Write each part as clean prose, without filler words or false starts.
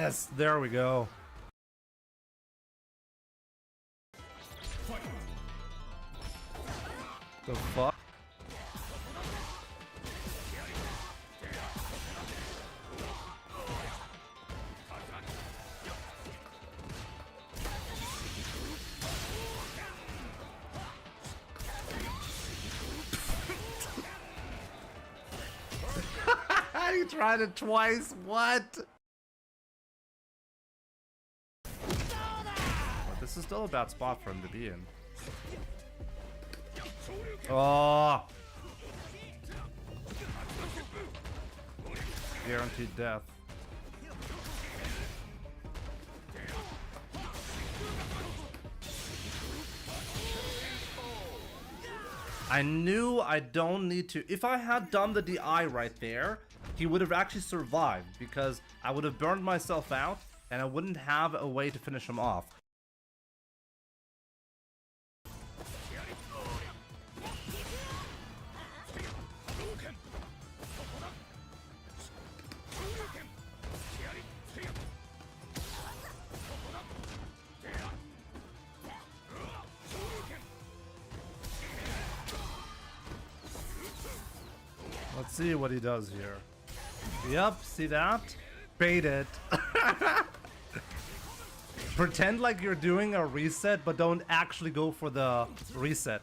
Yes, there we go. The fuck? You tried it twice, what? But this is still a bad spot for him to be in. Oh! Guaranteed death. I knew I don't need to. If I had done the DI right there, he would have actually survived because I would have burned myself out and I wouldn't have a way to finish him off. Let's see what he does here. Yep, see that? Bait it. Pretend like you're doing a reset, but don't actually go for the reset.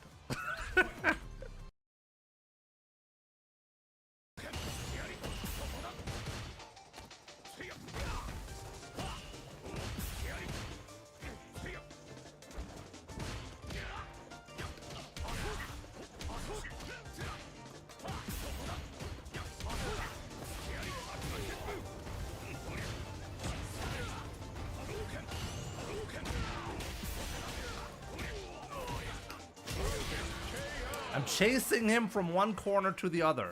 I'm chasing him from one corner to the other.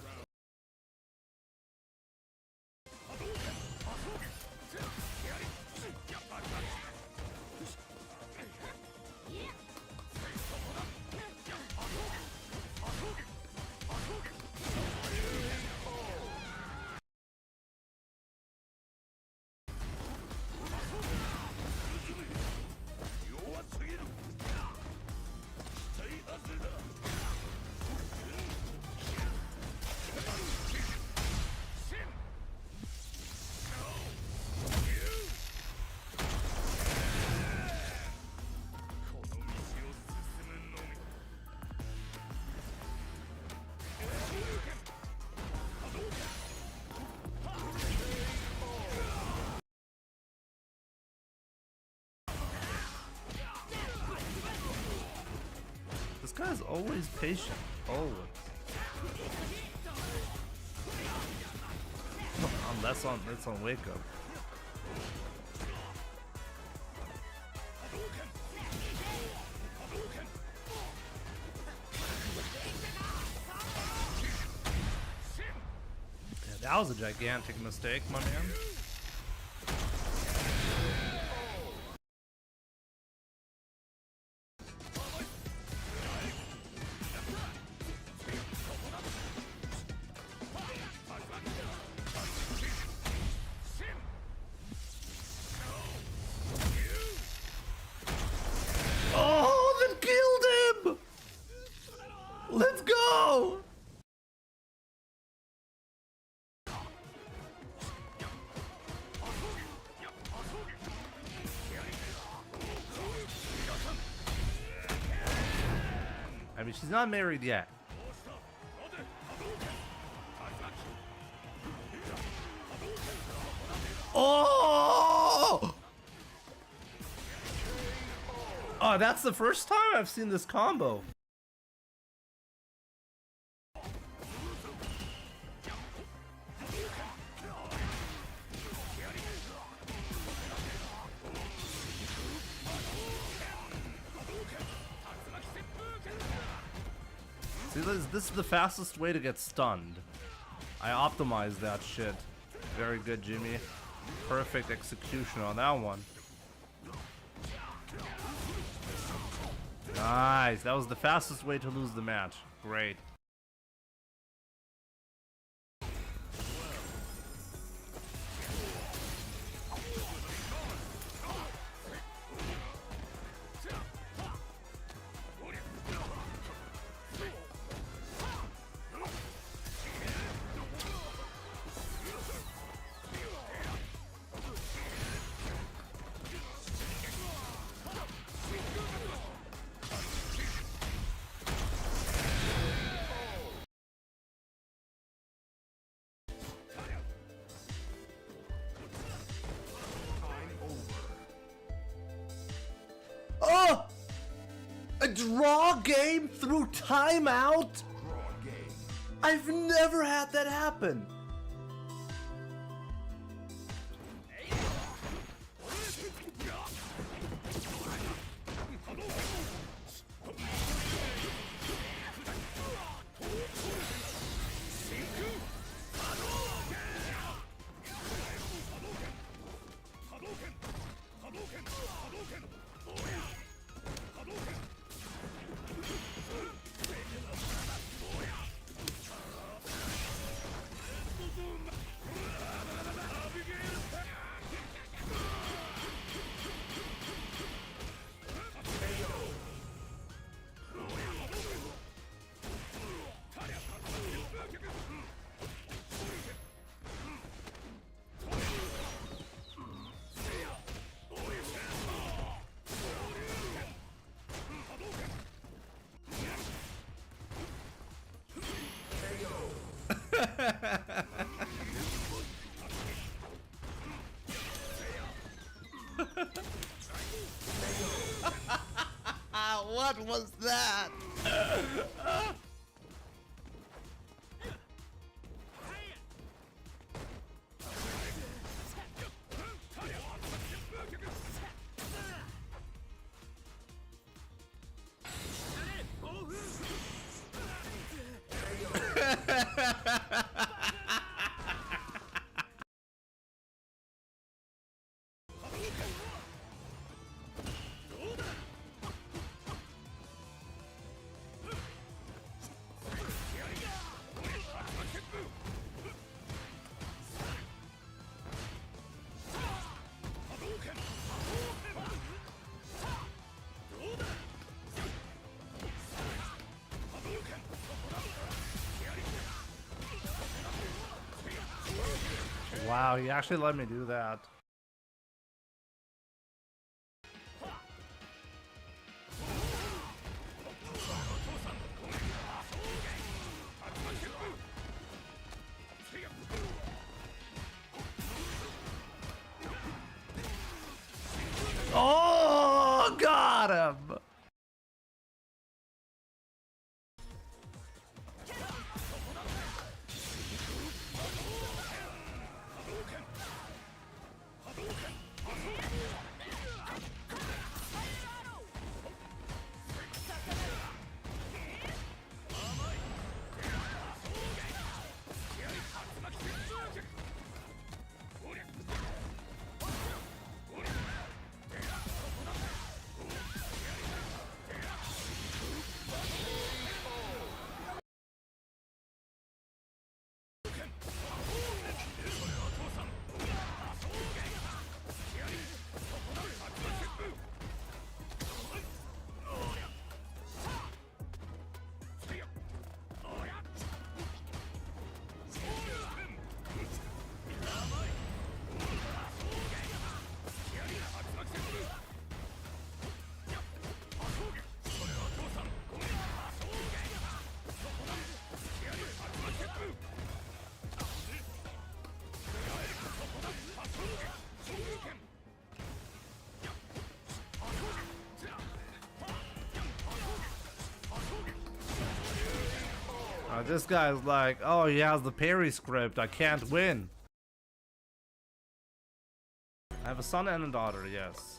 This guy's always patient, always. That's on wake up. Yeah, that was a gigantic mistake, my man. Let's go! I mean, she's not married yet. Oh! Oh, that's the first time I've seen this combo. See, this is the fastest way to get stunned. I optimized that shit. Very good, Jimmy. Perfect execution on that one. Nice. That was the fastest way to lose the match. Great. draw game through timeout? I've never had that happen. What was that? Wow, he actually let me do that. Oh, got him! This guy's like, oh, he has the parry script, I can't win. I have a son and a daughter, yes.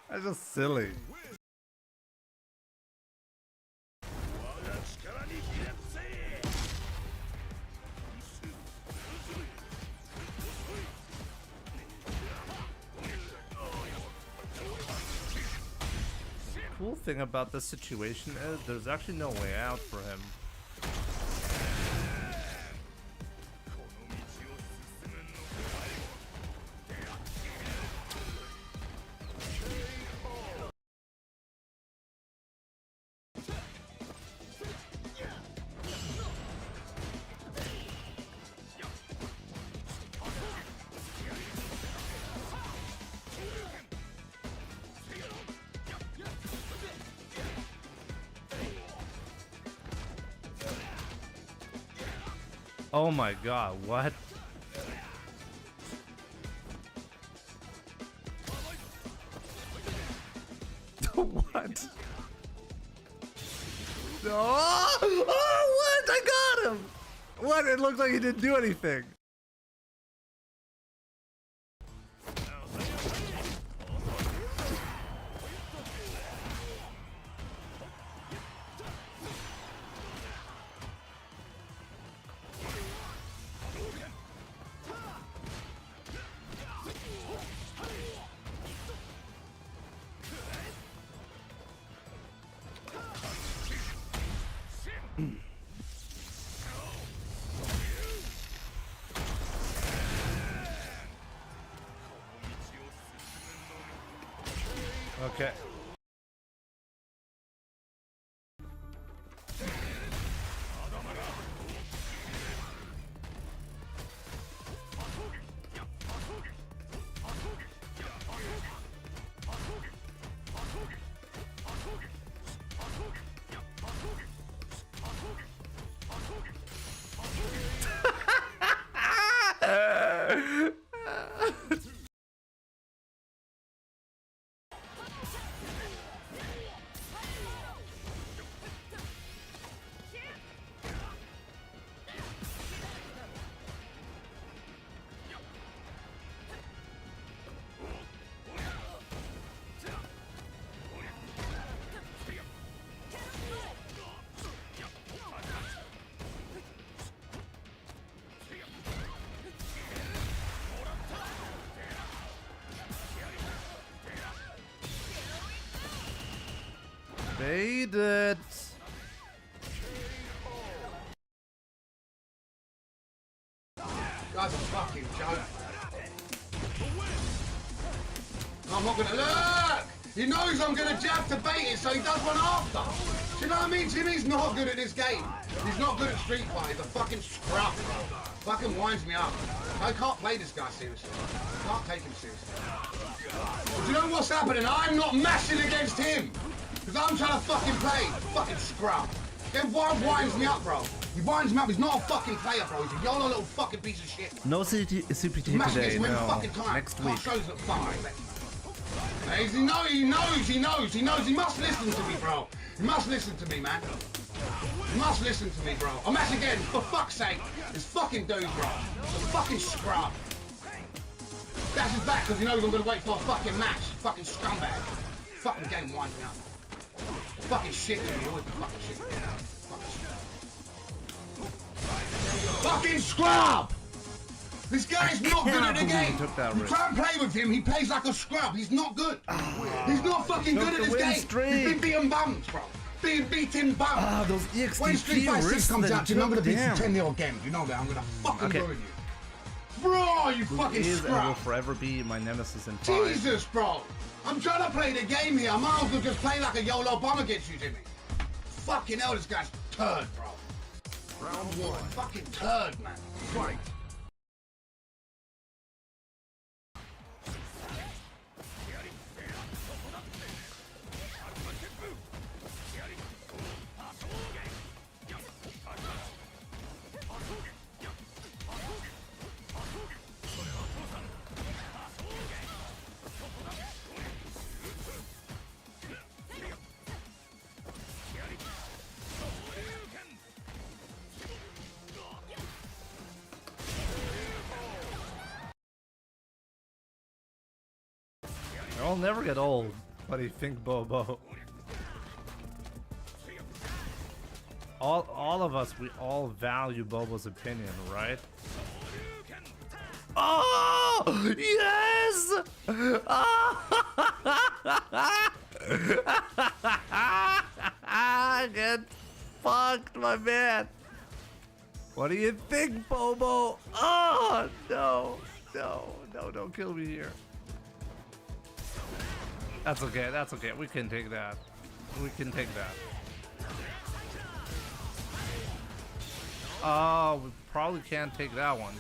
That's just silly. cool thing about this situation is there's actually no way out for him. Oh my god, what? What? No! Oh, what? I got him! What? It looked like he didn't do anything. Okay. Made it. That's a fucking joke. I'm not gonna look! He knows I'm gonna jab to bait it, so he does one after. Do you know what I mean? Jimmy's not good at this game. He's not good at Street Fighter. He's a fucking scrub, bro. Fucking winds me up. I can't play this guy seriously. I can't take him seriously. Do you know what's happening? I'm not mashing against him. Because I'm trying to fucking play. Fucking scrub. Then why winds me up, bro? He winds me up. He's not a fucking player, bro. He's a YOLO little fucking piece of shit. No CET today, no. Next week. Shows that fine. He knows. He must listen to me, bro. He must listen to me, man. He must listen to me, bro. I'm match again, for fuck's sake. This fucking dude, bro. The fucking scrub. That's his back because he knows I'm gonna wait for a fucking match. Fucking scumbag. Fucking game winds me up. Fucking shit to me. Always fucking shit. Fucking scrub! This guy's not good at the game. You try and play with him, he plays like a scrub. He's not good. He's not fucking good at this game. He's been beating bums, bro. Being beaten bums. Those EXT when Street Fighter 6 comes out, I'm gonna beat you 10-0 again. You know that. I'm gonna fucking ruin you. Bro, you fucking scrub. I will forever be my nemesis in 5. Jesus, bro. I'm trying to play the game here. I might as well just play like a YOLO bomb against you, Jimmy. Fucking hell, this guy's turd, bro. Round 1. Fucking turd, man. Fight. I'll never get old. What do you think, Bobo? All of us, we all value Bobo's opinion, right? Oh! Yes! Get fucked, my man. What do you think, Bobo? Oh, no. No, don't kill me here. That's okay, that's okay. We can take that. We can take that. Oh, we probably can't take that one.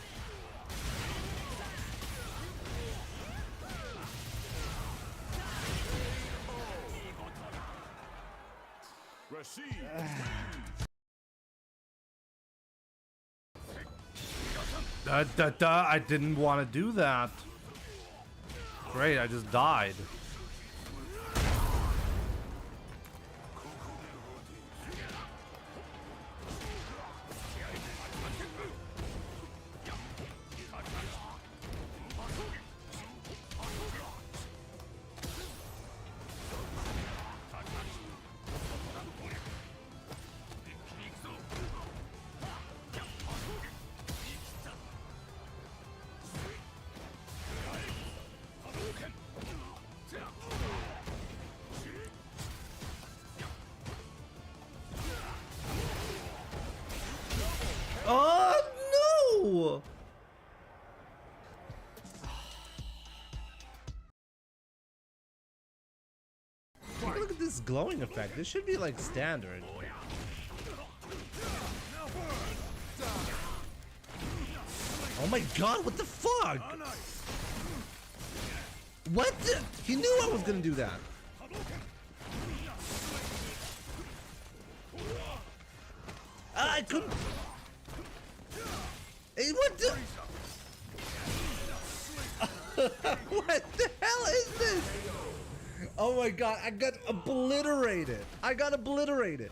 I didn't want to do that. Great, I just died. Oh no! Look at this glowing effect. This should be like standard. Oh my god, what the fuck? What the? He knew I was gonna do that. I couldn't. Hey, what the? What the hell is this? Oh my god, I got obliterated. I got obliterated.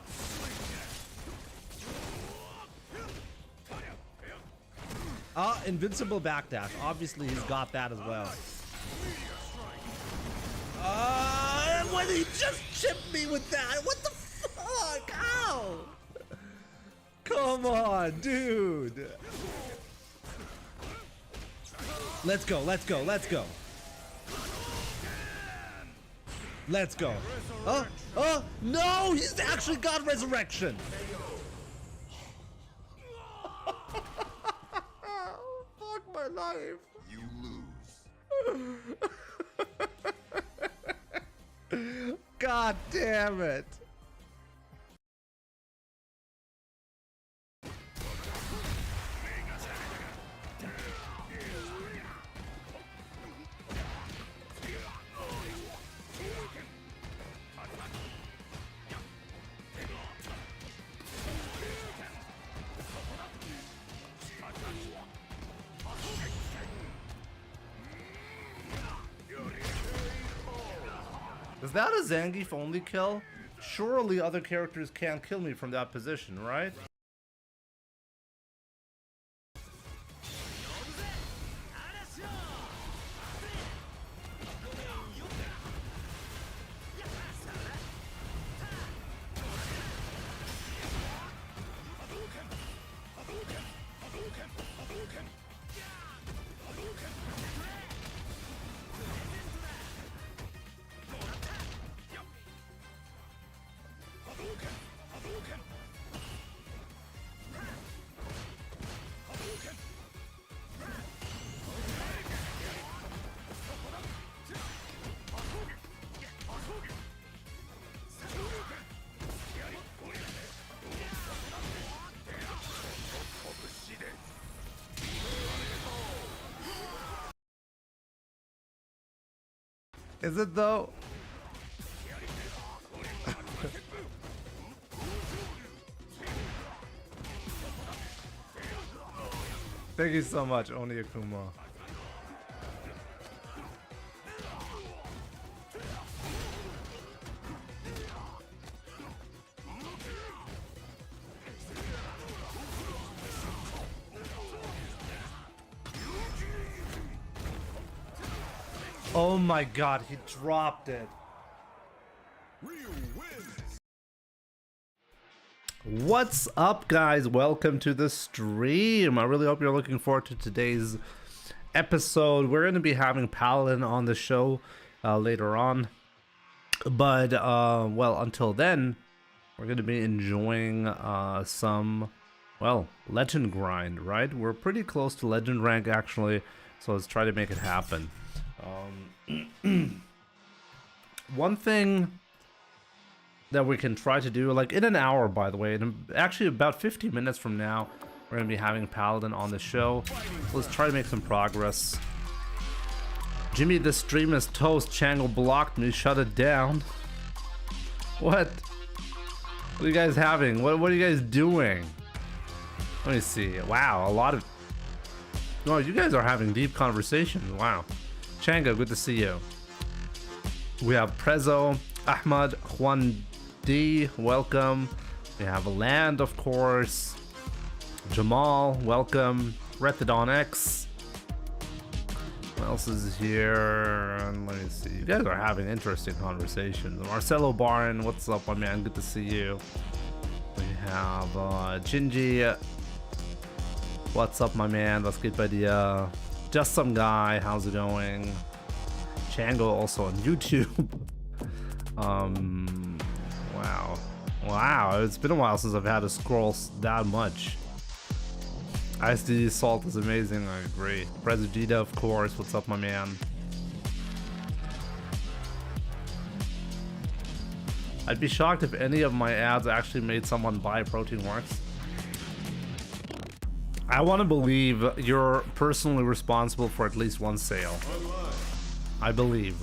Invincible backdash. Obviously, he's got that as well. What did he just chip me with that? What the fuck? Ow! Come on, dude. Let's go, let's go, let's go. Let's go. Oh, no, he's actually got resurrection. Fuck my life. You lose. God damn it. Is that a Zangief only kill? Surely other characters can't kill me from that position, right? Is it though? Thank you so much, Oni Akuma. Oh my god, he dropped it. What's up, guys? Welcome to the stream. I really hope you're looking forward to today's episode. We're going to be having Paladin on the show later on. But well, until then, we're gonna be enjoying some, well, legend grind, right? We're pretty close to legend rank actually, so let's try to make it happen. One thing that we can try to do, like in an hour, by the way, and actually about 50 minutes from now, we're gonna be having Paladin on the show. So let's try to make some progress. Jimmy, this stream is toast. Chango blocked me. Shut it down. What? What are you guys having? What are you guys doing? Let me see. Wow, a lot of... No, you guys are having deep conversations. Wow. Chango, good to see you. We have Prezzo, Ahmad, Juan D, welcome. We have Land, of course. Jamal, welcome. Rethodon X. What else is here? And let me see. You guys are having interesting conversations. Marcelo Barn, what's up, my man? Good to see you. We have Jinji. What's up, my man? Was geht bei dir? Just some guy. How's it going? Chango also on YouTube. Wow. Wow, it's been a while since I've had to scroll that much. ISD Salt is amazing, I agree. Prezugita, of course. What's up, my man? I'd be shocked if any of my ads actually made someone buy Protein Works. I want to believe you're personally responsible for at least one sale. I believe.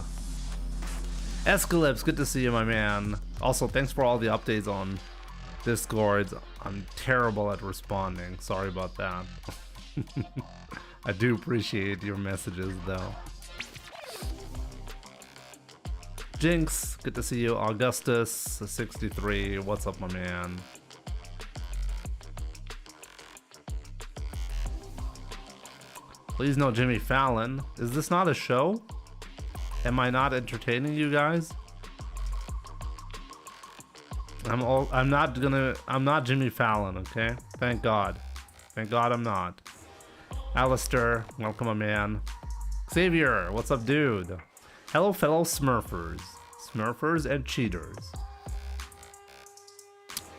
Escalypse, good to see you, my man. Also, thanks for all the updates on Discord. I'm terrible at responding. Sorry about that. I do appreciate your messages, though. Jinx, good to see you. Augustus, 63. What's up, my man? Please no Jimmy Fallon. Is this not a show? Am I not entertaining you guys? I'm not Jimmy Fallon, okay? Thank God. Thank God I'm not. Alistair, welcome, my man. Xavier, what's up, dude? Hello, fellow Smurfers. Smurfers and cheaters.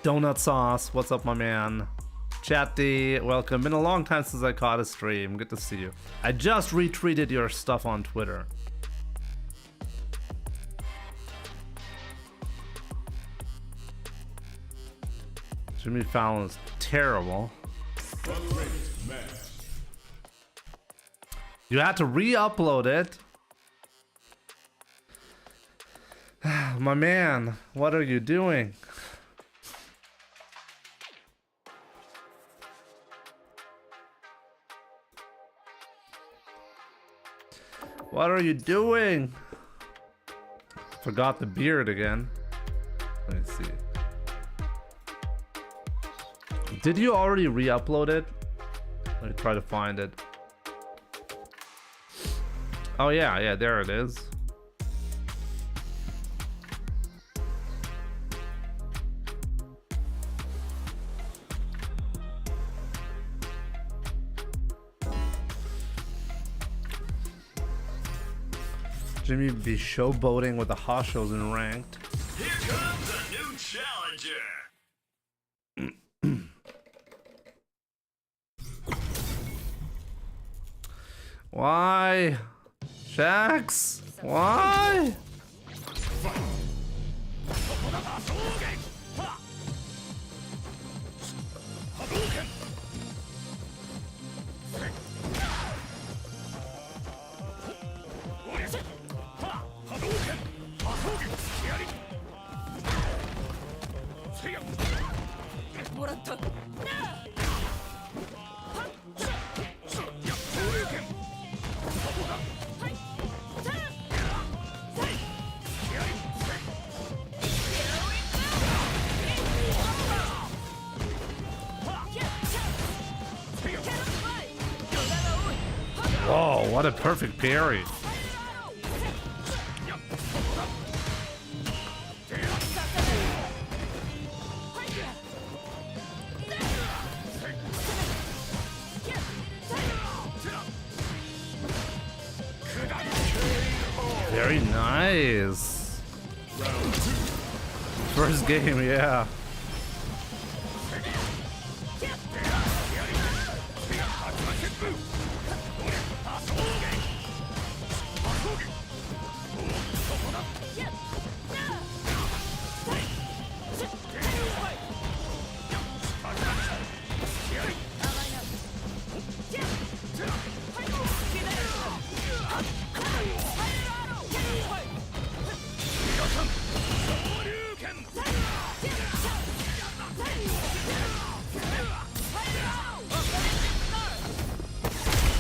Donut Sauce, what's up, my man? Chatty, welcome. Been a long time since I caught a stream. Good to see you. I just retweeted your stuff on Twitter. Jimmy Fallon is terrible. You had to re-upload it. My man, what are you doing? What are you doing? Forgot the beard again. Let me see. Did you already re-upload it? Let me try to find it. Oh yeah, there it is. Jimmy be showboating with the Hoshos in ranked. Here comes a new challenger. Why? Shax? Why? Oh, what a perfect parry. Very nice. First game, yeah.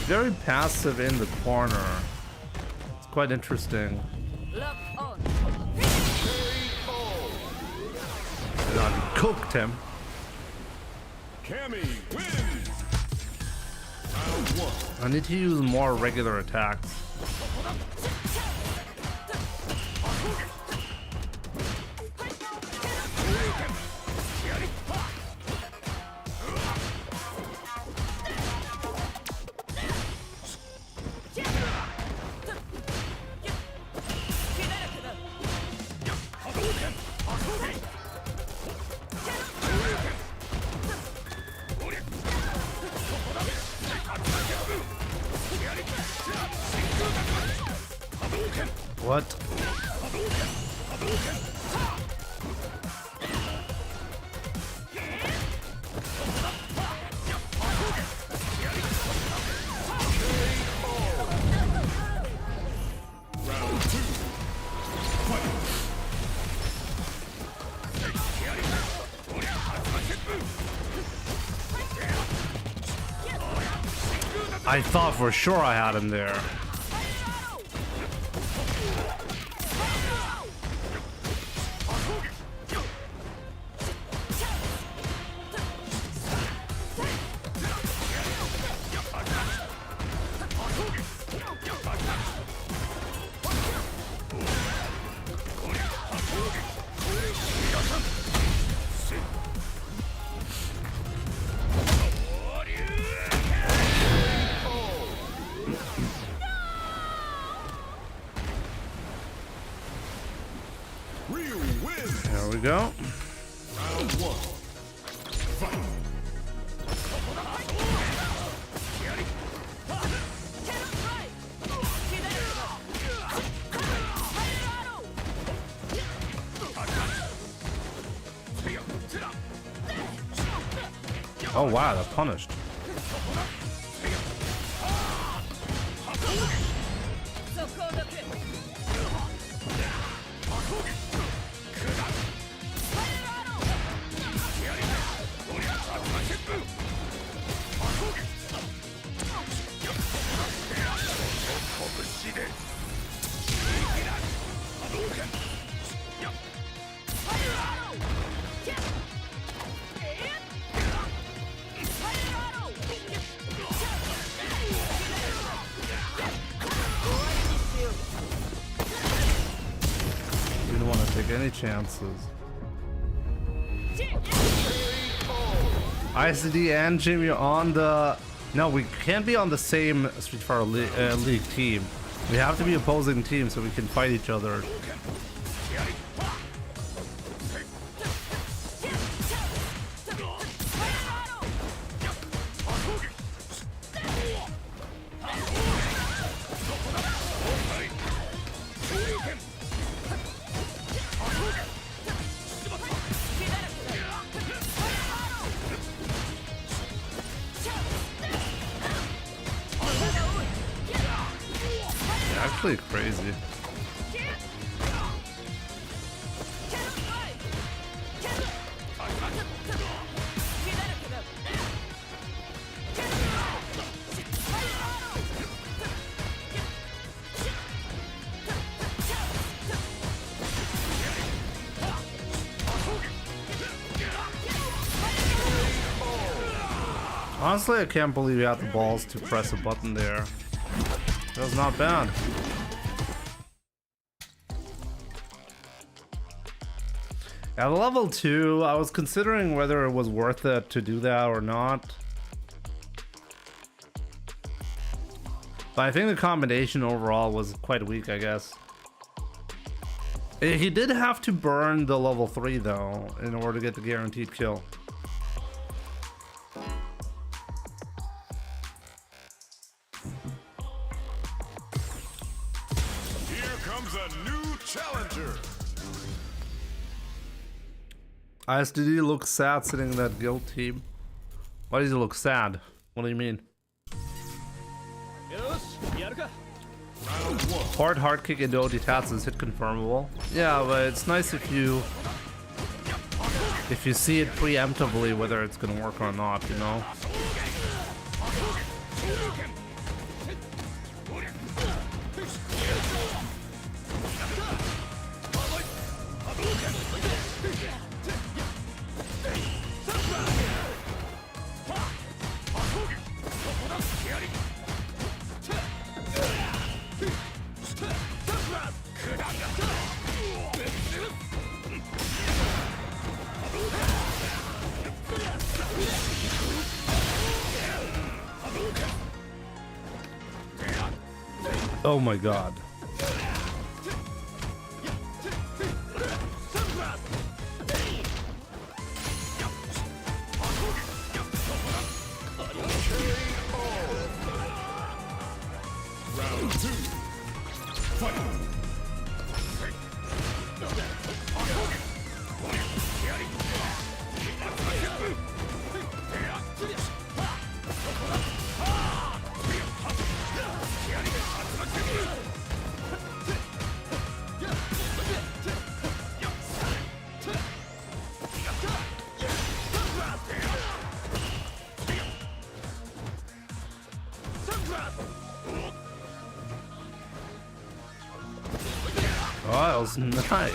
Very passive in the corner. It's quite interesting. God, he cooked him. I need to use more regular attacks. What? I thought for sure I had him there. There we go. Oh wow, they're punished. We don't want to take any chances. ICD and Jimmy on the... No, we can't be on the same Street Fighter League team. We have to be opposing teams so we can fight each other. Actually crazy. Honestly, I can't believe you had the balls to press a button there. That was not bad. At level 2, I was considering whether it was worth it to do that or not. But I think the combination overall was quite weak, I guess. He did have to burn the level 3 though in order to get the guaranteed kill. Here comes a new challenger. ISDD looks sad sitting in that guild team. Why does he look sad? What do you mean? Hard kick into OD tats is hit confirmable. Yeah, but it's nice if you see it preemptively whether it's gonna work or not, you know? Oh my god. Round 2. Fight. Oh, that was nice.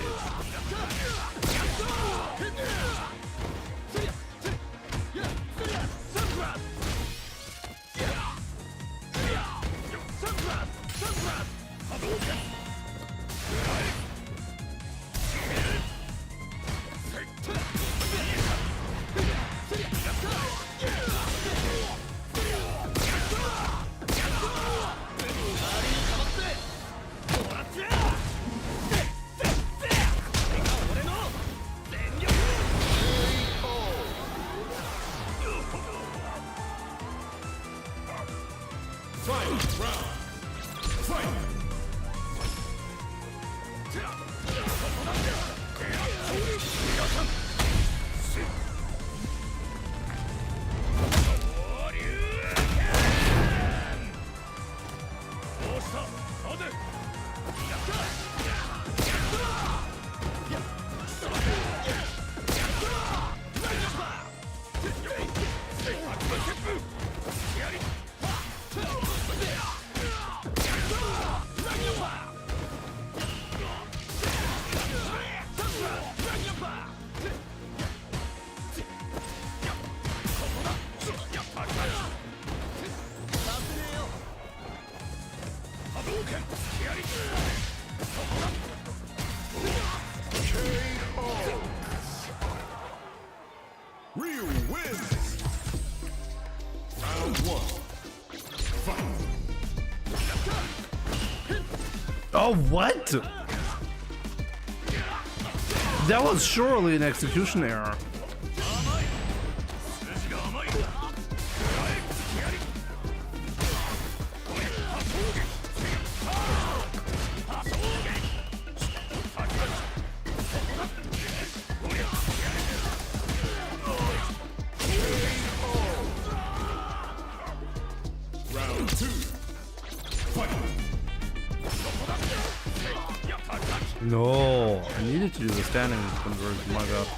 Ryu wins. Round 1. Fight. Oh, what? That was surely an execution error. Round 2. Fight. No, I needed to do the standing conversion, my god.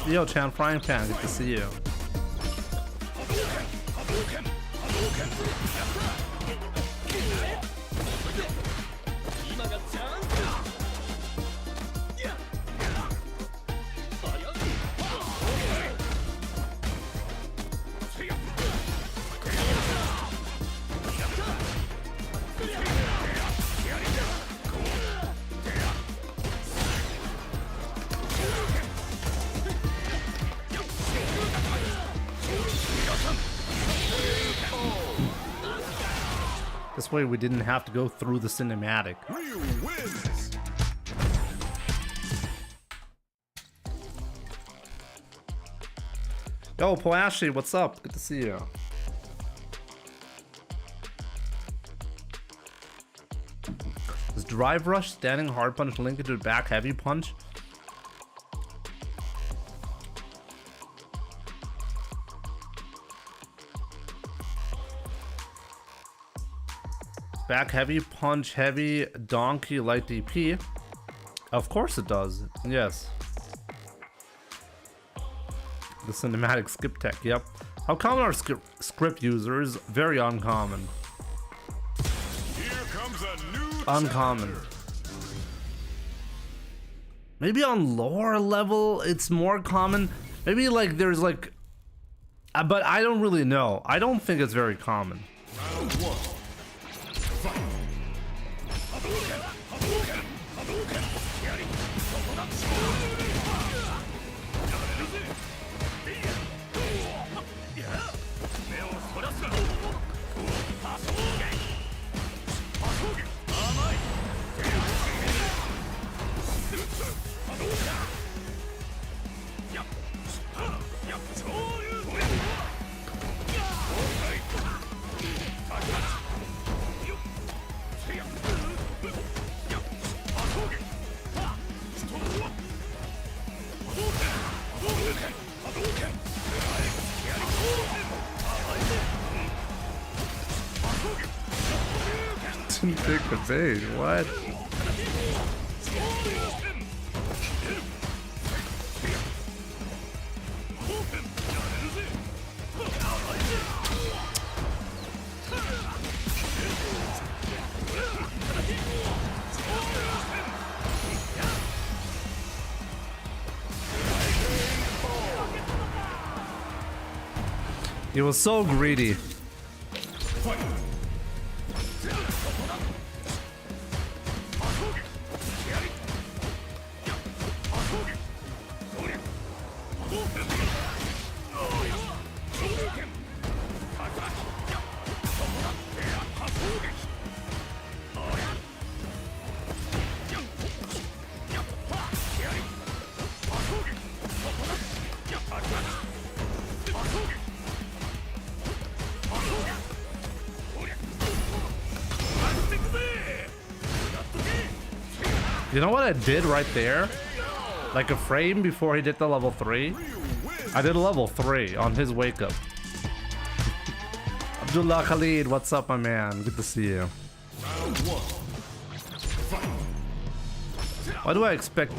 Yo, Chan Frying Pan, good to see you. This way we didn't have to go through the cinematic. Ryu wins. Yo, Poashi, what's up? Good to see you. Is drive rush, standing hard punch linked to back heavy punch? Back heavy punch heavy donkey light DP? Of course it does. Yes. The cinematic skip tech, yep. How common are script users? Very uncommon. Here comes a new Uncommon. Maybe on lower level it's more common. Maybe like there's like... but I don't really know. I don't think it's very common. Round one. Fight. Didn't take the bait. What? He was so greedy. You know what I did right there? Like a frame before he did the level 3? I did a level 3 on his wake up. Abdullah Khalid, what's up, my man? Good to see you. Why do I expect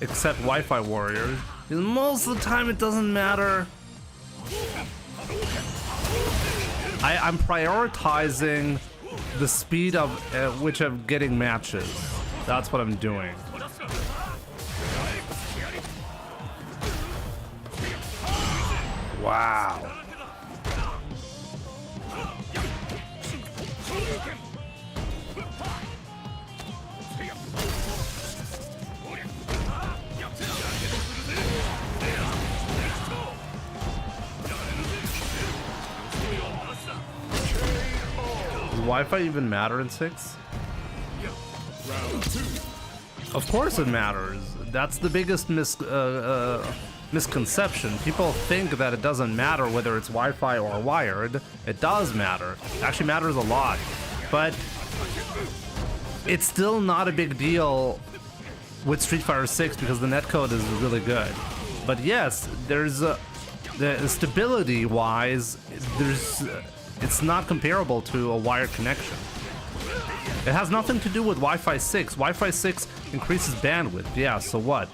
accept Wi-Fi warriors? Because most of the time it doesn't matter. I'm prioritizing the speed of which I'm getting matches. That's what I'm doing. Wow. Does Wi-Fi even matter in 6? Of course it matters. That's the biggest misconception. People think that it doesn't matter whether it's Wi-Fi or wired. It does matter. It actually matters a lot. But it's still not a big deal with Street Fighter 6 because the netcode is really good. But yes, there's the stability-wise, it's not comparable to a wired connection. It has nothing to do with Wi-Fi 6. Wi-Fi 6 increases bandwidth. Yeah, so what?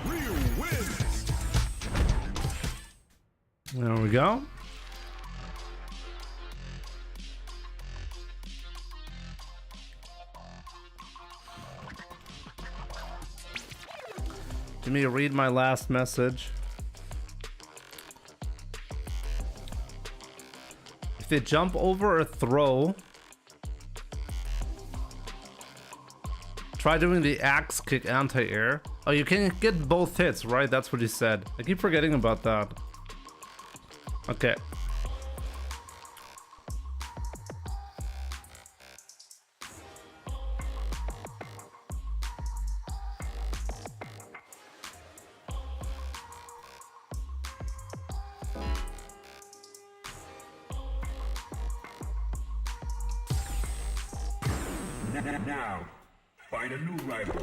Ryu wins. There we go. Let me read my last message. If they jump over or throw, try doing the axe kick anti-air. Oh, you can get both hits, right? That's what he said. I keep forgetting about that. Okay. Now, find a new rival.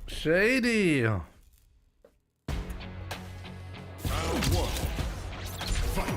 Shady. Round one. Fight.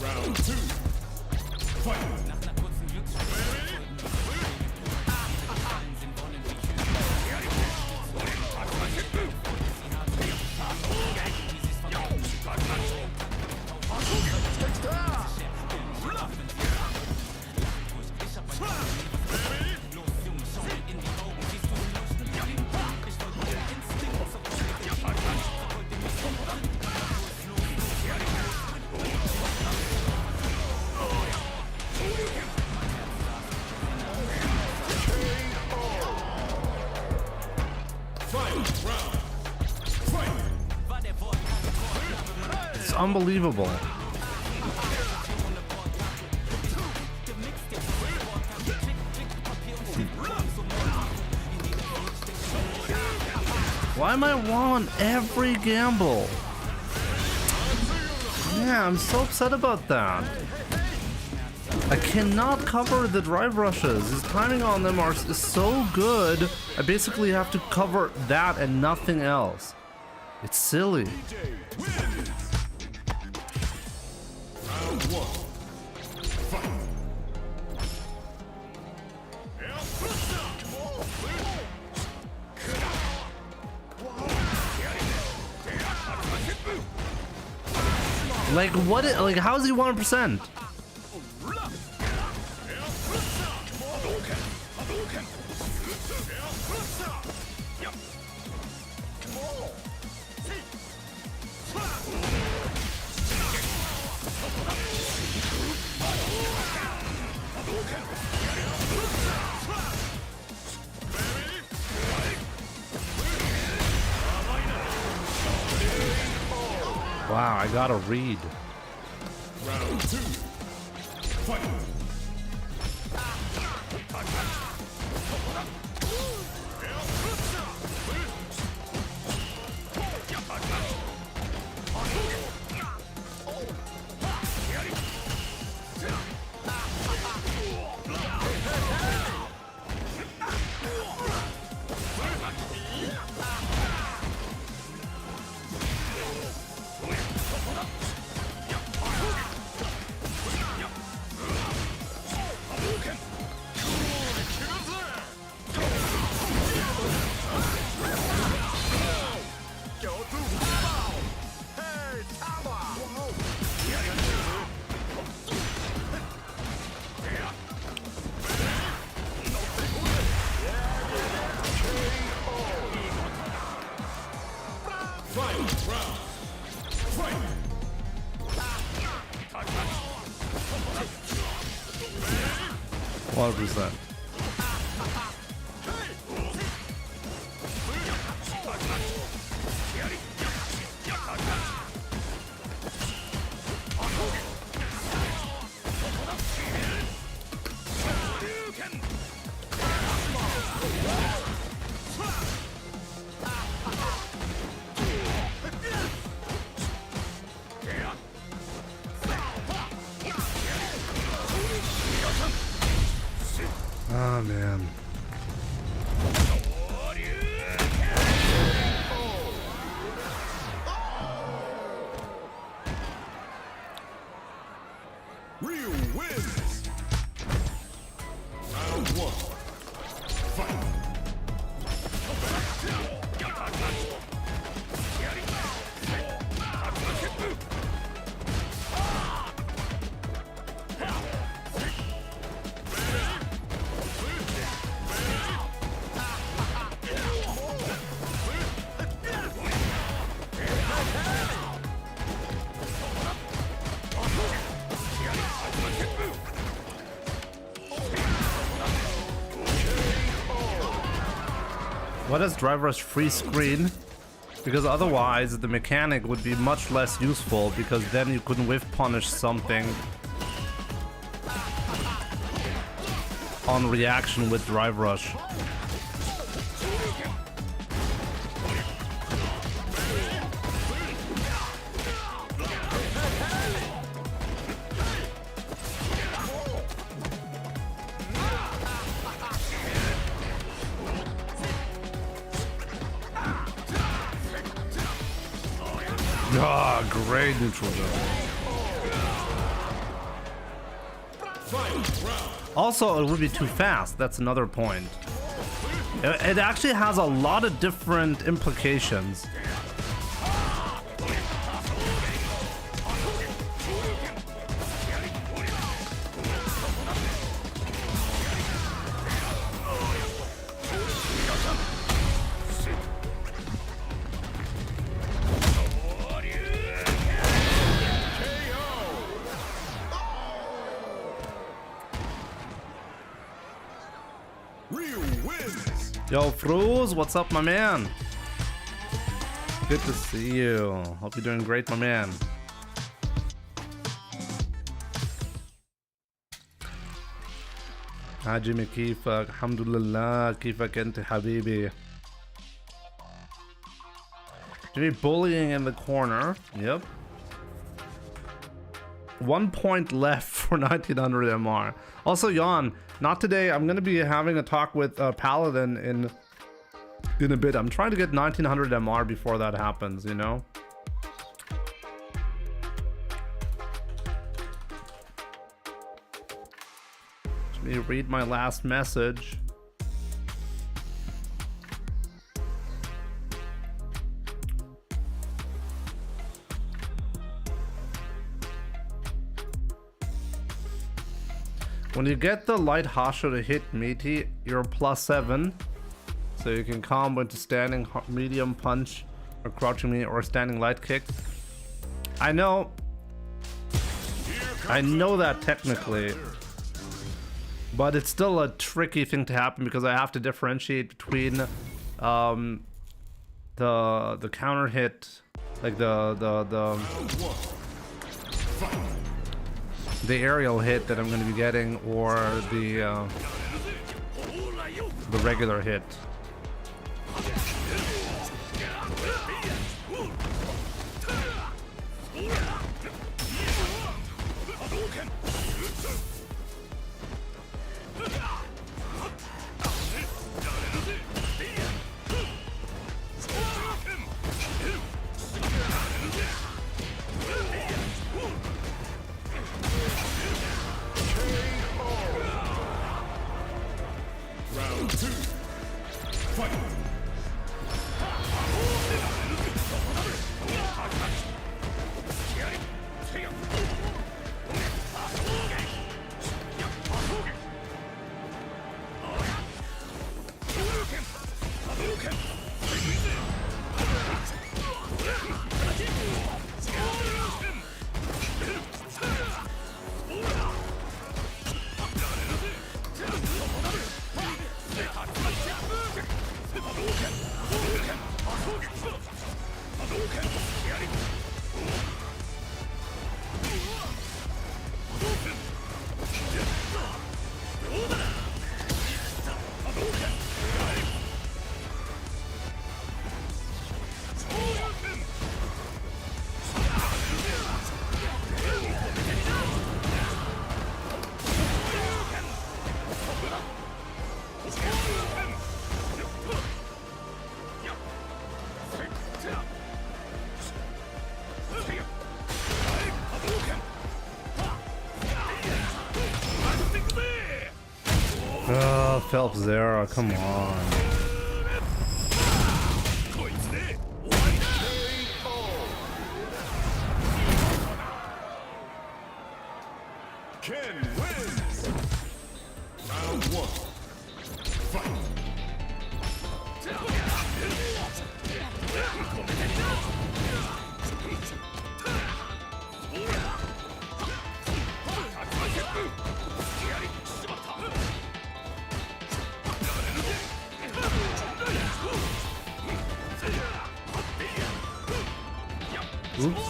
Round two. Fight. It's unbelievable. Why am I won every gamble? Yeah, I'm so upset about that. I cannot cover the drive rushes. His timing on them is so good. I basically have to cover that and nothing else. It's silly. Round one. Fight. Like what? Like how is he 100%? Wow, I gotta read. Round 2. Fight. What was that? Oh man. Ryu wins. Round 1. Fight. What is Drive Rush free screen? Because otherwise the mechanic would be much less useful, because then you couldn't whiff punish something on reaction with Drive Rush. Ah, great neutral jump. Also, it would be too fast. That's another point. It actually has a lot of different implications. Yo, Fruz, what's up, my man? Good to see you. Hope you're doing great, my man. Hajimi كيفك؟ الحمد لله. كيفك انت حبيبي? Jimmy bullying in the corner. Yep. 1 point left for 1900 MR. Also, Jan, not today. I'm gonna be having a talk with Paladin in a bit. I'm trying to get 1900 MR before that happens, you know? Let me read my last message. When you get the light Hasho to hit meaty, you're +7. So you can combo into standing medium punch or crouching me or standing light kick. I know that technically, but it's still a tricky thing to happen because I have to differentiate between the counter hit like Round one. Fight. the aerial hit that I'm gonna be getting, or the regular hit. Round two. Fight. Phelps Zera, come on. Ken wins. Round one. Fight. Oops.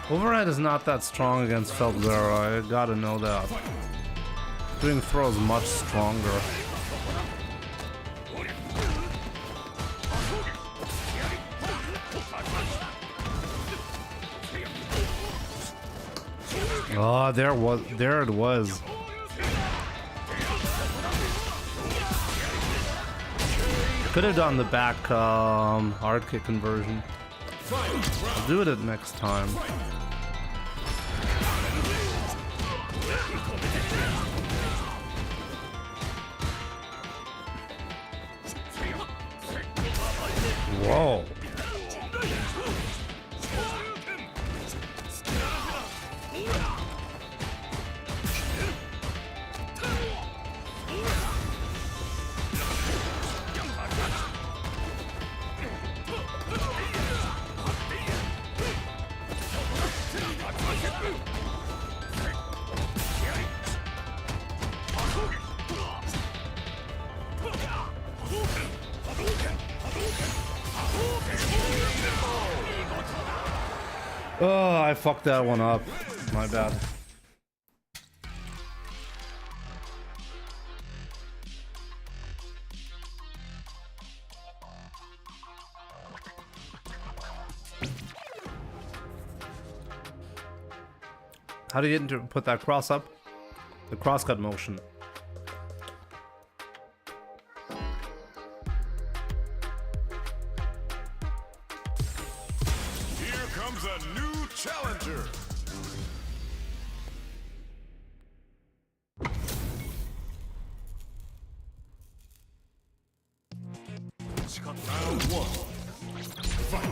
Overhead is not that strong against Phelps Zera, I gotta know that. Doing throws much stronger. Oh, there it was. Could have done the back hard kick conversion. I'll do it next time. Whoa. Oh, I fucked that one up. My bad. How do you get into put that cross up? The crosscut motion. Here comes a new challenger. Round 1. Fight.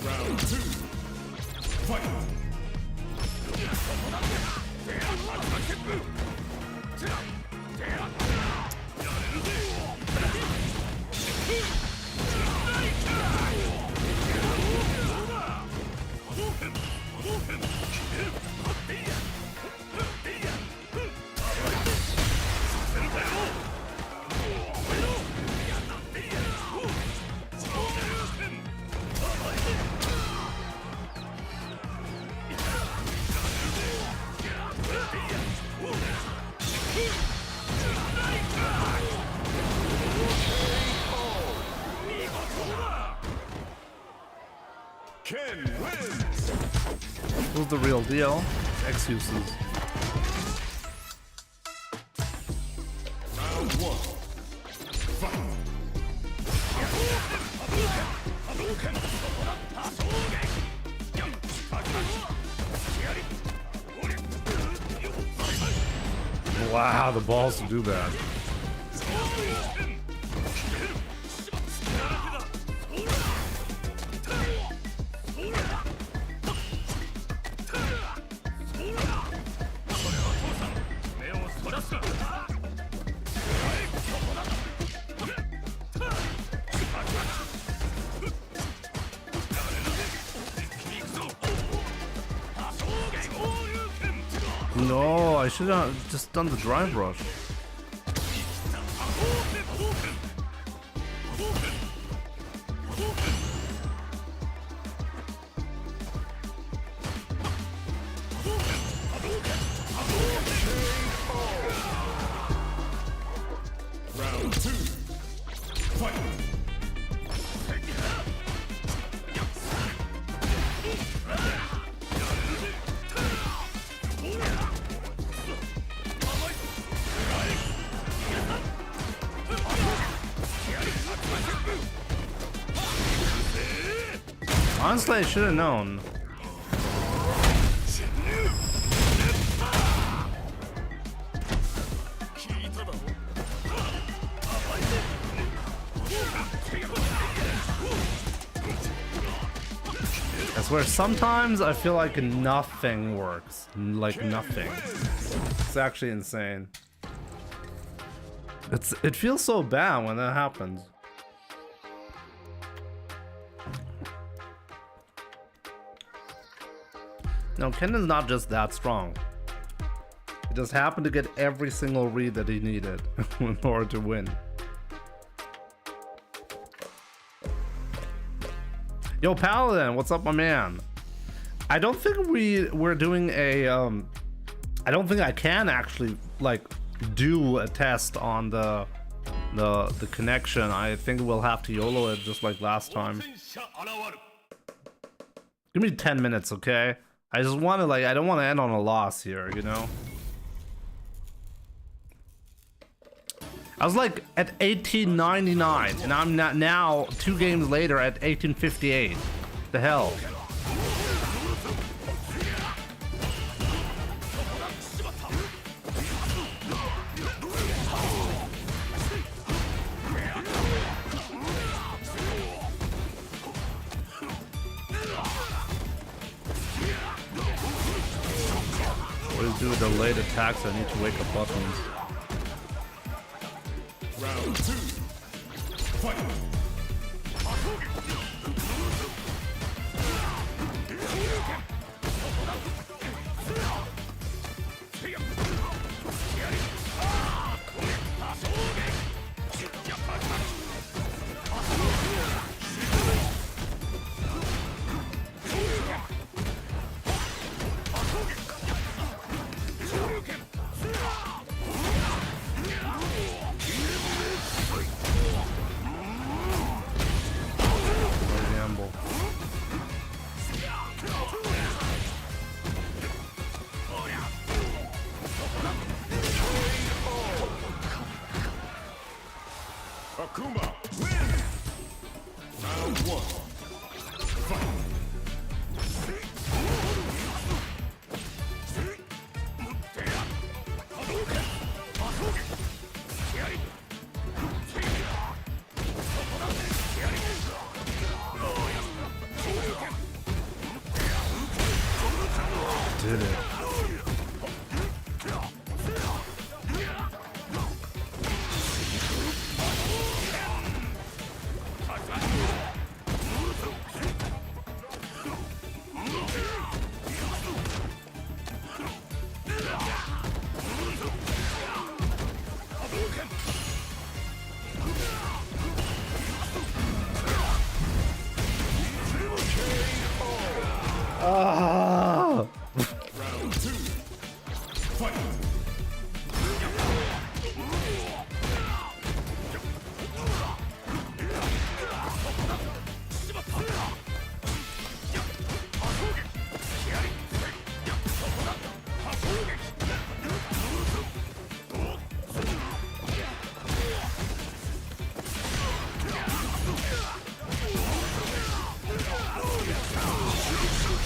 Round 2. Fight. Ken wins. Who's the real deal? Excuses. Round 1. Fight. Wow, the balls to do that. No, I should have just done the drive rush. Round 2. Fight. Honestly, I should have known. I swear, sometimes I feel like nothing works. Like nothing. It's actually insane. It feels so bad when that happens. No, Ken is not just that strong. He just happened to get every single read that he needed in order to win. Yo, Paladin, what's up, my man? I don't think we're doing a I don't think I can actually like do a test on the connection. I think we'll have to YOLO it just like last time. Give me 10 minutes, okay? I just want to I don't want to end on a loss here, you know? I was like at 1899 and I'm not now 2 games later at 1858. The hell? What do delayed attacks? I need to wake up buttons. Round 2. Fight. Akuma wins. Round 1. Fight. Did it. Ah! Round 2. Fight.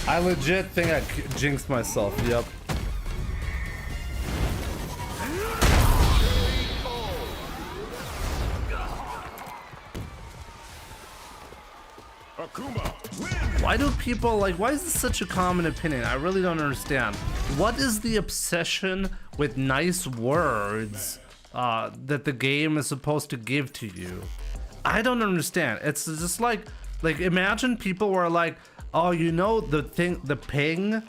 I legit think I jinxed myself. Yep. Akuma wins. Why do people like, why is this such a common opinion? I really don't understand. What is the obsession with nice words that the game is supposed to give to you? I don't understand. It's just like imagine people were like, oh, you know, the ping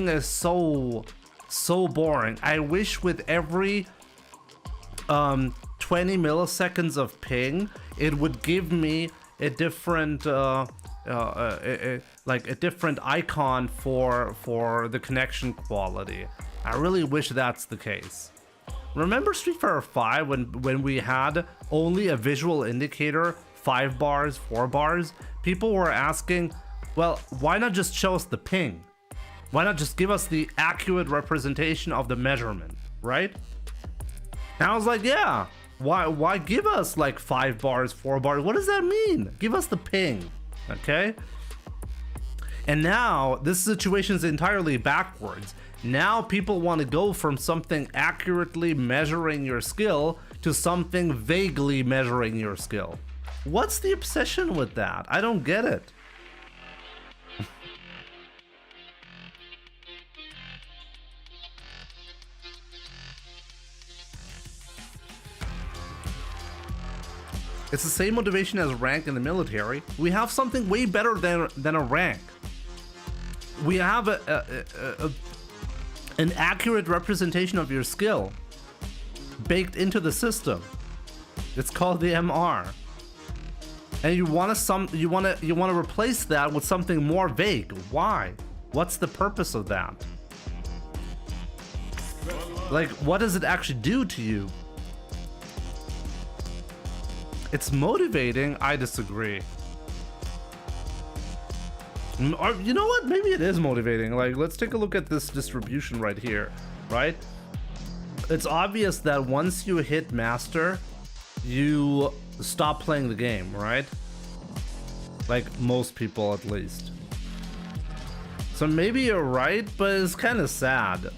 is so boring. I wish with every 20 milliseconds of ping, it would give me a different like a different icon for the connection quality. I really wish that's the case. Remember Street Fighter 5 when we had only a visual indicator, 5 bars, 4 bars? People were asking, well, why not just show us the ping? Why not just give us the accurate representation of the measurement, right? And I was like, yeah, why give us like 5 bars, 4 bars? What does that mean? Give us the ping, okay? And now this situation is entirely backwards. Now people want to go from something accurately measuring your skill to something vaguely measuring your skill. What's the obsession with that? I don't get it. It's the same motivation as rank in the military. We have something way better than a rank. We have an accurate representation of your skill baked into the system. It's called the MR. And you want to replace that with something more vague. Why? What's the purpose of that? Like, what does it actually do to you? It's motivating. I disagree. Or, you know what? Maybe it is motivating. Like, let's take a look at this distribution right here, right? It's obvious that once you hit master, you stop playing the game, right? Like most people, at least. So maybe you're right, but it's kind of sad.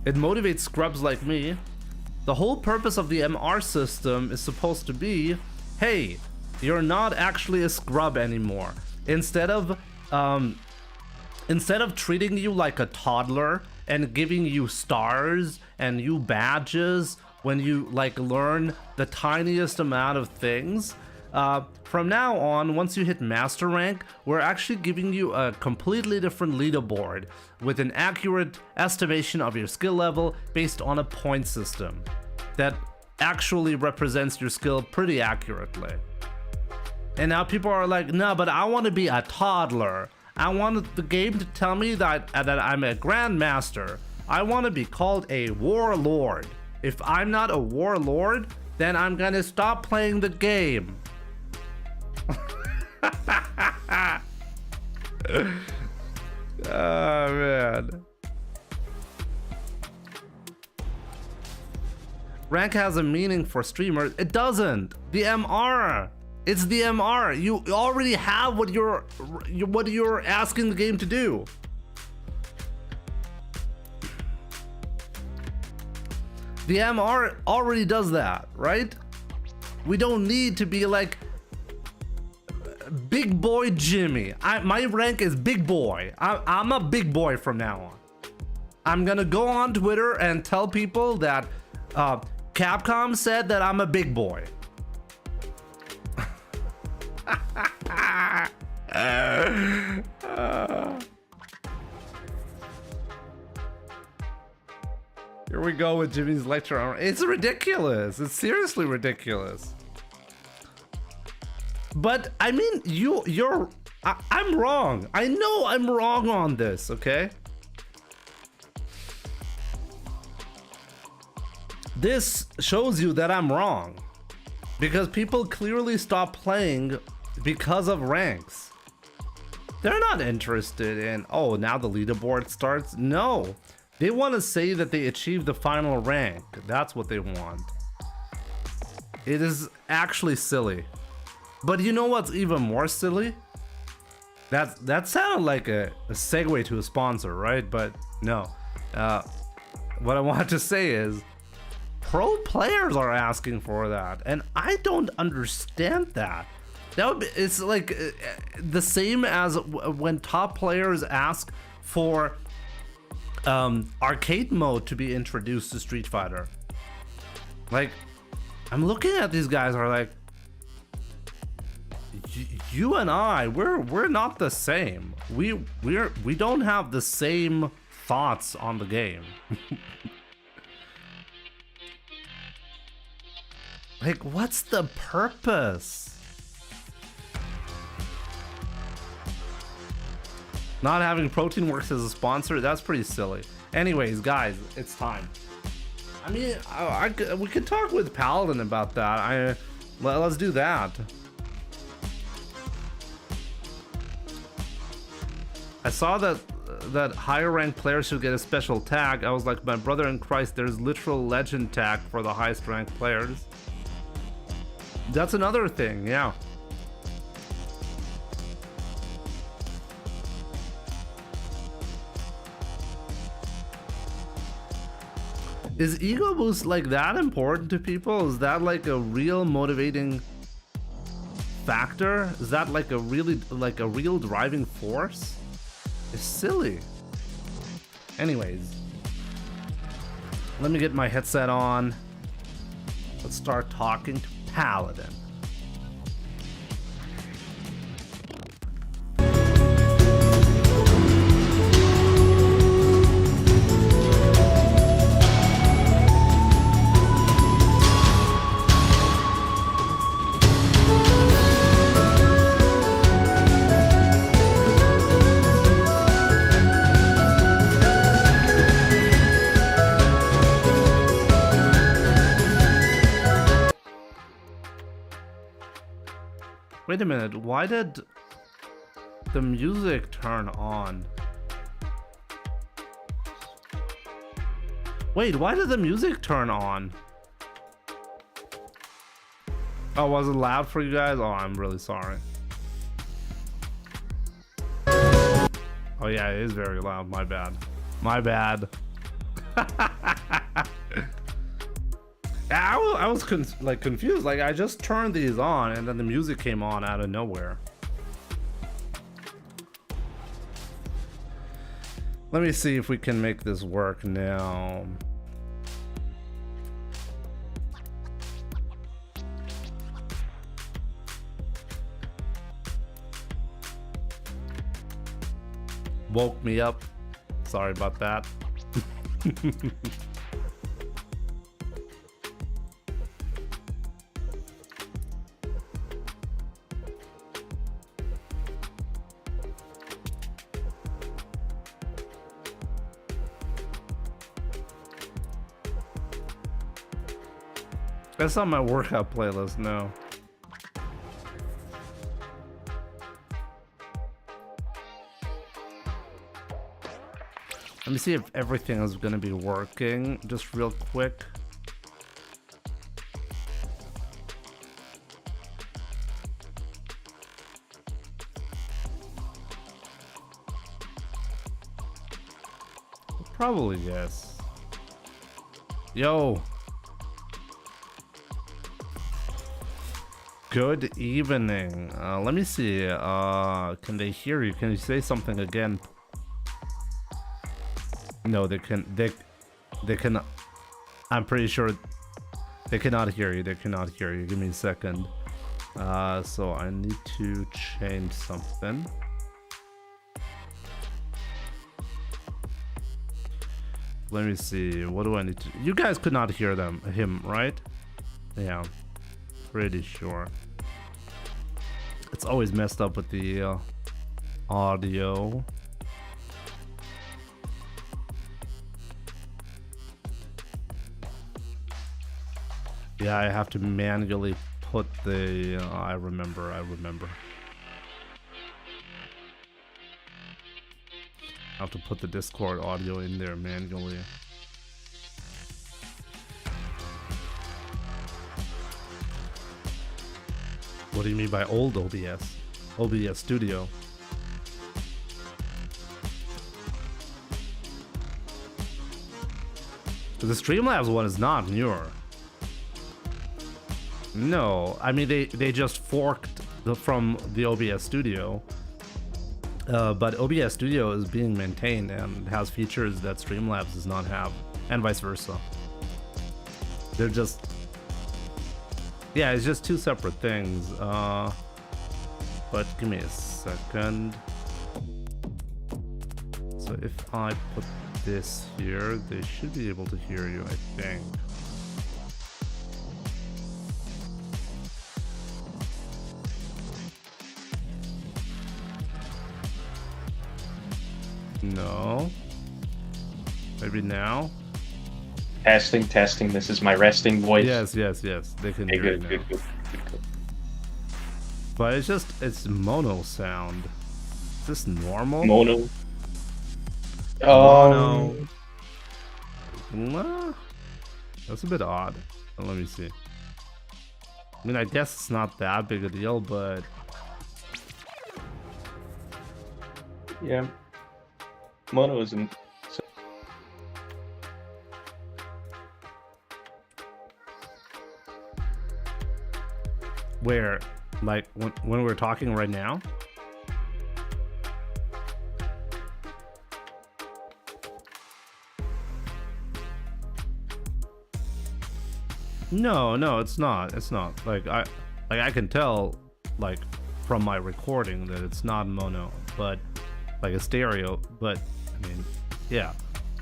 It motivates scrubs like me. The whole purpose of the MR system is supposed to be, hey, you're not actually a scrub anymore. Instead of treating you like a toddler and giving you stars and you badges when you like learn the tiniest amount of things, from now on, once you hit master rank, we're actually giving you a completely different leaderboard with an accurate estimation of your skill level based on a point system that actually represents your skill pretty accurately. And now people are like, no, but I want to be a toddler. I want the game to tell me that I'm a grandmaster. I want to be called a warlord. If I'm not a warlord, then I'm gonna stop playing the game. Oh man. rank has a meaning for streamers. It doesn't. The MR. It's the MR. You already have what you're asking the game to do. The MR already does that, right? We don't need to be like Big Boy Jimmy. My rank is Big Boy. I'm a big boy from now on. I'm gonna go on Twitter and tell people that Capcom said that I'm a big boy. Here we go with Jimmy's lecture. It's ridiculous. It's seriously ridiculous. But I mean, I'm wrong. I know I'm wrong on this, okay? This shows you that I'm wrong. Because people clearly stop playing because of ranks. They're not interested in, oh, now the leaderboard starts. No, they want to say that they achieved the final rank. That's what they want. It is actually silly. But you know what's even more silly? That sounded like a segue to a sponsor, right? But no. What I want to say is, pro players are asking for that, and I don't understand that. It's like the same as when top players ask for arcade mode to be introduced to Street Fighter. Like, I'm looking at these guys are like, you and I, we're not the same. We don't have the same thoughts on the game. Like, what's the purpose? Not having Protein Works as a sponsor, that's pretty silly. Anyways, guys, it's time. I mean, we could talk with Paladin about that. Let's do that. I saw that higher ranked players should get a special tag. I was like, my brother in Christ, there's literal legend tag for the highest ranked players. That's another thing, yeah. Is ego boost like that important to people? Is that like a real motivating factor? Is that like a real driving force? It's silly. Anyways, let me get my headset on. Let's start talking to Paladin. Wait a minute, why did the music turn on? Wait, why did the music turn on? Oh, was it loud for you guys? Oh, I'm really sorry. Oh yeah, it is very loud, my bad. My bad. I was confused. Like, I just turned these on and then the music came on out of nowhere. Let me see if we can make this work now. Woke me up. Sorry about that. That's not my workout playlist, no. Let me see if everything is gonna be working just real quick. Probably yes. Yo. Good evening. Let me see. Can they hear you? Can you say something again? No, they can. They can. I'm pretty sure they cannot hear you. They cannot hear you. Give me a second. So I need to change something. Let me see. What do I need to? You guys could not hear him, right? Yeah, pretty sure. It's always messed up with the audio. Yeah, I have to manually put the. I remember. I have to put the Discord audio in there manually. What do you mean by old OBS? OBS Studio. The Streamlabs one is not newer. No, I mean they just forked from the OBS Studio. But OBS Studio is being maintained and has features that Streamlabs does not have, and vice versa. They're just, yeah, it's just two separate things. But give me a second. So if I put this here, they should be able to hear you, I think. No. Maybe now. Testing. This is my resting voice. Yes. They can hear you now. Good. But it's mono sound. Is this normal? Mono. Mono. That's a bit odd. Let me see. I mean, I guess it's not that big a deal, but Yeah. Mono isn't. where, like, when we're talking right now? No, it's not. It's not. Like I can tell, like, from my recording that it's not mono, but like a stereo. But I mean, yeah.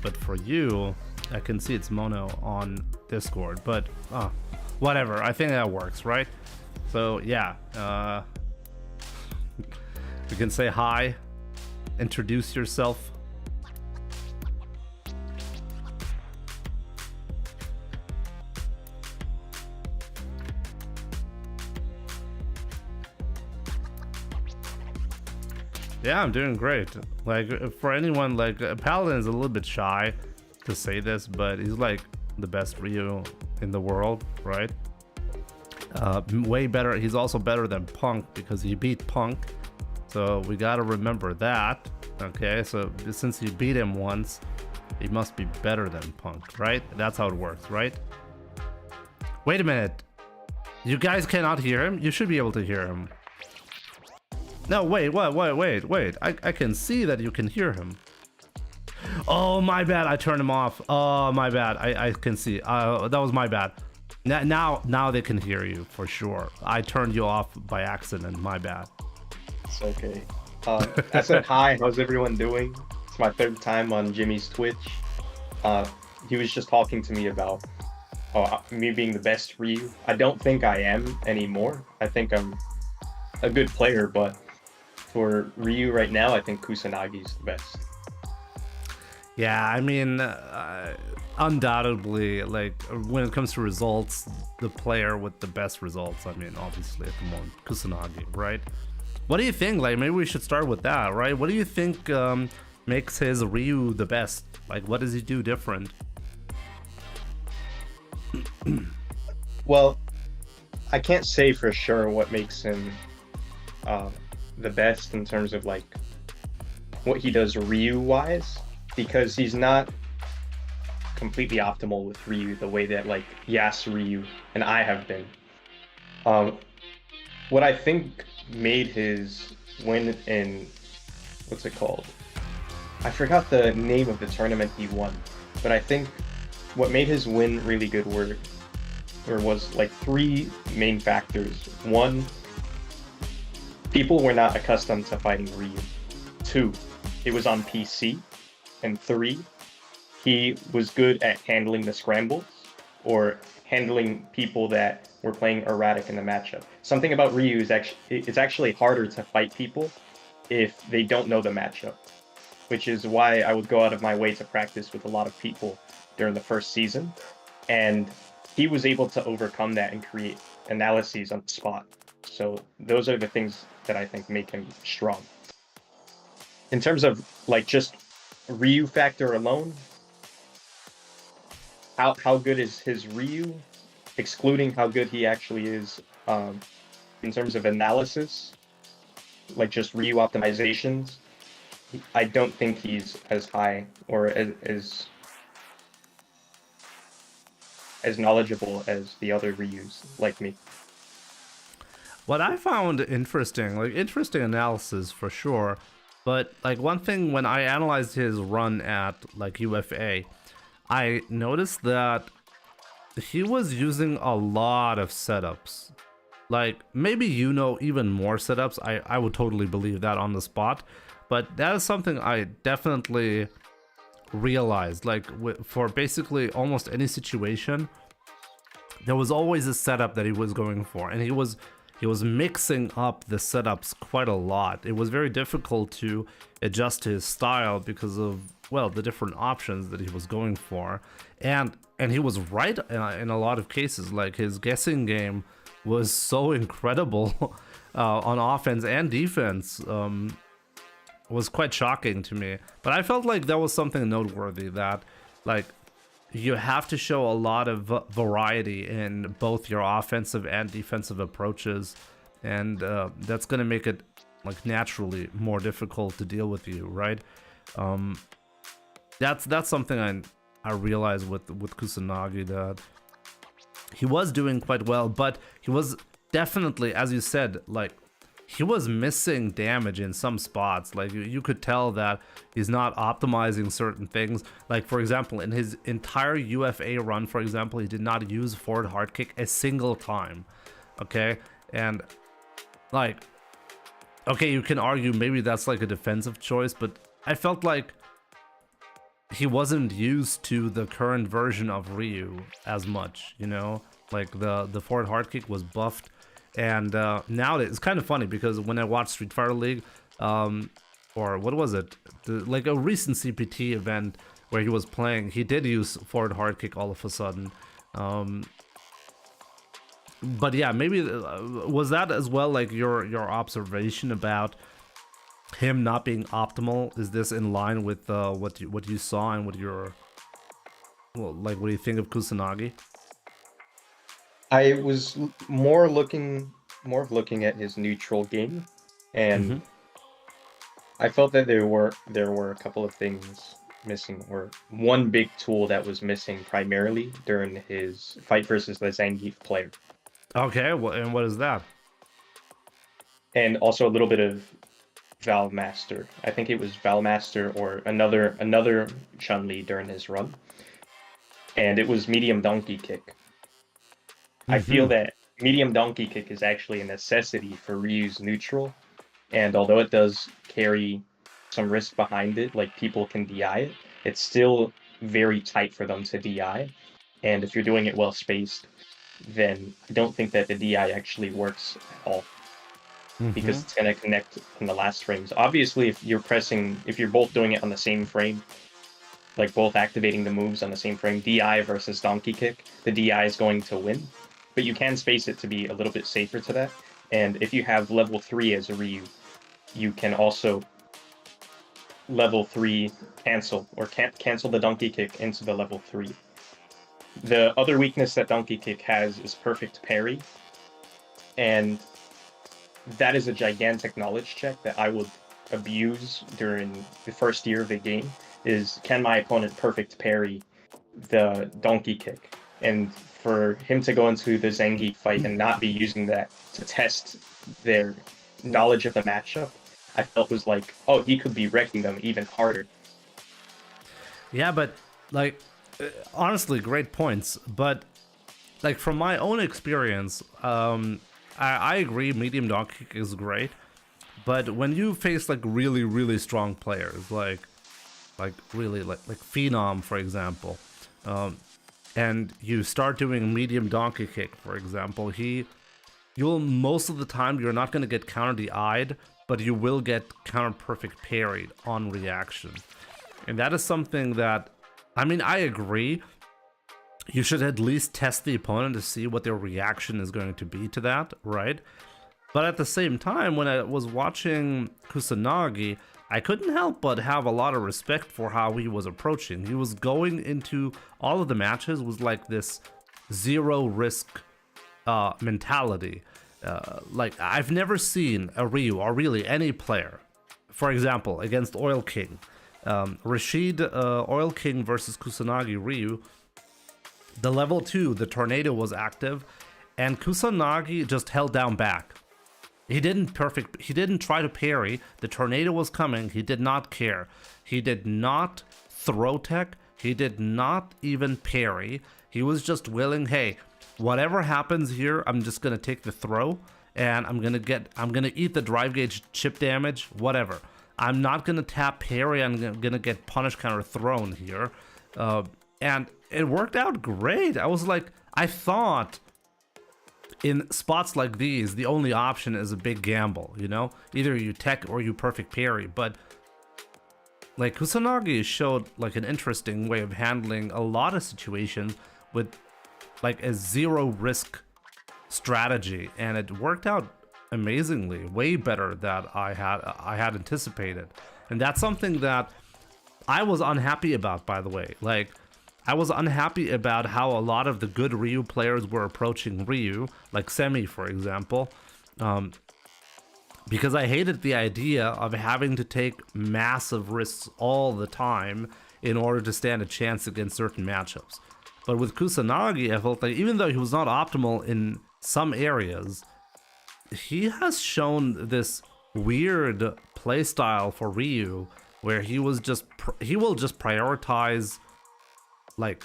But for you, I can see it's mono on Discord. But whatever. I think that works, right? So yeah. You can say hi, introduce yourself. Yeah, I'm doing great. Like, for anyone, like, Paladin is a little bit shy to say this, but he's like the best Ryu in the world, right? Way better. He's also better than Punk because he beat Punk. So we gotta remember that. Okay, so since you beat him once, he must be better than Punk, right? That's how it works, right? Wait a minute. You guys cannot hear him? You should be able to hear him. No, wait. I can see that you can hear him. Oh, my bad. I turned him off. Oh, my bad. I can see. That was my bad. Now they can hear you for sure. I turned you off by accident. My bad. It's okay. I said hi. How's everyone doing? It's my third time on Jimmy's Twitch. He was just talking to me about me being the best Ryu. I don't think I am anymore. I think I'm a good player, but for Ryu right now, I think Kusanagi's the best. Yeah, I mean, undoubtedly, like, when it comes to results, the player with the best results, I mean, obviously at the moment, Kusanagi, right? What do you think? Like, maybe we should start with that, right? What do you think makes his Ryu the best? Like, what does he do different? Well, I can't say for sure what makes him the best in terms of like what he does Ryu wise, because he's not completely optimal with Ryu, the way that like Yas Ryu and I have been. What I think made his win in, what's it called? I forgot the name of the tournament he won, but I think what made his win really good was like three main factors. One, people were not accustomed to fighting Ryu. Two, it was on PC. And three, he was good at handling the scrambles or handling people that were playing erratic in the matchup. Something about Ryu is it's actually harder to fight people if they don't know the matchup, which is why I would go out of my way to practice with a lot of people during the first season. And he was able to overcome that and create analyses on the spot. So those are the things that I think make him strong. In terms of like just Ryu factor alone, how good is his Ryu, excluding how good he actually is in terms of analysis, like just Ryu optimizations, I don't think he's as high or as knowledgeable as the other Ryus like me. What I found interesting, like interesting analysis for sure, but like one thing when I analyzed his run at like UFA, I noticed that he was using a lot of setups. Like maybe you know even more setups. I would totally believe that on the spot, but that is something I definitely realized. Like for basically almost any situation, there was always a setup that he was going for, and he was mixing up the setups quite a lot. It was very difficult to adjust to his style because of, well, the different options that he was going for, and he was right in a lot of cases. Like his guessing game was so incredible on offense and defense. Was quite shocking to me, but I felt like that was something noteworthy, that like you have to show a lot of variety in both your offensive and defensive approaches, and that's going to make it like naturally more difficult to deal with you, right? That's something I realized with Kusanagi, that he was doing quite well, but he was definitely, as you said, like he was missing damage in some spots. Like you could tell that he's not optimizing certain things. Like for example, in his entire UFA run, for example, he did not use forward hard kick a single time. Okay, and like, okay, you can argue maybe that's like a defensive choice, but I felt like he wasn't used to the current version of Ryu as much, you know? Like the forward hard kick was buffed. And nowadays, it's kind of funny because when I watched Street Fighter League, or what was it? Like a recent CPT event where he was playing, he did use forward hard kick all of a sudden. But yeah, maybe was that as well like your observation about him not being optimal? Is this in line with what you saw and what your, well, like what do you think of Kusanagi? I was more of looking at his neutral game, and I felt that there were a couple of things missing, or one big tool that was missing primarily during his fight versus the Zangief player. Okay, well, and what is that? And also a little bit of Valve Master. I think it was Valve Master or another Chun-Li during his run, and it was medium donkey kick. I feel that medium donkey kick is actually a necessity for Ryu's neutral, and although it does carry some risk behind it, like people can DI it, it's still very tight for them to DI, and if you're doing it well spaced, then I don't think that the DI actually works at all, because it's going to connect in the last frames. Obviously, if you're both doing it on the same frame, like both activating the moves on the same frame, DI versus donkey kick, the DI is going to win. But you can space it to be a little bit safer to that. And if you have level 3 as a Ryu, you can also level 3 cancel, or cancel the donkey kick into the level 3. The other weakness that donkey kick has is perfect parry. And that is a gigantic knowledge check that I would abuse during the first year of the game, is can my opponent perfect parry the donkey kick, and for him to go into the Zangief fight and not be using that to test their knowledge of the matchup, I felt was like, oh, he could be wrecking them even harder. Yeah, but like honestly, great points. But like from my own experience, I agree. Medium donkey kick is great, but when you face like really really strong players, like really like Phenom for example, and you start doing medium donkey kick for example, you'll most of the time you're not going to get counter DI'd, but you will get counter perfect parried on reaction. And that is something that, I mean, I agree. You should at least test the opponent to see what their reaction is going to be to that, right? But at the same time, when I was watching Kusanagi, I couldn't help but have a lot of respect for how he was approaching. He was going into all of the matches with like this zero risk mentality. Like I've never seen a Ryu or really any player, for example, against Oil King. Rashid Oil King versus Kusanagi Ryu, the level 2, the tornado was active, and Kusanagi just held down back. He didn't try to parry. The tornado was coming. He did not care. He did not throw tech. He did not even parry. He was just willing, hey, whatever happens here, I'm just gonna take the throw, and I'm gonna eat the drive gauge chip damage, whatever. I'm not gonna tap parry. I'm gonna get punish counter thrown here, and it worked out great. I thought in spots like these, the only option is a big gamble. You know, either you tech or you perfect parry. But like Kusanagi showed like an interesting way of handling a lot of situations with like a zero risk strategy, and it worked out amazingly, way better than I had anticipated. And that's something that I was unhappy about, by the way. Like I was unhappy about how a lot of the good Ryu players were approaching Ryu, like Semi for example, because I hated the idea of having to take massive risks all the time in order to stand a chance against certain matchups. But with Kusanagi, I felt like even though he was not optimal in some areas, he has shown this weird playstyle for Ryu where he will just prioritize like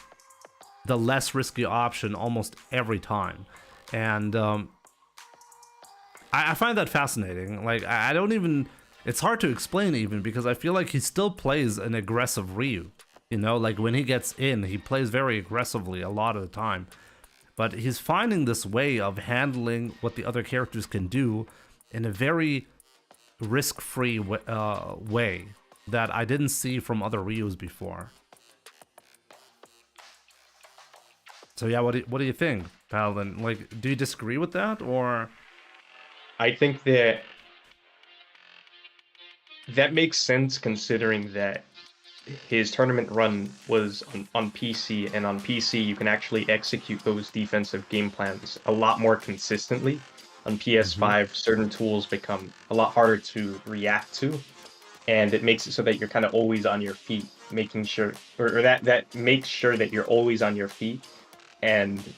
the less risky option almost every time. And I find that fascinating. Like I don't even, it's hard to explain even, because I feel like he still plays an aggressive Ryu. You know, like when he gets in, he plays very aggressively a lot of the time. But he's finding this way of handling what the other characters can do in a very risk-free way that I didn't see from other Ryus before. So yeah, what do you think, Paladin? Like, do you disagree with that, or? I think that makes sense considering that his tournament run was on PC, and on PC you can actually execute those defensive game plans a lot more consistently. On PS5, certain tools become a lot harder to react to, and it makes it so that you're kind of always on your feet, making sure, or that makes sure that you're always on your feet, and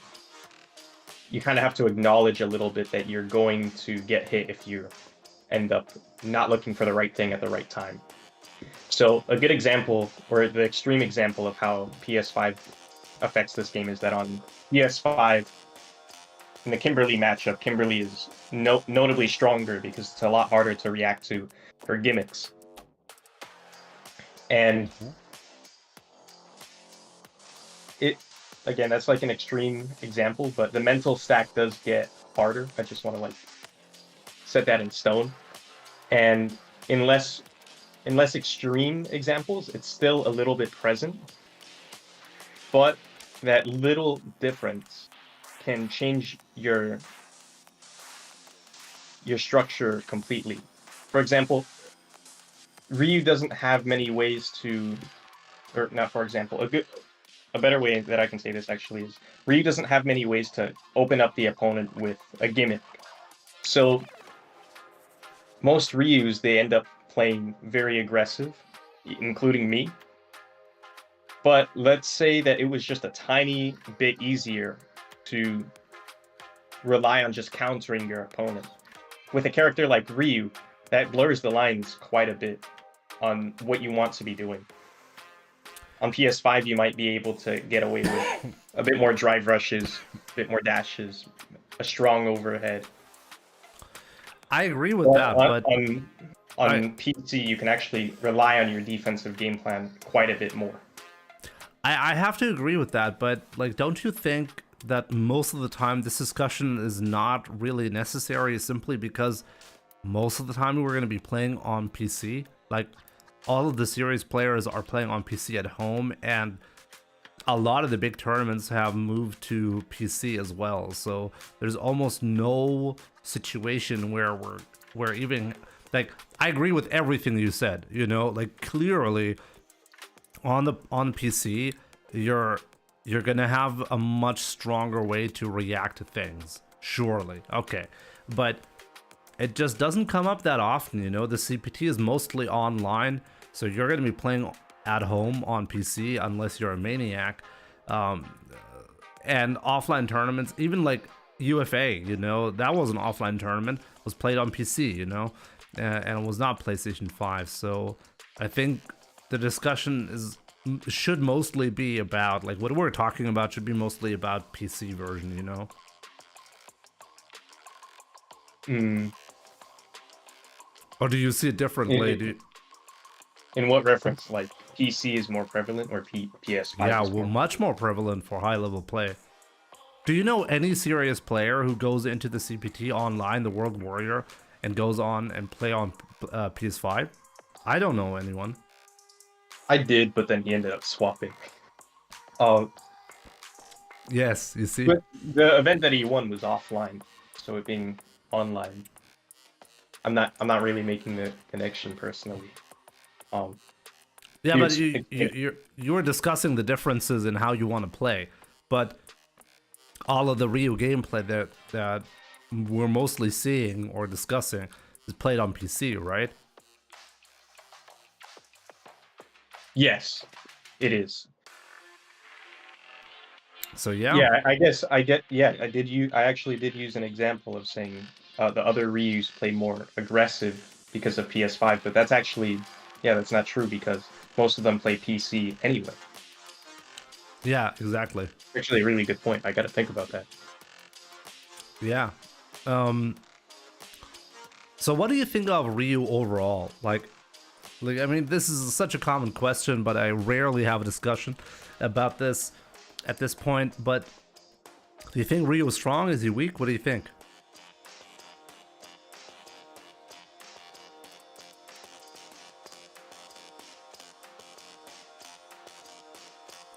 you kind of have to acknowledge a little bit that you're going to get hit if you end up not looking for the right thing at the right time. So a good example, or the extreme example of how PS5 affects this game, is that on PS5, in the Kimberly matchup, Kimberly is notably stronger because it's a lot harder to react to her gimmicks. And again, that's like an extreme example, but the mental stack does get harder. I just want to like set that in stone. And in less extreme examples, it's still a little bit present, but that little difference can change your structure completely. For example, Ryu doesn't have many ways to, or not for example, a better way that I can say this actually is Ryu doesn't have many ways to open up the opponent with a gimmick. So most Ryus, they end up playing very aggressive, including me. But let's say that it was just a tiny bit easier to rely on just countering your opponent. With a character like Ryu, that blurs the lines quite a bit on what you want to be doing. On PS5, you might be able to get away with a bit more drive rushes, a bit more dashes, a strong overhead. I agree with that, but on PC, you can actually rely on your defensive game plan quite a bit more. I have to agree with that, but like, don't you think that most of the time this discussion is not really necessary simply because most of the time we're going to be playing on PC? Like, all of the series players are playing on PC at home, and a lot of the big tournaments have moved to PC as well. So there's almost no situation where we're even, like, I agree with everything you said, you know, like, clearly on PC you're gonna have a much stronger way to react to things, surely. Okay, but it just doesn't come up that often, you know. The CPT is mostly online, so you're gonna be playing at home on PC unless you're a maniac. And offline tournaments, even like UFA, you know, that was an offline tournament, was played on PC, you know, and it was not PlayStation 5. So I think the discussion should mostly be about, like, what we're talking about should be mostly about PC version, you know. Or do you see it differently? In what reference? Like, PC is more prevalent, or PS5? Yeah, is well, much more prevalent for high level play. Do you know any serious player who goes into the CPT online, the World Warrior, and goes on and play on PS5? I don't know anyone. I did, but then he ended up swapping. Yes, you see. But the event that he won was offline, so it being online, I'm not really making the connection personally. Yeah, but you were discussing the differences in how you want to play, but all of the Ryu gameplay that we're mostly seeing or discussing is played on PC, right? Yes, it is. So yeah. Yeah, I guess I get. Yeah, I actually did use an example of saying the other Ryus play more aggressive because of PS5, but that's actually, yeah, that's not true because most of them play PC anyway. Yeah, exactly. Actually, a really good point. I got to think about that. Yeah. So what do you think of Ryu overall? Like, I mean, this is such a common question, but I rarely have a discussion about this at this point. But do you think Ryu is strong? Is he weak? What do you think?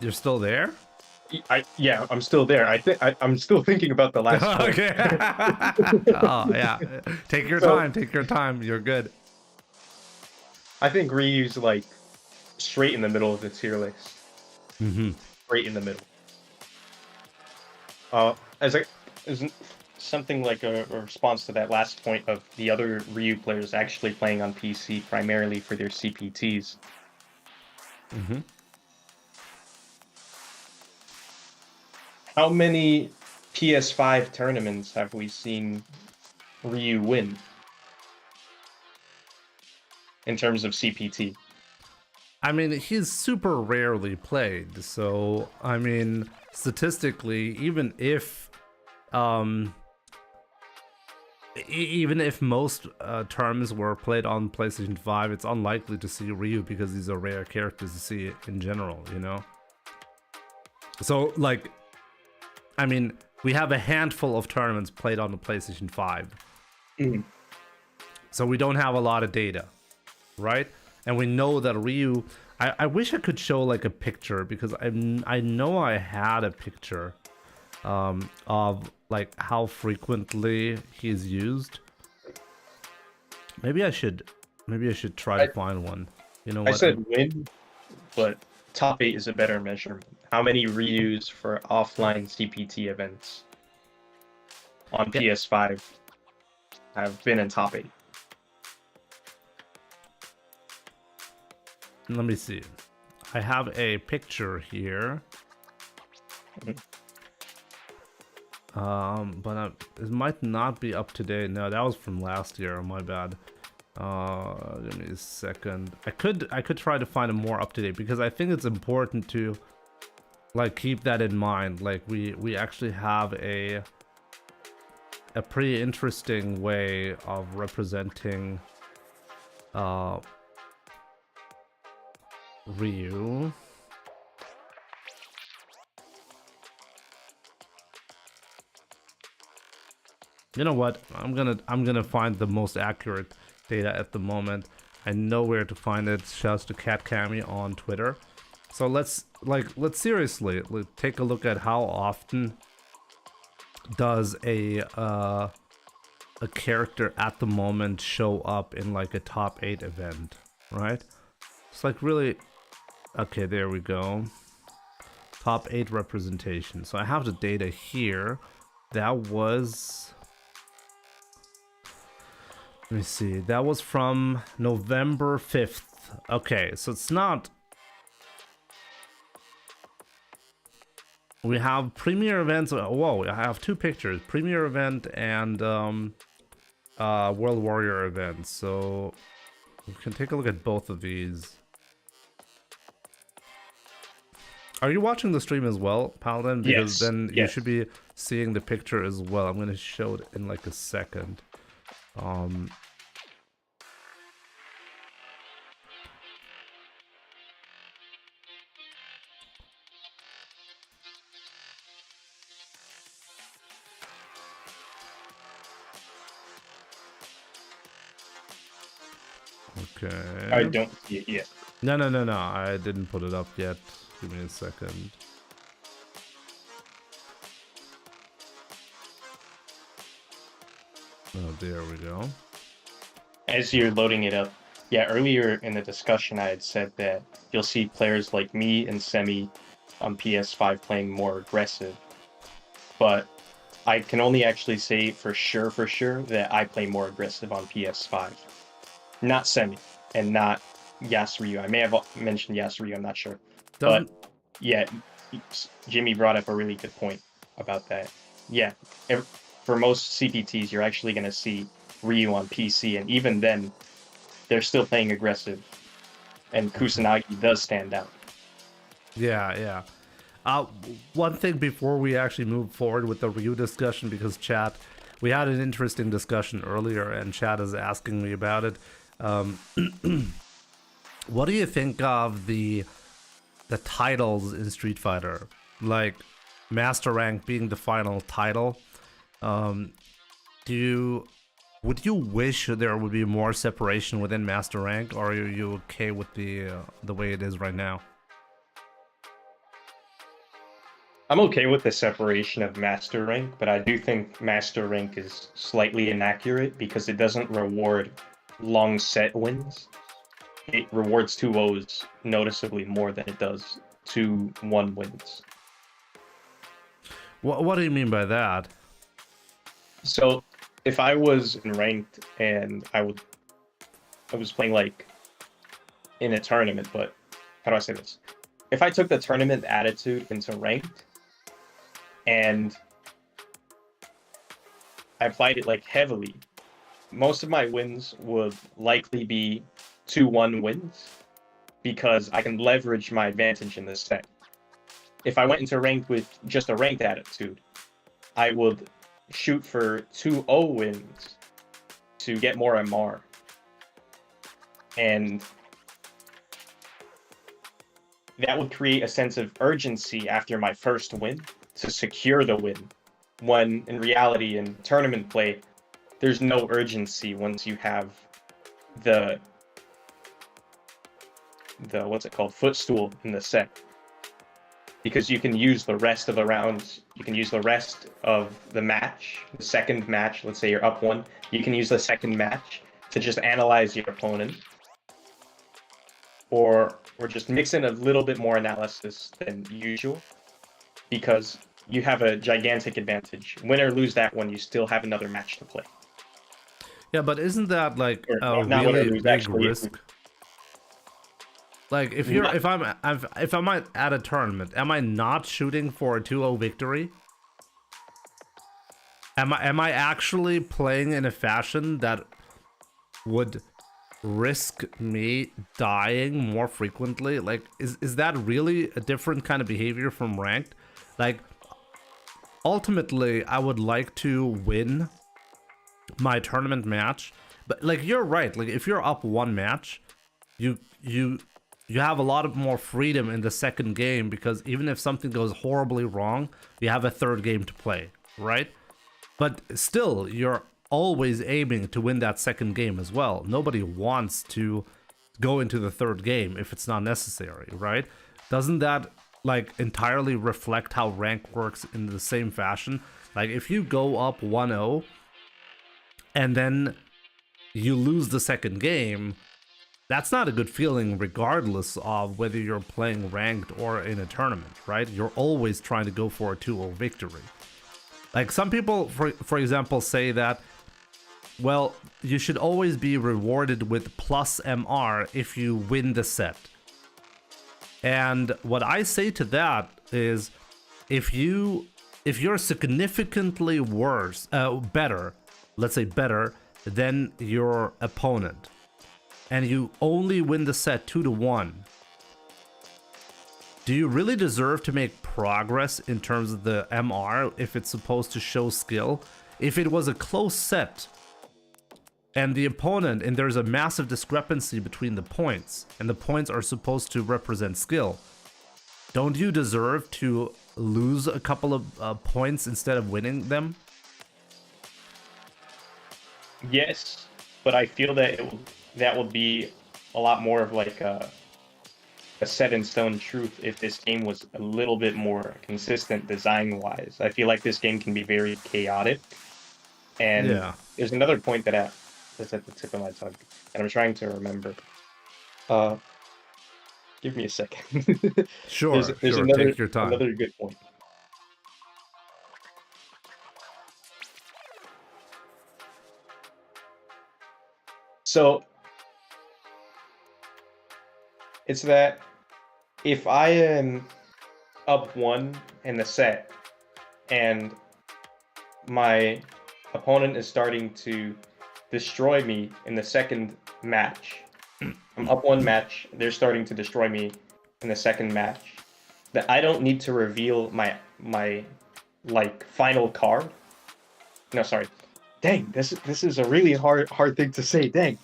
You're still there? Yeah, I'm still there. I'm still thinking about the last point. Okay. Oh yeah. Take your time. Take your time. You're good. I think Ryu's like straight in the middle of the tier list. Mm-hmm. Straight in the middle. As something like a response to that last point of the other Ryu players actually playing on PC primarily for their CPTs. Mm-hmm. How many PS5 tournaments have we seen Ryu win in terms of CPT? I mean, he's super rarely played, so I mean, statistically, even if most terms were played on PlayStation 5, it's unlikely to see Ryu because he's a rare character to see in general, you know? So, like, I mean, we have a handful of tournaments played on the PlayStation 5. Mm. So we don't have a lot of data, right? And we know that Ryu... I wish I could show, like, a picture, because I know I had a picture of, like, how frequently he's used. Maybe I should try to find one. You know what? I said win, but top 8 is a better measurement. How many Ryus for offline CPT events on PS5 have been in top 8? Let me see. I have a picture here. But it might not be up to date. No, that was from last year. My bad. Give me a second. I could try to find a more up to date, because I think it's important to like keep that in mind. Like we actually have a pretty interesting way of representing Ryu. You know what? I'm gonna find the most accurate data at the moment. I know where to find it. Shouts to Cat Cami on Twitter. So let's seriously take a look at how often does a character at the moment show up in like a top 8 event, right? It's like really okay. There we go. Top 8 representation. So I have the data here. That was. Let me see. That was from November 5th. Okay, so it's not. We have premier events. Whoa, I have 2 pictures: premier event and World Warrior event. So we can take a look at both of these. Are you watching the stream as well, Paladin? Because then you should be seeing the picture as well. I'm gonna show it in like a second. Okay. I don't see it yet. No. I didn't put it up yet. Give me a second. Oh, there we go. As you're loading it up, yeah, earlier in the discussion, I had said that you'll see players like me and Semi on PS5 playing more aggressive. But I can only actually say for sure that I play more aggressive on PS5. Not Semi and not Yasryu. I may have mentioned Yasryu, I'm not sure. But yeah, Jimmy brought up a really good point about that. Yeah, for most CPTs, you're actually going to see Ryu on PC, and even then, they're still playing aggressive. And Kusanagi does stand out. Yeah. One thing before we actually move forward with the Ryu discussion, because chat, we had an interesting discussion earlier, and chat is asking me about it. What do you think of the titles in Street Fighter, like Master Rank being the final title? Would you wish there would be more separation within Master Rank, or are you okay with the way it is right now? I'm okay with the separation of Master Rank, but I do think Master Rank is slightly inaccurate because it doesn't reward long set wins. It rewards 2-0s noticeably more than it does 2-1 wins. What do you mean by that? So if I was in ranked and I was playing like in a tournament, but how do I say this? If I took the tournament attitude into ranked and I applied it like heavily, most of my wins would likely be 2-1 wins because I can leverage my advantage in this set. If I went into ranked with just a ranked attitude, I would shoot for 2-0 wins to get more MR. And that would create a sense of urgency after my first win to secure the win, when in reality in tournament play, there's no urgency once you have the what's it called, footstool in the set, because you can use the rest of the rounds, you can use the rest of the match, the second match, let's say you're up 1, you can use the second match to just analyze your opponent, or just mix in a little bit more analysis than usual, because you have a gigantic advantage. Win or lose that one, you still have another match to play. Yeah, but isn't that like Or, a not win or really lose, big actually, risk? Like if I'm at a tournament, am I not shooting for a 2-0 victory? Am I actually playing in a fashion that would risk me dying more frequently? Like is that really a different kind of behavior from ranked? Like ultimately I would like to win my tournament match, but like you're right, like if you're up one match, you have a lot of more freedom in the second game, because even if something goes horribly wrong, you have a third game to play, right? But still, you're always aiming to win that second game as well. Nobody wants to go into the third game if it's not necessary, right? Doesn't that like entirely reflect how rank works in the same fashion? Like if you go up 1-0 and then you lose the second game, that's not a good feeling regardless of whether you're playing ranked or in a tournament, right? You're always trying to go for a 2-0 victory. Like some people, for example, say that, well, you should always be rewarded with plus MR if you win the set. And what I say to that is, if you're significantly better, let's say better than your opponent, and you only win the set 2-1, do you really deserve to make progress in terms of the MR if it's supposed to show skill? If it was a close set and the opponent, and there's a massive discrepancy between the points, and the points are supposed to represent skill, don't you deserve to lose a couple of points instead of winning them? Yes, but I feel that that would be a lot more of like a set in stone truth if this game was a little bit more consistent design wise. I feel like this game can be very chaotic, and there's another point that's at the tip of my tongue, and I'm trying to remember. Give me a second. Sure, there's take your time. Another good point. So it's that if I am up 1 in the set and my opponent is starting to destroy me in the second match, I'm up 1 match, they're starting to destroy me in the second match, that I don't need to reveal my like final card. No, sorry. Dang, this is a really hard thing to say. Dang.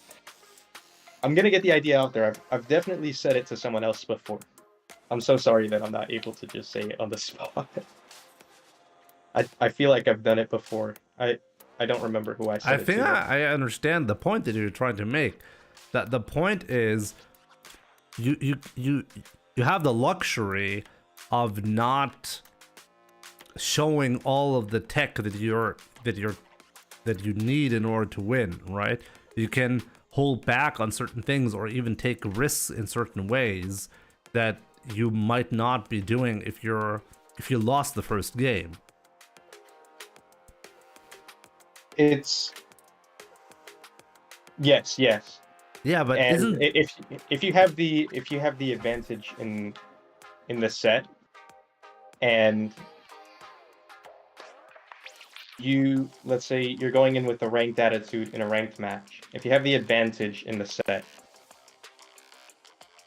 I'm gonna get the idea out there. I've definitely said it to someone else before. I'm so sorry that I'm not able to just say it on the spot. I feel like I've done it before. I don't remember who I said it to. I understand the point that you're trying to make. That the point is, you have the luxury of not showing all of the tech that you need in order to win, right? You can hold back on certain things or even take risks in certain ways that you might not be doing if you lost the first game. It's yes. Yeah, but and if you have the advantage in the set, and let's say you're going in with a ranked attitude in a ranked match. If you have the advantage in the set,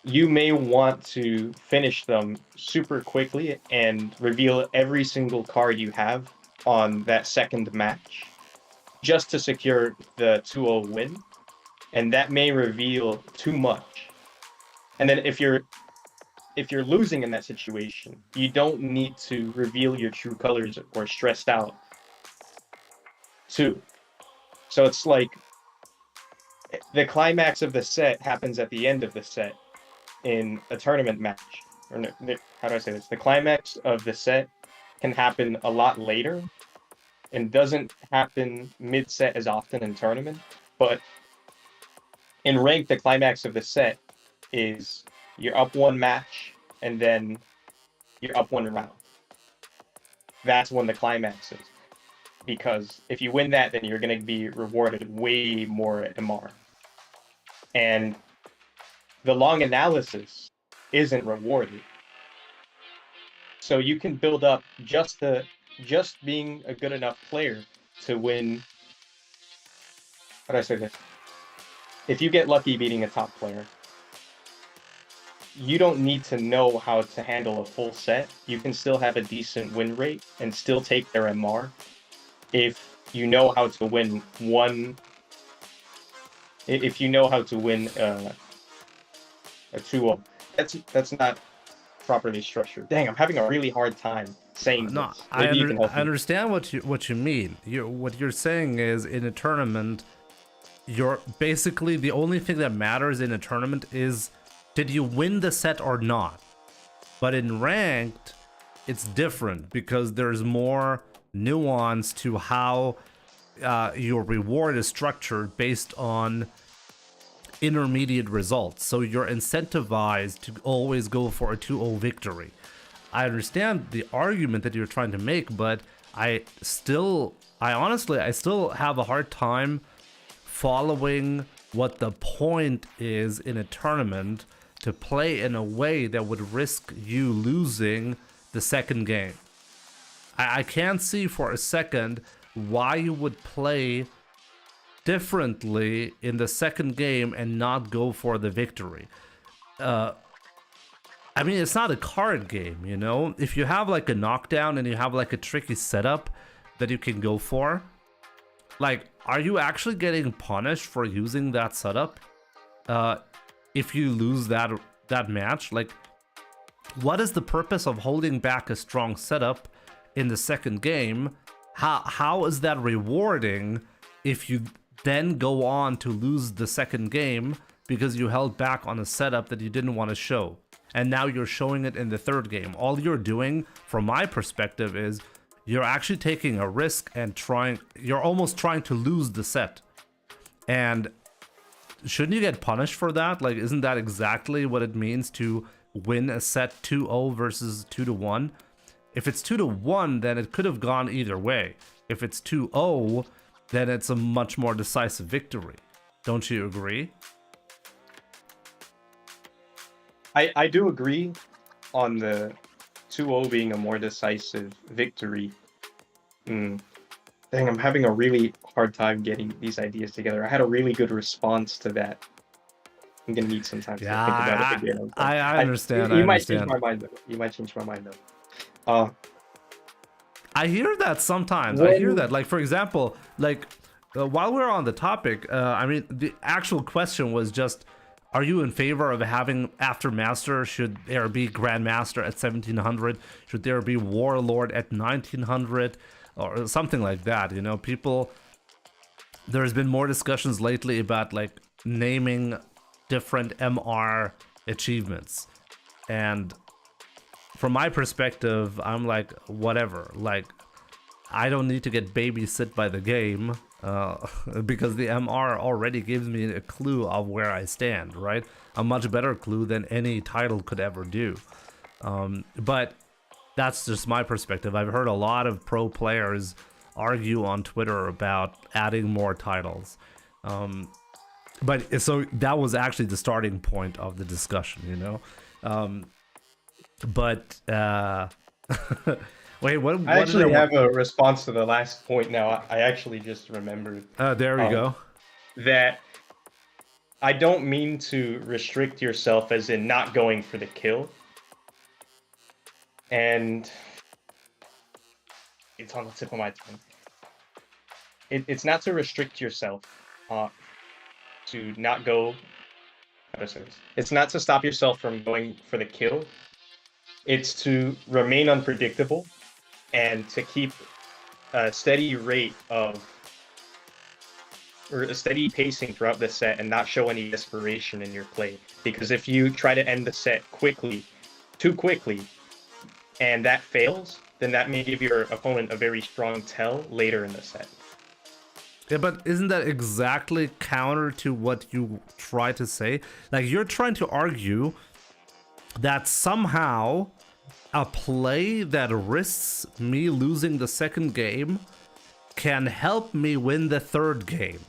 you may want to finish them super quickly and reveal every single card you have on that second match just to secure the 2-0 win. And that may reveal too much. And then if you're losing in that situation, you don't need to reveal your true colors or stressed out too. So it's like the climax of the set happens at the end of the set in a tournament match. Or no, how do I say this? The climax of the set can happen a lot later and doesn't happen mid-set as often in tournament. But in rank, the climax of the set is you're up 1 match and then you're up 1 round. That's when the climax is. Because if you win that, then you're going to be rewarded way more MR. And the long analysis isn't rewarded. So you can build up just being a good enough player to win. How do I say this? If you get lucky beating a top player, you don't need to know how to handle a full set. You can still have a decent win rate and still take their MR if you know how to win one. If you know how to win a 2-0. That's not properly structured. Dang, I'm having a really hard time saying No, this. I Maybe you can help me. understand what you mean. What you're saying is, in a tournament, you're basically, the only thing that matters in a tournament is, did you win the set or not? But in ranked, it's different because there's more nuance to how your reward is structured based on intermediate results. So you're incentivized to always go for a 2-0 victory. I understand the argument that you're trying to make, but I honestly have a hard time following what the point is in a tournament to play in a way that would risk you losing the second game. I can't see for a second why you would play differently in the second game and not go for the victory. I mean, it's not a card game, you know? If you have like a knockdown and you have like a tricky setup that you can go for, like, are you actually getting punished for using that setup? If you lose that match, like, what is the purpose of holding back a strong setup in the second game? How is that rewarding if you then go on to lose the second game because you held back on a setup that you didn't want to show? And now you're showing it in the third game. All you're doing, from my perspective, is you're actually taking a risk and you're almost trying to lose the set. And shouldn't you get punished for that? Like, isn't that exactly what it means to win a set 2-0 versus 2-1? If it's 2-1, then it could have gone either way. If it's 2-0, then it's a much more decisive victory. Don't you agree? I do agree on the 2-0 being a more decisive victory. Dang, I'm having a really hard time getting these ideas together. I had a really good response to that. I'm gonna need some time to think about it again. I understand. You might change my mind though. You might change my mind though. I hear that sometimes. I hear that. Like, for example, like while we're on the topic, I mean, the actual question was just, are you in favor of having after Master? Should there be Grandmaster at 1700? Should there be Warlord at 1900? Or something like that, you know? There's been more discussions lately about like naming different MR achievements. And from my perspective, I'm like, whatever. Like, I don't need to get babysit by the game because the MR already gives me a clue of where I stand, right? A much better clue than any title could ever do. But that's just my perspective. I've heard a lot of pro players argue on Twitter about adding more titles. But so that was actually the starting point of the discussion, you know? Wait, what? I actually have a response to the last point now. I actually just remembered. There we go. That I don't mean to restrict yourself as in not going for the kill. And it's on the tip of my tongue. It's not to restrict yourself to not go. How do I say this? It's not to stop yourself from going for the kill. It's to remain unpredictable and to keep a steady rate of, or a steady pacing throughout the set and not show any desperation in your play. Because if you try to end the set too quickly, and that fails, then that may give your opponent a very strong tell later in the set. Yeah, but isn't that exactly counter to what you try to say? Like, you're trying to argue that somehow a play that risks me losing the second game can help me win the third game.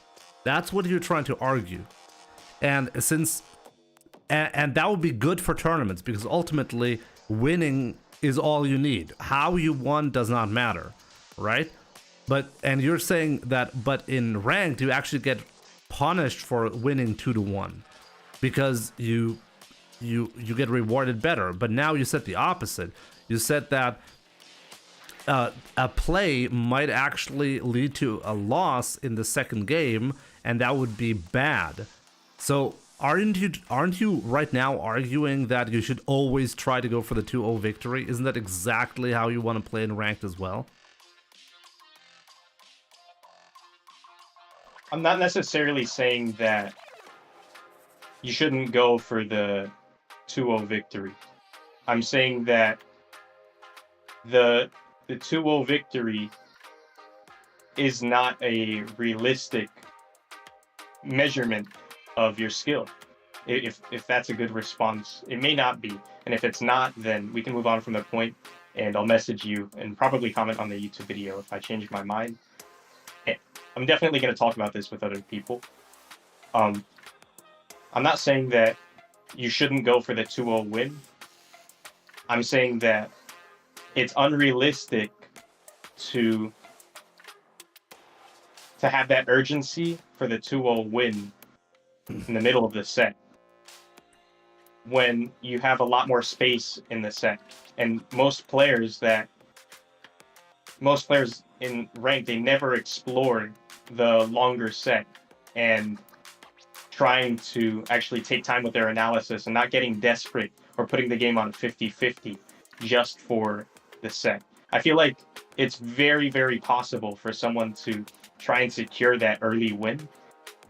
That's what you're trying to argue. And since and that would be good for tournaments because ultimately winning is all you need. How you won does not matter, right? And you're saying that, but in ranked you actually get punished for winning 2-1 because you get rewarded better. But now you said the opposite. You said that a play might actually lead to a loss in the second game, and that would be bad. So aren't you right now arguing that you should always try to go for the 2-0 victory? Isn't that exactly how you want to play in ranked as well? I'm not necessarily saying that you shouldn't go for the 2-0 victory. I'm saying that the 2-0 victory is not a realistic measurement of your skill. If that's a good response, it may not be. And if it's not, then we can move on from the point, and I'll message you and probably comment on the YouTube video if I change my mind. I'm definitely going to talk about this with other people. I'm not saying that you shouldn't go for the 2-0 win. I'm saying that it's unrealistic to have that urgency for the 2-0 win in the middle of the set when you have a lot more space in the set. And most players in ranked, they never explore the longer set and trying to actually take time with their analysis and not getting desperate or putting the game on 50-50 just for the set. I feel like it's very, very possible for someone to try and secure that early win,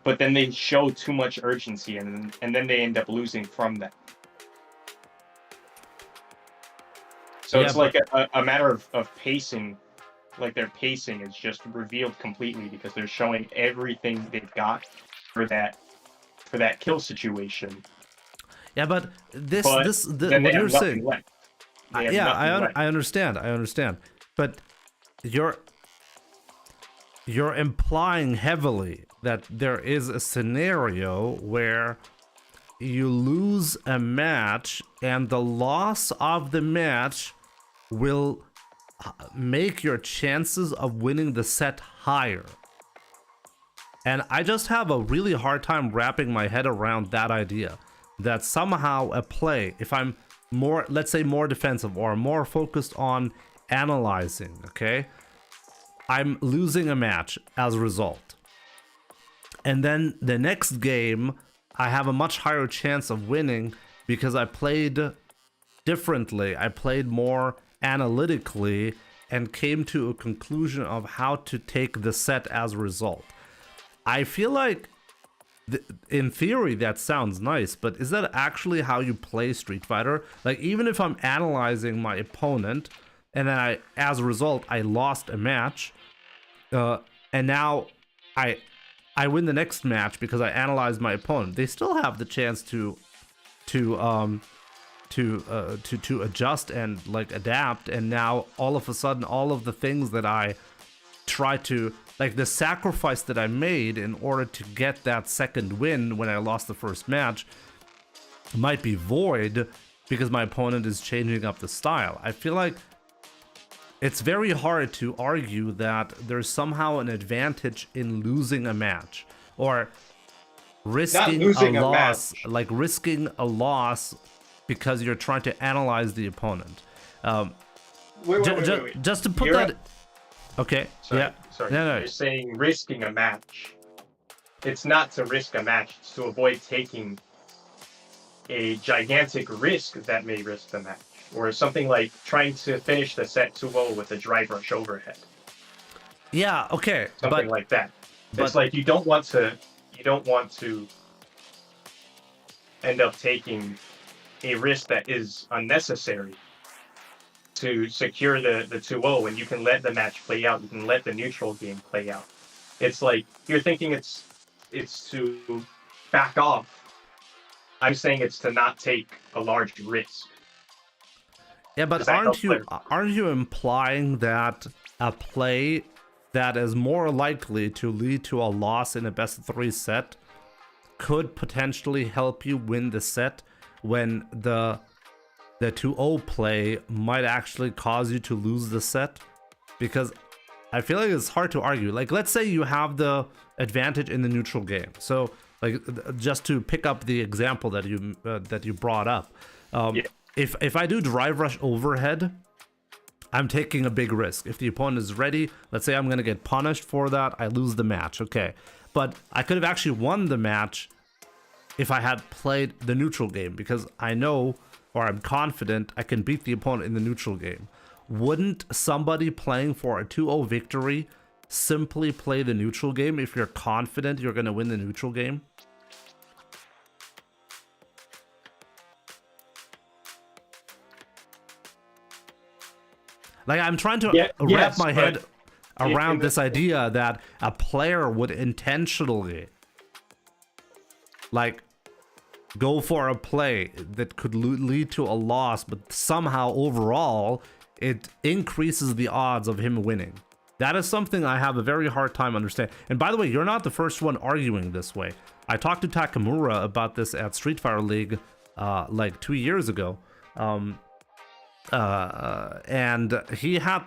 but then they show too much urgency and then they end up losing from that. So yeah, it's like a matter of pacing. Like their pacing is just revealed completely because they're showing everything they've got for that kill situation. Yeah, but what you're saying. I understand. But you're implying heavily that there is a scenario where you lose a match and the loss of the match will make your chances of winning the set higher. And I just have a really hard time wrapping my head around that idea, that somehow a play, if I'm more, let's say more defensive or more focused on analyzing, okay, I'm losing a match as a result. And then the next game, I have a much higher chance of winning because I played differently. I played more analytically and came to a conclusion of how to take the set as a result. I feel like in theory that sounds nice, but is that actually how you play Street Fighter? Like, even if I'm analyzing my opponent and then as a result I lost a match, and now I win the next match because I analyzed my opponent, they still have the chance to adjust and like adapt. And now all of a sudden, all of the things that I try to, like the sacrifice that I made in order to get that second win when I lost the first match, might be void because my opponent is changing up the style. I feel like it's very hard to argue that there's somehow an advantage in losing a match or risking a loss, like risking a loss because you're trying to analyze the opponent. Wait. Just to put that... Okay, sorry, yeah. Sorry. No. You're saying risking a match. It's not to risk a match, it's to avoid taking a gigantic risk that may risk the match. Or something like trying to finish the set 2-0 with a drive rush overhead. Yeah, okay. Something like that. It's like you don't want to end up taking a risk that is unnecessary to secure the 2-0 when you can let the match play out, you can let the neutral game play out. It's like you're thinking it's to back off. I'm saying it's to not take a large risk. Yeah, but aren't you implying that a play that is more likely to lead to a loss in a best of 3 set could potentially help you win the set when the 2-0 play might actually cause you to lose the set, because I feel like it's hard to argue. Like, let's say you have the advantage in the neutral game. So, like, just to pick up the example that you brought up, if I do drive rush overhead, I'm taking a big risk. If the opponent is ready, let's say I'm gonna get punished for that, I lose the match. Okay, but I could have actually won the match if I had played the neutral game, because I know, or I'm confident, I can beat the opponent in the neutral game. Wouldn't somebody playing for a 2-0 victory simply play the neutral game if you're confident you're going to win the neutral game? Like, I'm trying to wrap my head around this idea that a player would intentionally, like, go for a play that could lead to a loss, but somehow overall it increases the odds of him winning. That is something I have a very hard time understanding. And by the way, you're not the first one arguing this way. I talked to Takamura about this at Street Fighter League like 2 years ago, and he had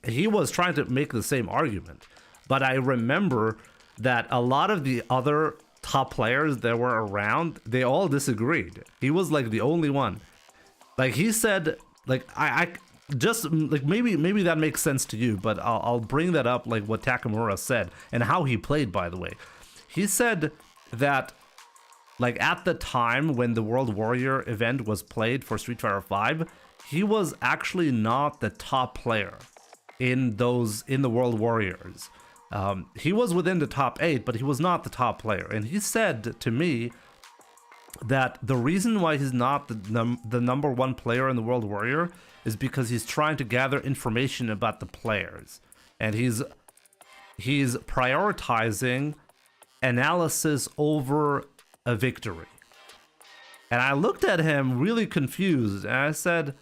he was trying to make the same argument, but I remember that a lot of the other top players that were around, they all disagreed. He was like the only one. Like, he said, like, I just, like, maybe that makes sense to you, but I'll bring that up, like what Takamura said and how he played, by the way. He said that, like, at the time when the World Warrior event was played for Street Fighter V, he was actually not the top player in the World Warriors. He was within the top 8, but he was not the top player. And he said to me that the reason why he's not the number 1 player in the World Warrior is because he's trying to gather information about the players, and he's prioritizing analysis over a victory. And I looked at him really confused, and I said,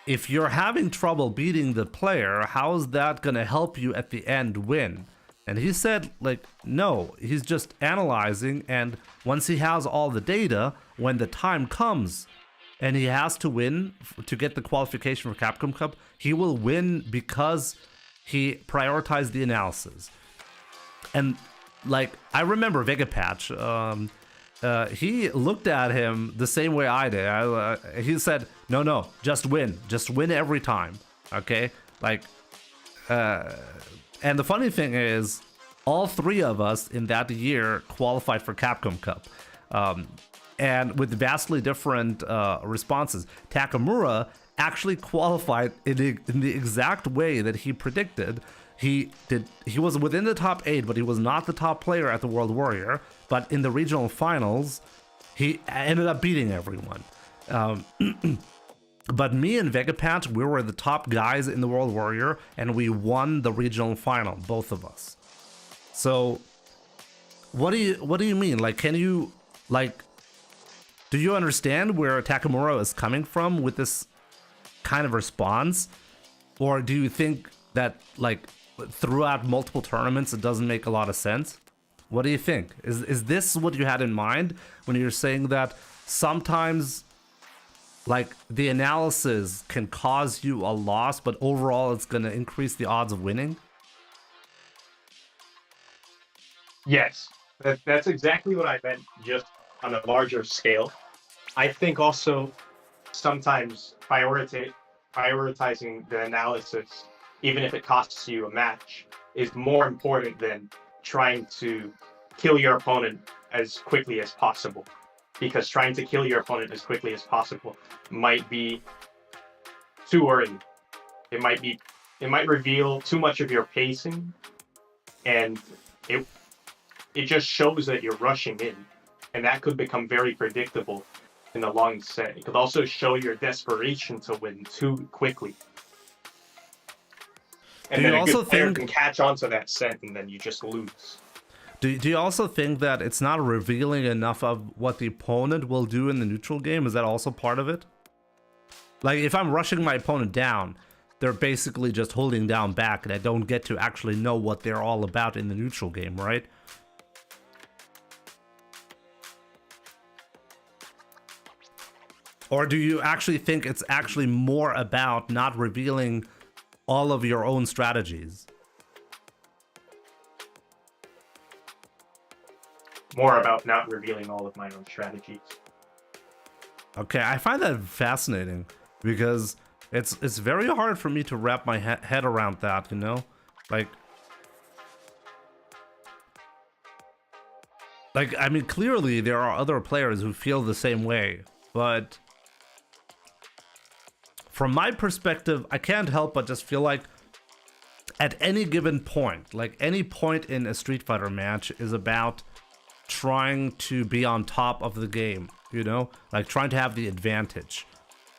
if you're having trouble beating the player, how is that gonna help you at the end win? And he said, like, no, he's just analyzing, and once he has all the data, when the time comes and he has to win to get the qualification for Capcom Cup, he will win because he prioritized the analysis. And, like, I remember Vegapatch, he looked at him the same way I did. He said, no, just win every time, okay? Like, and the funny thing is, all 3 of us in that year qualified for Capcom Cup, and with vastly different responses. Takamura actually qualified in the exact way that he predicted. He was within the top 8, but he was not the top player at the World Warrior. But in the regional finals, he ended up beating everyone. But me and Vegapatch, we were the top guys in the World Warrior, and we won the regional final, both of us. So, what do you mean? Like, can you, like, do you understand where Takamura is coming from with this kind of response? Or do you think that, like, throughout multiple tournaments it doesn't make a lot of sense? What do you think? Is this what you had in mind when you're saying that sometimes, like, the analysis can cause you a loss, but overall it's going to increase the odds of winning? Yes, that's exactly what I meant, just on a larger scale. I think also sometimes prioritizing the analysis, even if it costs you a match, is more important than trying to kill your opponent as quickly as possible. Because trying to kill your opponent as quickly as possible might be too early. It might reveal too much of your pacing, and it just shows that you're rushing in, and that could become very predictable in the long set. It could also show your desperation to win too quickly. And then a good player can catch on to that set, and then you just lose. Do you also think that it's not revealing enough of what the opponent will do in the neutral game? Is that also part of it? Like, if I'm rushing my opponent down, they're basically just holding down back, and I don't get to actually know what they're all about in the neutral game, right? Or do you actually think it's actually more about not revealing all of your own strategies? More about not revealing all of my own strategies. Okay, I find that fascinating because it's very hard for me to wrap my head around that, you know? Like, I mean, clearly there are other players who feel the same way, but from my perspective, I can't help but just feel like at any given point, like any point in a Street Fighter match is about trying to be on top of the game, you know, like trying to have the advantage.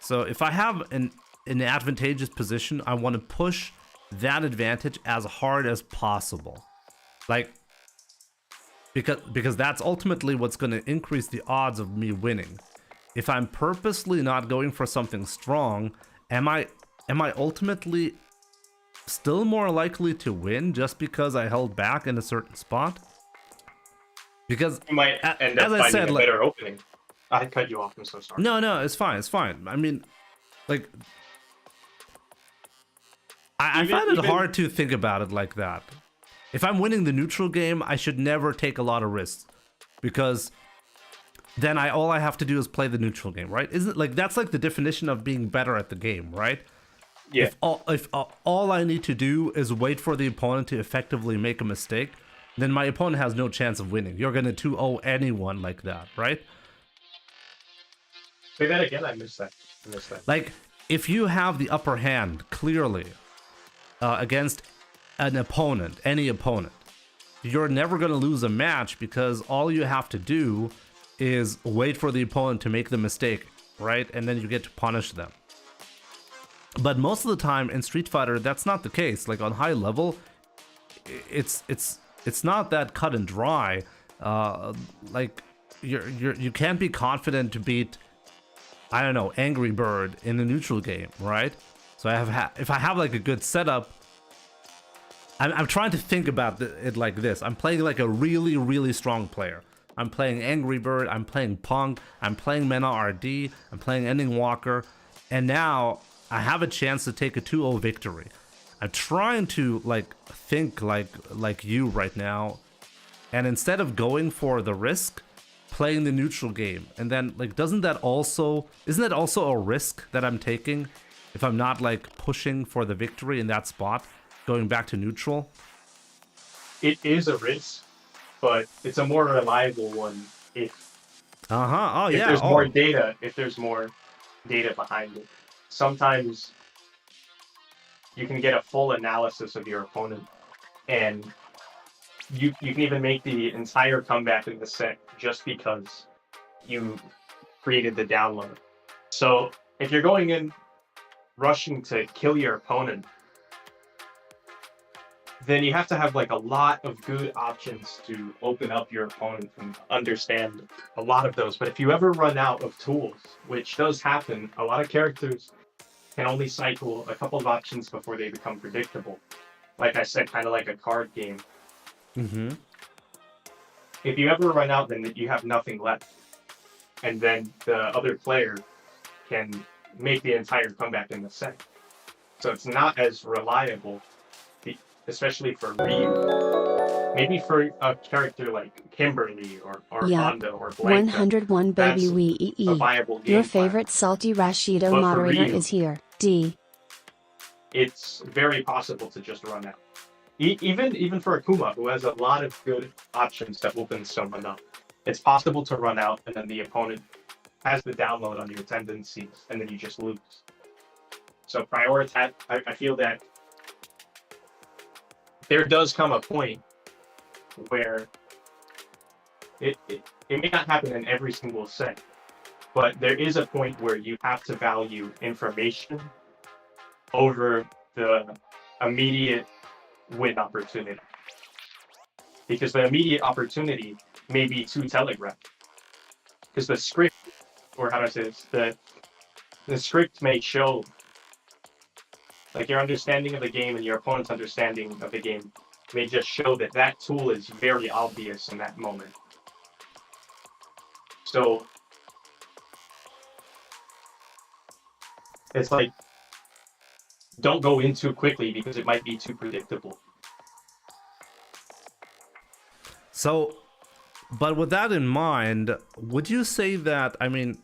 So if I have an advantageous position, I want to push that advantage as hard as possible, like because that's ultimately what's going to increase the odds of me winning. If I'm purposely not going for something strong, am I ultimately still more likely to win just because I held back in a certain spot? Because You might end up as I finding said, a like, better opening. I cut you off. I'm so sorry. no, it's fine, it's fine. I mean, like, I find it hard to think about it like that. If I'm winning the neutral game, I should never take a lot of risks, because then all I have to do is play the neutral game, right? Isn't it like that's like the definition of being better at the game, right? Yeah. If all I need to do is wait for the opponent to effectively make a mistake, then my opponent has no chance of winning. You're gonna 2-0 anyone like that, right? Say that again. I missed that. Like, if you have the upper hand clearly against an opponent, any opponent, you're never going to lose a match, because all you have to do is wait for the opponent to make the mistake, right? And then you get to punish them. But most of the time in Street Fighter, that's not the case. Like, on high level, it's not that cut and dry. Like, you can't be confident to beat, I don't know, Angry Bird in the neutral game, right? So if I have like a good setup, I'm trying to think about it like this. I'm playing like a really, really strong player. I'm playing Angry Bird, I'm playing Punk, I'm playing Mena RD, I'm playing Ending Walker, and now I have a chance to take a 2-0 victory. I'm trying to like think like you right now, and instead of going for the risk, playing the neutral game. And then, like, isn't that also a risk that I'm taking if I'm not like pushing for the victory in that spot, going back to neutral? It is a risk, but it's a more reliable one if there's more data. If there's more data behind it, sometimes you can get a full analysis of your opponent, and you can even make the entire comeback in the set just because you created the download. So if you're going in rushing to kill your opponent, then you have to have like a lot of good options to open up your opponent and understand a lot of those. But if you ever run out of tools, which does happen, a lot of characters can only cycle a couple of options before they become predictable. Like I said, kind of like a card game. Mm-hmm. If you ever run out, then you have nothing left. And then the other player can make the entire comeback in the set. So it's not as reliable, especially for Ryu. Maybe for a character like Kimberly or Honda or Blanka. 101 baby that's wee a viable game Your plan. favorite salty Rashido But for moderator Ryu, is here. D. It's very possible to just run out. Even for Akuma, who has a lot of good options that open someone up, it's possible to run out, and then the opponent has the download on your tendencies, and then you just lose. So prioritize. I feel that there does come a point where it may not happen in every single set, but there is a point where you have to value information over the immediate win opportunity. Because the immediate opportunity may be too telegraphed. Because the script, or how do I say this, the script may show, like, your understanding of the game and your opponent's understanding of the game may just show that that tool is very obvious in that moment. So It's like, don't go in too quickly because it might be too predictable. So, but with that in mind, would you say that, I mean,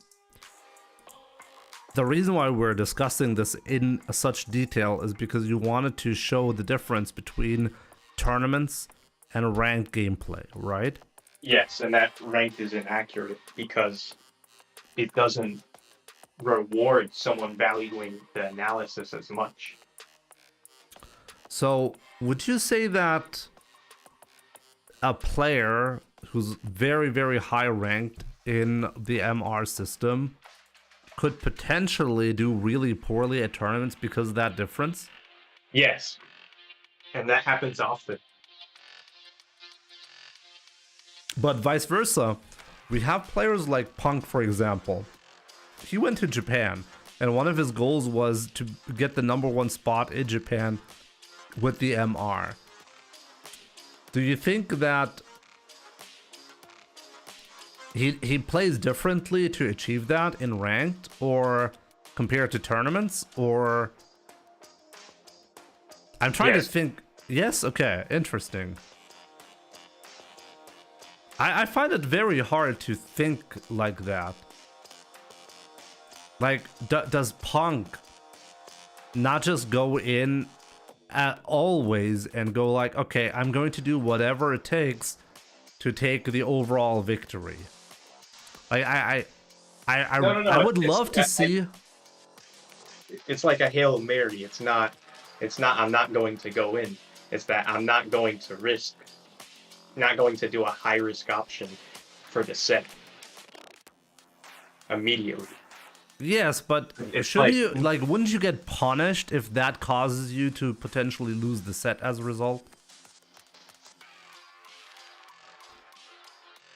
the reason why we're discussing this in such detail is because you wanted to show the difference between tournaments and ranked gameplay, right? Yes, and that ranked is inaccurate because it doesn't reward someone valuing the analysis as much. So, would you say that a player who's very, very high ranked in the MR system could potentially do really poorly at tournaments because of that difference? Yes, and that happens often. But vice versa, we have players like Punk, for example. He went to Japan, and one of his goals was to get the #1 spot in Japan with the MR. Do you think that he plays differently to achieve that in ranked, or compared to tournaments, or I'm trying to think. Yes, okay, interesting. I find it very hard to think like that. Like, does Punk not just go in at always and go like, okay, I'm going to do whatever it takes to take the overall victory? Like, No, I would love to see. It's like a Hail Mary. It's not, I'm not going to go in. It's that I'm not going to risk, not going to do a high risk option for the set immediately. Yes, but It's should like- you, like, wouldn't you get punished if that causes you to potentially lose the set as a result?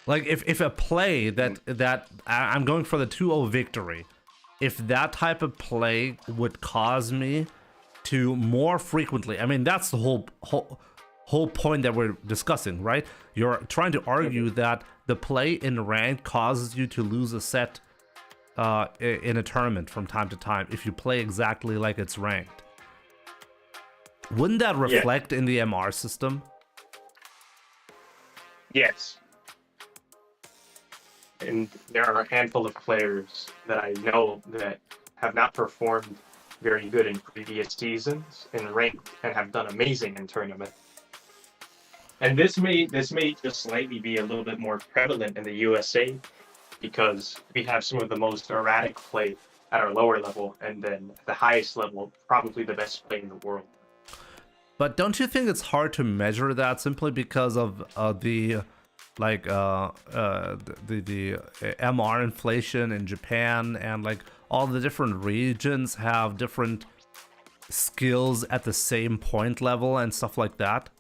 Like, if a play that I'm going for the 2-0 victory, if that type of play would cause me to more frequently, I mean, that's the whole point that we're discussing, right? You're trying to argue that the play in ranked causes you to lose a set in a tournament from time to time if you play exactly like it's ranked. Wouldn't that reflect in the MR system? Yes. And there are a handful of players that I know that have not performed very good in previous seasons in ranked and have done amazing in tournament. And this may just slightly be a little bit more prevalent in the USA because we have some of the most erratic play at our lower level, and then at the highest level, probably the best play in the world. But don't you think it's hard to measure that simply because of the MR inflation in Japan, and like all the different regions have different skills at the same point level and stuff like that?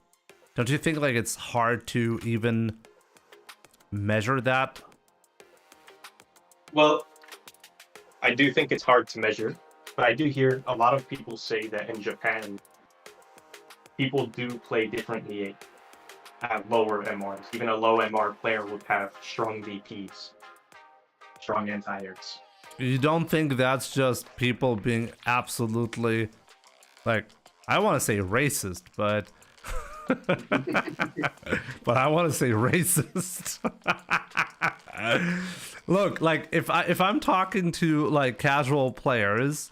Don't you think like it's hard to even measure that? Well, I do think it's hard to measure, but I do hear a lot of people say that in Japan, people do play differently at lower MRs. Even a low MR player would have strong VPs, strong anti-airs. You don't think that's just people being absolutely, like, I want to say racist, but but I want to say racist. Look, like if I'm talking to like casual players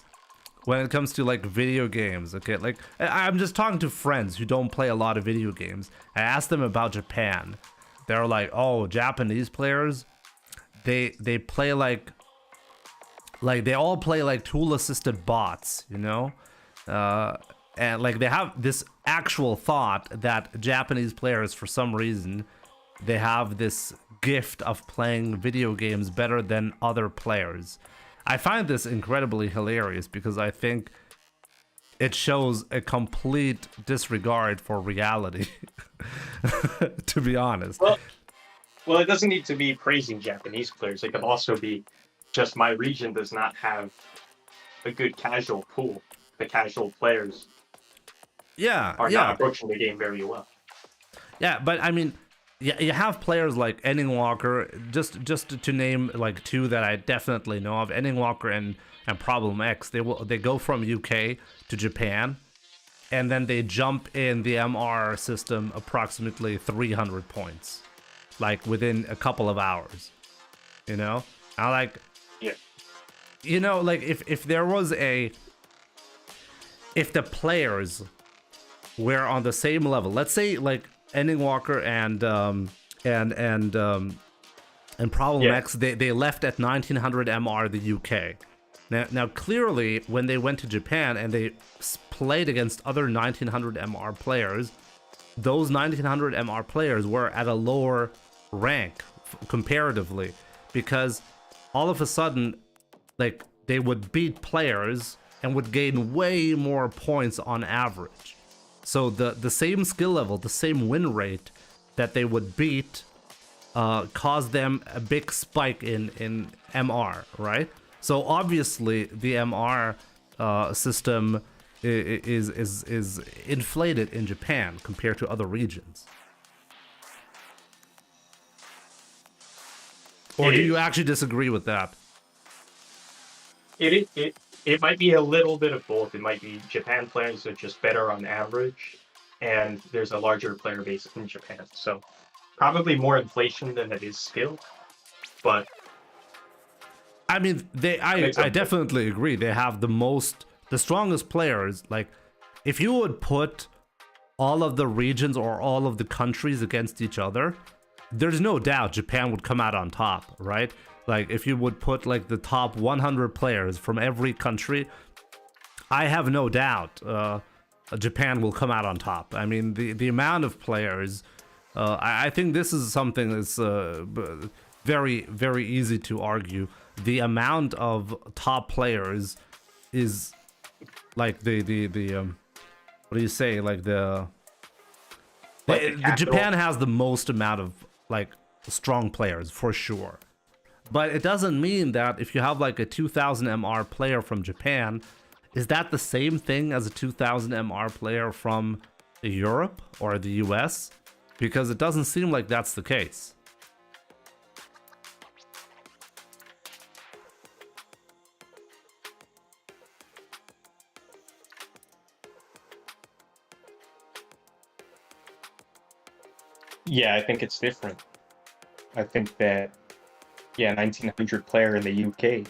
when it comes to like video games, okay, like I'm just talking to friends who don't play a lot of video games. I ask them about Japan. They're like, "Oh, Japanese players, they play like they all play like tool assisted bots, you know?" And like they have this actual thought that Japanese players, for some reason, they have this gift of playing video games better than other players. I find this incredibly hilarious because I think it shows a complete disregard for reality, to be honest. Well, it doesn't need to be praising Japanese players. It could also be just my region does not have a good casual pool. The casual players Yeah, are yeah. not approaching the game very well. Yeah, but I mean, you have players like Ending Walker, just to name like two that I definitely know of, Ending Walker and Problem X. They go from UK to Japan, and then they jump in the MR system approximately 300 points, like within a couple of hours. You know, I like, Yeah. you know, like if there was if the players were on the same level, let's say like Ending Walker and Problem Yeah. X, they left at 1900 MR the UK. Now clearly when they went to Japan and they played against other 1900 MR players, those 1900 MR players were at a lower rank comparatively, because all of a sudden, like, they would beat players and would gain way more points on average. So the same skill level, the same win rate that they would beat caused them a big spike in MR, right? So obviously the MR system is inflated in Japan compared to other regions. Or do you actually disagree with that? It might be a little bit of both. It might be Japan players are just better on average, and there's a larger player base in Japan. So probably more inflation than it is skill. But I mean, I definitely agree. They have the strongest players. Like, if you would put all of the regions or all of the countries against each other, there's no doubt Japan would come out on top, right? Like, if you would put like the top 100 players from every country, I have no doubt Japan will come out on top. I mean, the amount of players, I think this is something that's very, very easy to argue. The amount of top players is like the what do you say? Like the Japan has the most amount of like strong players for sure. But it doesn't mean that if you have like a 2000 MR player from Japan, is that the same thing as a 2000 MR player from Europe or the US? Because it doesn't seem like that's the case. yeah, I think it's different. I think that, yeah, 1900 player in the UK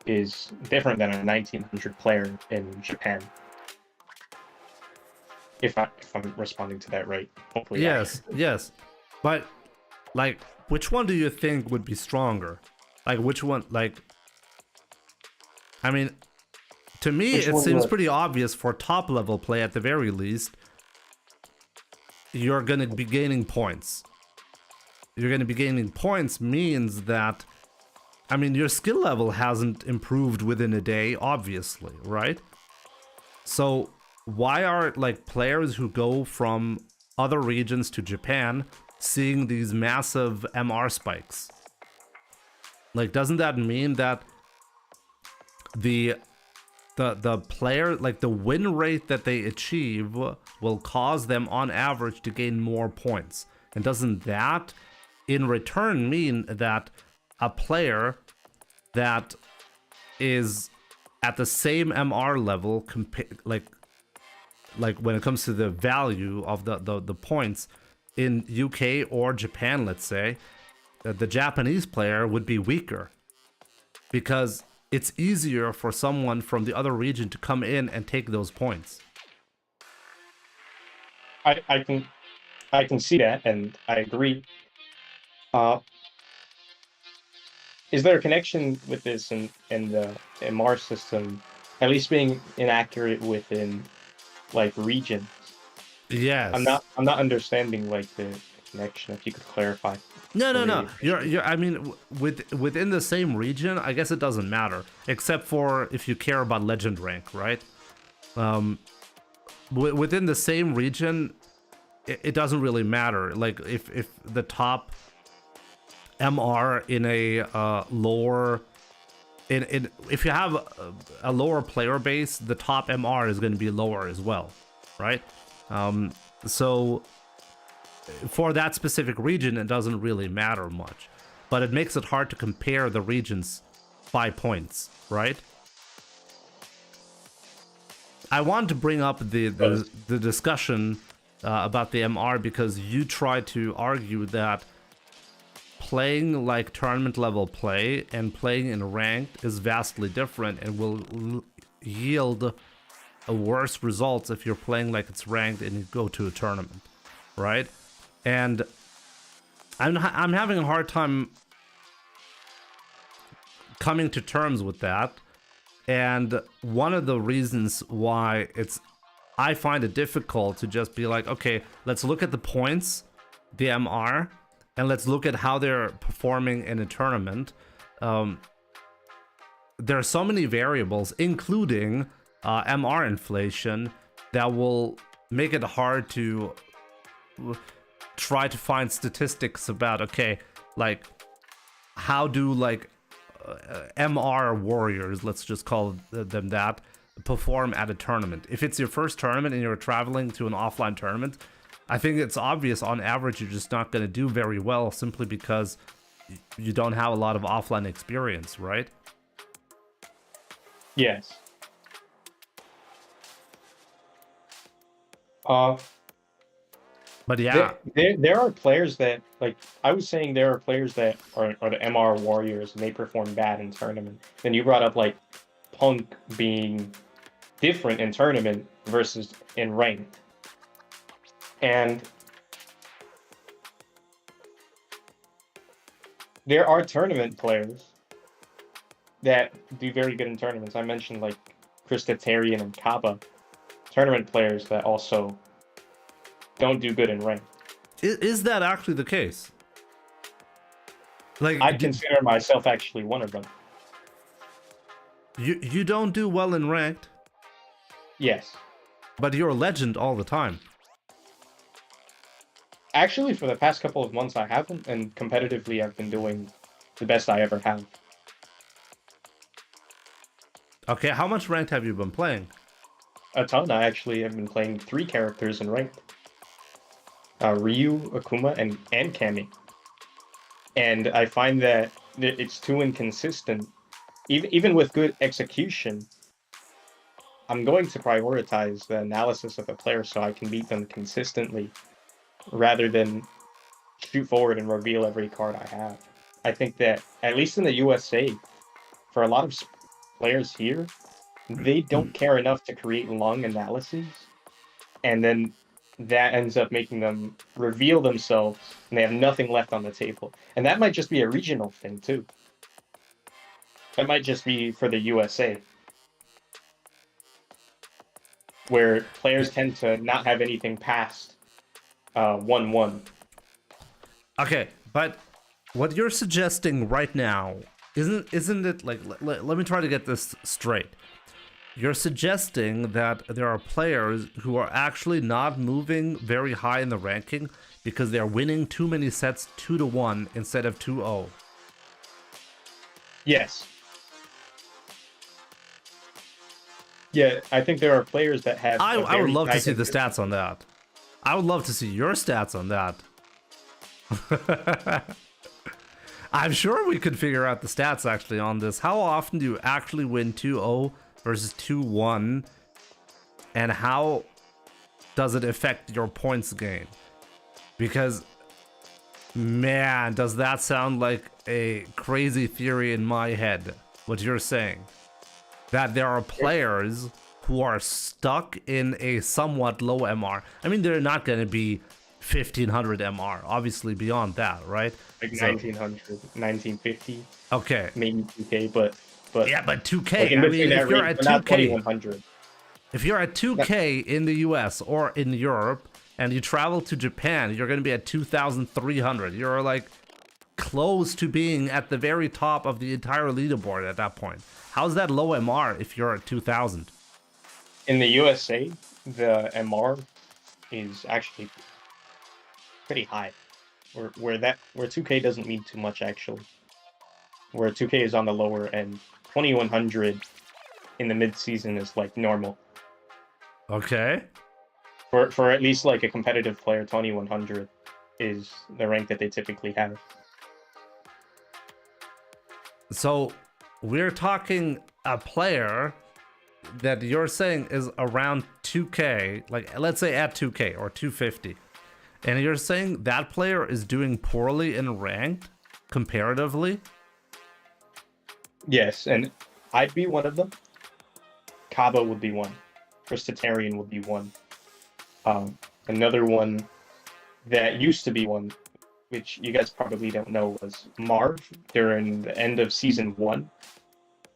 is different than a 1900 player in Japan. If I'm responding to that right, hopefully. Yes. But like, which one do you think would be stronger? Like, which one? Like, I mean, to me, Which it one seems would- pretty obvious for top level play at the very least. You're gonna be gaining points. You're gonna be gaining points means that, I mean, your skill level hasn't improved within a day, obviously, right? So why are like players who go from other regions to Japan seeing these massive MR spikes? Like, doesn't that mean that the player, like the win rate that they achieve will cause them on average to gain more points? And doesn't that in return mean that a player that is at the same MR level, like when it comes to the value of the points in UK or Japan, let's say, the Japanese player would be weaker because it's easier for someone from the other region to come in and take those points. I can see that, and I agree. Is there a connection with this in the MR system, at least being inaccurate within like regions? Yes. I'm not understanding like the connection. If you could clarify. No. You're. I mean, within the same region, I guess it doesn't matter, except for if you care about legend rank, right? Within the same region, it doesn't really matter. Like if the top MR in a lower, if you have a lower player base, the top MR is going to be lower as well, right? So for that specific region, it doesn't really matter much. But it makes it hard to compare the regions by points, right? I want to bring up the discussion about the MR because you tried to argue that playing like tournament level play and playing in ranked is vastly different and will yield a worse results if you're playing like it's ranked and you go to a tournament, right? And I'm having a hard time coming to terms with that. And one of the reasons why I find it difficult to just be like, okay, let's look at the points, the MR, and let's look at how they're performing in a tournament. There are so many variables, including MR inflation, that will make it hard to try to find statistics about, okay, like how do like MR warriors, let's just call them that, perform at a tournament. If it's your first tournament and you're traveling to an offline tournament, I think it's obvious on average you're just not going to do very well simply because you don't have a lot of offline experience, right? Yes. But yeah, there are players that, like I was saying, there are players that are the MR warriors and they perform bad in tournament. And you brought up like Punk being different in tournament versus in ranked. And there are tournament players that do very good in tournaments. I mentioned like Christatarian and Kaba, tournament players that also don't do good in rank. Is that actually the case? Like, I consider myself actually one of them. You don't do well in ranked, Yes. but you're a legend all the time. Actually, for the past couple of months, I haven't, and competitively, I've been doing the best I ever have. Okay, how much ranked have you been playing? A ton. I actually have been playing 3 characters in ranked. Ryu, Akuma, and Kami. And I find that it's too inconsistent. Even with good execution, I'm going to prioritize the analysis of the player so I can beat them consistently, rather than shoot forward and reveal every card I have. I think that, at least in the USA, for a lot of players here, they don't care enough to create long analyses, and then that ends up making them reveal themselves, and they have nothing left on the table. And that might just be a regional thing, too. That might just be for the USA, where players tend to not have anything past 1-1. Okay, but what you're suggesting right now isn't it like let me try to get this straight. You're suggesting that there are players who are actually not moving very high in the ranking because they're winning too many sets 2-1 instead of 2-0. Yes. Yeah, I think there are players that have. I would love to see the stats. stats on that. I would love to see your stats on that. I'm sure we could figure out the stats actually on this. How often do you actually win 2-0 versus 2-1? And how does it affect your points gain? Because, man, does that sound like a crazy theory in my head, what you're saying. That there are players who are stuck in a somewhat low MR. I mean, they're not going to be 1500 MR, obviously beyond that, right? Like 1900, 1950. Okay. Maybe 2K, but yeah, but 2K. like I mean, if you're at 2K, 2100. if you're at 2K in the US or in Europe and you travel to Japan, you're going to be at 2300. You're like close to being at the very top of the entire leaderboard at that point. How's that low MR if you're at 2000? In the USA, the MR is actually pretty high. Where 2K doesn't mean too much actually. Where 2K is on the lower end. 2100 in the mid-season is like normal. Okay. For at least like a competitive player, 2100 is the rank that they typically have. So we're talking a player that you're saying is around 2K, like let's say at 2K or 250. And you're saying that player is doing poorly in ranked comparatively? Yes, and I'd be one of them. Kaba would be one. Christitarian would be one. Another one that used to be one, which you guys probably don't know, was Marv during the end of season 1.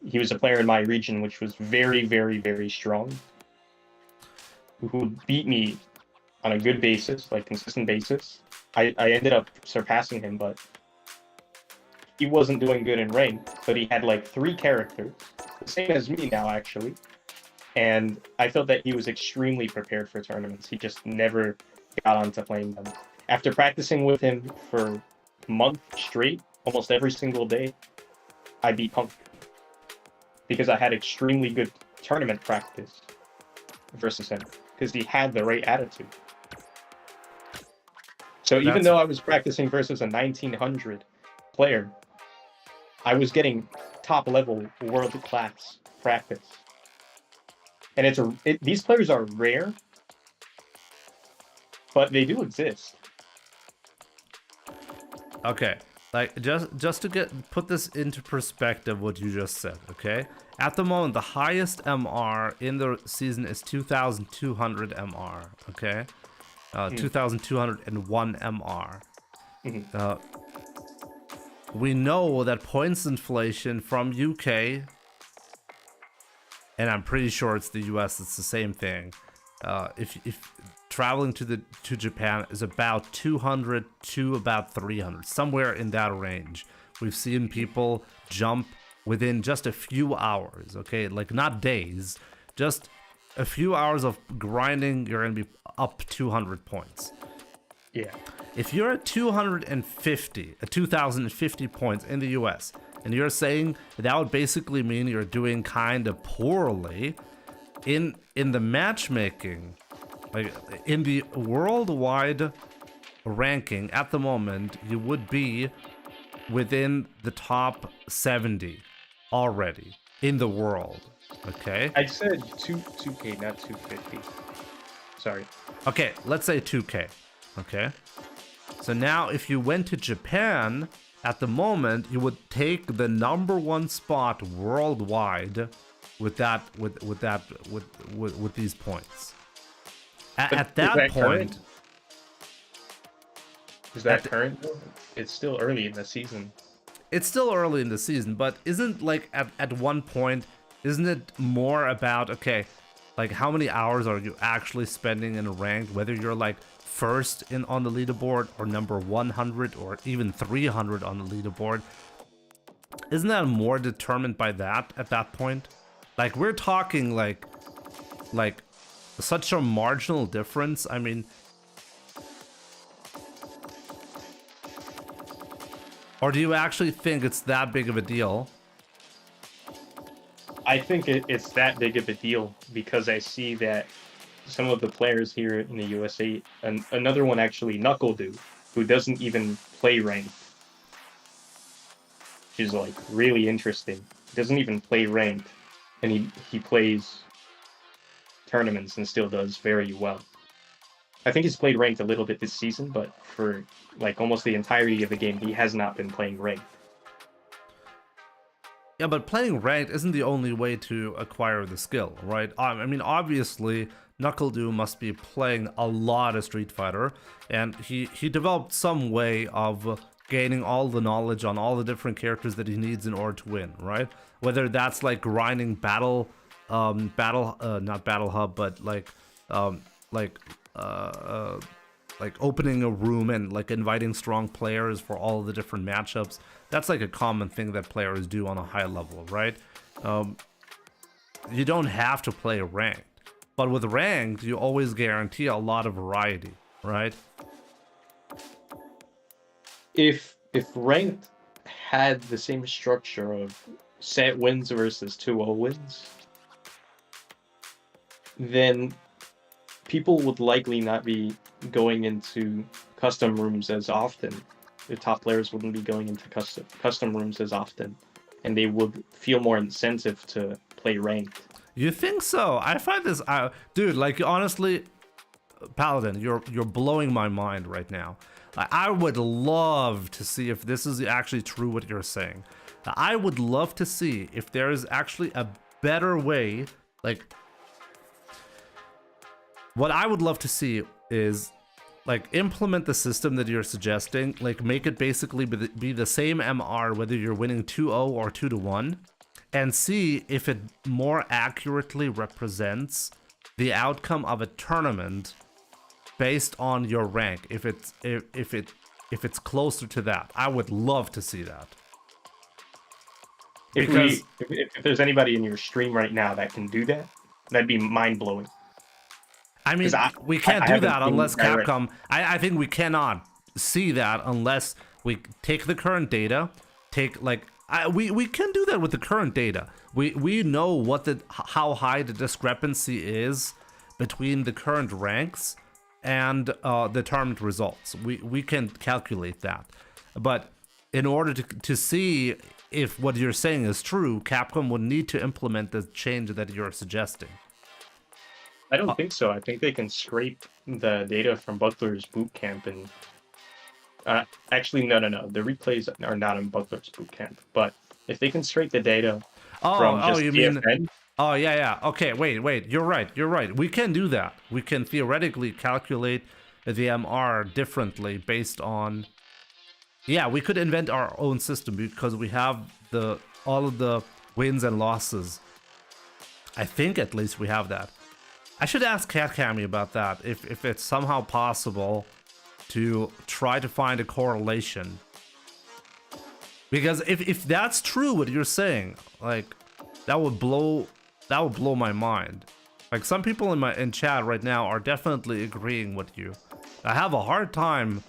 He was a player in my region, which was very, very, very strong, who beat me on a good basis, like consistent basis. I ended up surpassing him, but he wasn't doing good in rank, but he had like 3 characters, the same as me now, actually. And I felt that he was extremely prepared for tournaments. He just never got onto playing them. After practicing with him for a month straight, almost every single day, I beat Punk. Because I had extremely good tournament practice versus him. Because he had the right attitude. So even though I was practicing versus a 1900 player, I was getting top level world class practice. And these players are rare, but they do exist. Okay, like just to put this into perspective, what you just said. Okay, at the moment, the highest MR in the season is 2,200 MR. Okay, 2,201 MR. We know that points inflation from UK, and I'm pretty sure it's the US, it's the same thing. If traveling to Japan is about 200 to about 300, somewhere in that range. We've seen people jump within just a few hours, okay? Like not days, just a few hours of grinding, you're gonna be up 200 points. Yeah. If you're at 2,050 points in the US, and you're saying that would basically mean you're doing kind of poorly in the matchmaking, like in the worldwide ranking at the moment, you would be within the top 70 already in the world. Okay. I said 2K, not 250. Sorry. Okay, let's say 2K. Okay. So now if you went to Japan, at the moment you would take the #1 spot worldwide with these points. At that point, is that current? It's still early in the season. It's still early in the season, but isn't like at one point, isn't it more about, okay, like how many hours are you actually spending in a ranked, whether you're like first on the leaderboard or number 100 or even 300 on the leaderboard? Isn't that more determined by that at that point? Like we're talking like such a marginal difference. I mean, or do you actually think it's that big of a deal? I think it's that big of a deal because I see that some of the players here in the USA, and another one actually, Knuckledo, who doesn't even play ranked, which is like really interesting. He doesn't even play ranked, and he plays tournaments and still does very well. I think he's played ranked a little bit this season, but for like almost the entirety of the game, he has not been playing ranked. Yeah, but playing ranked isn't the only way to acquire the skill, right? I mean, obviously, Knuckledo must be playing a lot of Street Fighter, and he developed some way of gaining all the knowledge on all the different characters that he needs in order to win, right? Whether that's like grinding not Battle Hub, but like opening a room and like inviting strong players for all the different matchups. That's like a common thing that players do on a high level, right? You don't have to play ranked, but with ranked, you always guarantee a lot of variety, right? If ranked had the same structure of set wins versus 2-0 wins, then people would likely not be going into custom rooms as often. The top players wouldn't be going into custom rooms as often, and they would feel more incentive to play ranked. You think so? I find this, dude. Like honestly, Paladin, you're blowing my mind right now. I would love to see if this is actually true what you're saying. I would love to see if there is actually a better way. Like, what I would love to see is like implement the system that you're suggesting. Like, make it basically be the same MR whether you're winning 2-0 or 2-1, and see if it more accurately represents the outcome of a tournament based on your rank. If it's closer to that, I would love to see that. If there's anybody in your stream right now that can do that, that'd be mind blowing. I mean, we can't do that unless Capcom. I think we cannot see that unless we take the current data. We can do that with the current data. We know how high the discrepancy is between the current ranks and the tournament results. We can calculate that, but in order to see if what you're saying is true, Capcom would need to implement the change that you're suggesting. I don't think so. I think they can scrape the data from Buckler's boot camp and actually no. The replays are not in Buckler's boot camp, but if they can scrape the data from just you DFN, mean? Oh yeah. Okay, wait. You're right. We can do that. We can theoretically calculate the MR differently based on. Yeah, we could invent our own system because we have all of the wins and losses. I think at least we have that. I should ask CatCami about that, if it's somehow possible to try to find a correlation. Because if that's true what you're saying, like that would blow my mind. Like some people in chat right now are definitely agreeing with you. I have a hard time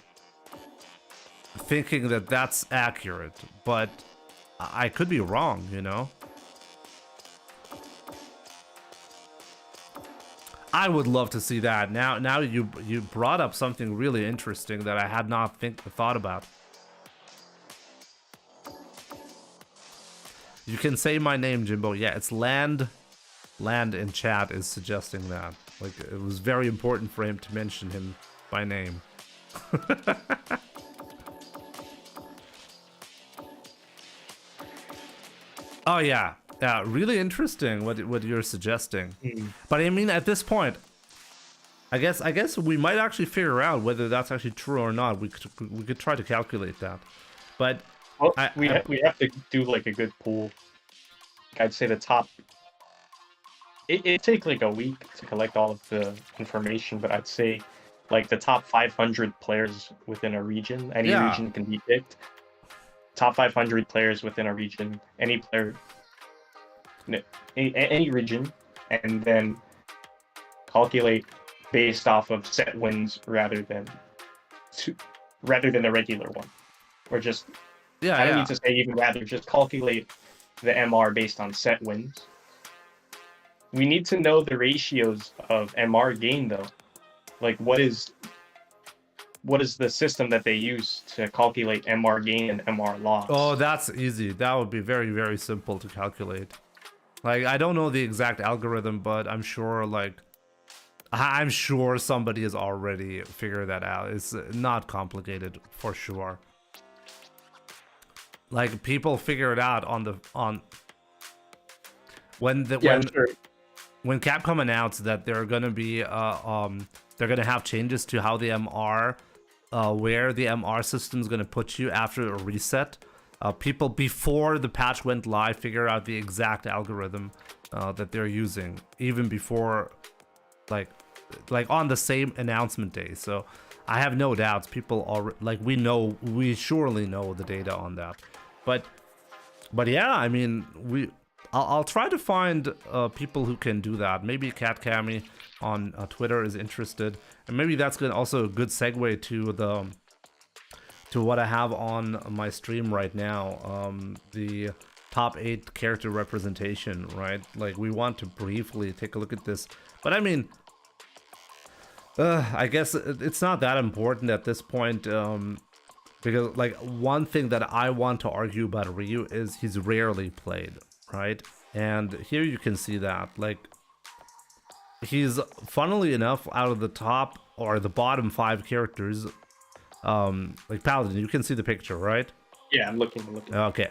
thinking that that's accurate, but I could be wrong, you know? I would love to see that. Now you brought up something really interesting that I had not thought about. You can say my name, Jimbo. Yeah, it's Land. Land in chat is suggesting that. Like, it was very important for him to mention him by name. Oh yeah, really interesting what you're suggesting. But I mean, at this point, I guess we might actually figure out whether that's actually true or not. We could try to calculate that, but well, we have to do like a good pool. I'd say the top. It'd take like a week to collect all of the information, but I'd say like the top 500 players within a region. Any region can be picked. Top 500 players within a region. Any player, any region, and then calculate based off of set wins rather than the regular one, or just I don't need to say even rather. Just calculate the MR based on set wins. We need to know the ratios of MR gain though. Like what is the system that they use to calculate MR gain and MR loss? Oh, that's easy. That would be very, very simple to calculate. Like, I don't know the exact algorithm, but I'm sure somebody has already figured that out. It's not complicated for sure. Like, people figure it out when Capcom announced that they're gonna be they're gonna have changes to how the MR where the MR system is gonna put you after a reset. People before the patch went live figure out the exact algorithm that they're using, even before like on the same announcement day. So I have no doubts people are we surely know the data on that. But yeah, I mean, I'll try to find people who can do that. Maybe CatCami on Twitter is interested, and maybe that's also a good segue to what I have on my stream right now. The top 8 character representation, right? Like, we want to briefly take a look at this, but I mean, I guess it's not that important at this point, because like one thing that I want to argue about Ryu is he's rarely played, right? And here you can see that, like, he's, funnily enough, out of the top or the bottom 5 characters, like Paladin, you can see the picture, right? Yeah, I'm looking. Okay.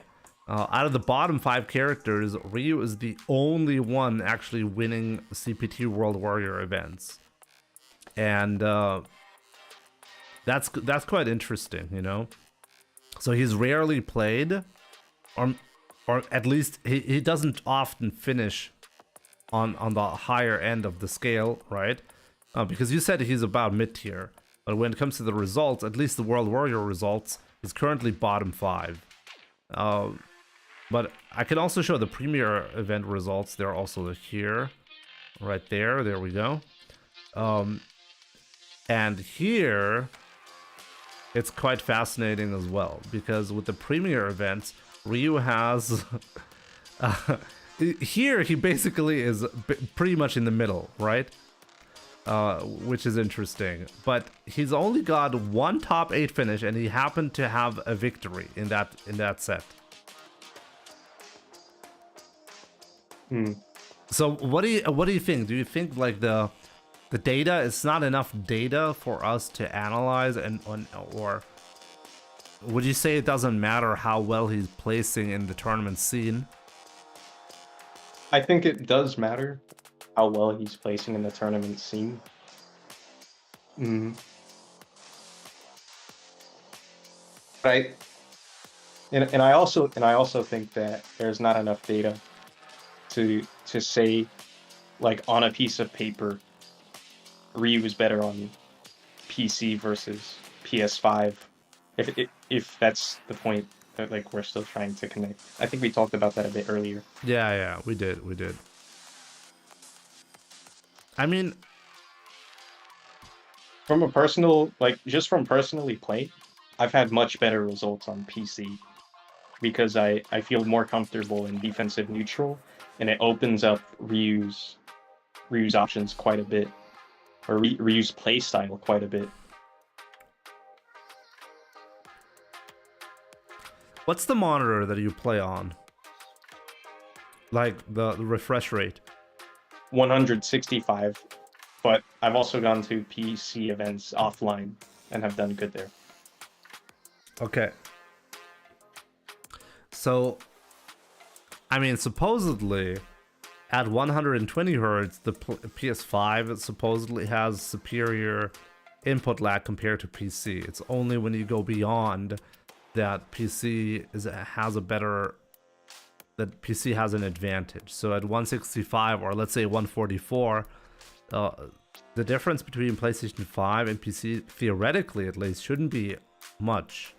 Out of the bottom 5 characters, Ryu is the only one actually winning CPT World Warrior events. And that's quite interesting, you know? So he's rarely played, or at least he doesn't often finish on the higher end of the scale, right? Because you said he's about mid-tier, but when it comes to the results, at least the World Warrior results, he's currently bottom 5. But I can also show the Premier event results. They're also here, right there. There we go. And here, it's quite fascinating as well, because with the Premier events, Ryu has... here, he basically is pretty much in the middle, right? Which is interesting. But he's only got one top 8 finish, and he happened to have a victory in that set. So what do you think? Do you think like the data is not enough data for us to analyze, or would you say it doesn't matter how well he's placing in the tournament scene? I think it does matter how well he's placing in the tournament scene. Right. And I also think that there's not enough data to say, like, on a piece of paper, Ryu is better on PC versus PS5. If that's the point that, like, we're still trying to connect. I think we talked about that a bit earlier. Yeah, we did. I mean, from a personal, like, just from personally playing, I've had much better results on PC because I feel more comfortable in defensive neutral, and it opens up Ryu's options quite a bit, or Ryu's playstyle quite a bit. what's the monitor that you play on? Like the refresh rate? 165, but I've also gone to PC events offline and have done good there. Okay. So, I mean, supposedly, at 120 hertz, the PS5 supposedly has superior input lag compared to PC. It's only when you go beyond that PC has an advantage. So at 165 or let's say 144, the difference between PlayStation 5 and PC, theoretically at least, shouldn't be much.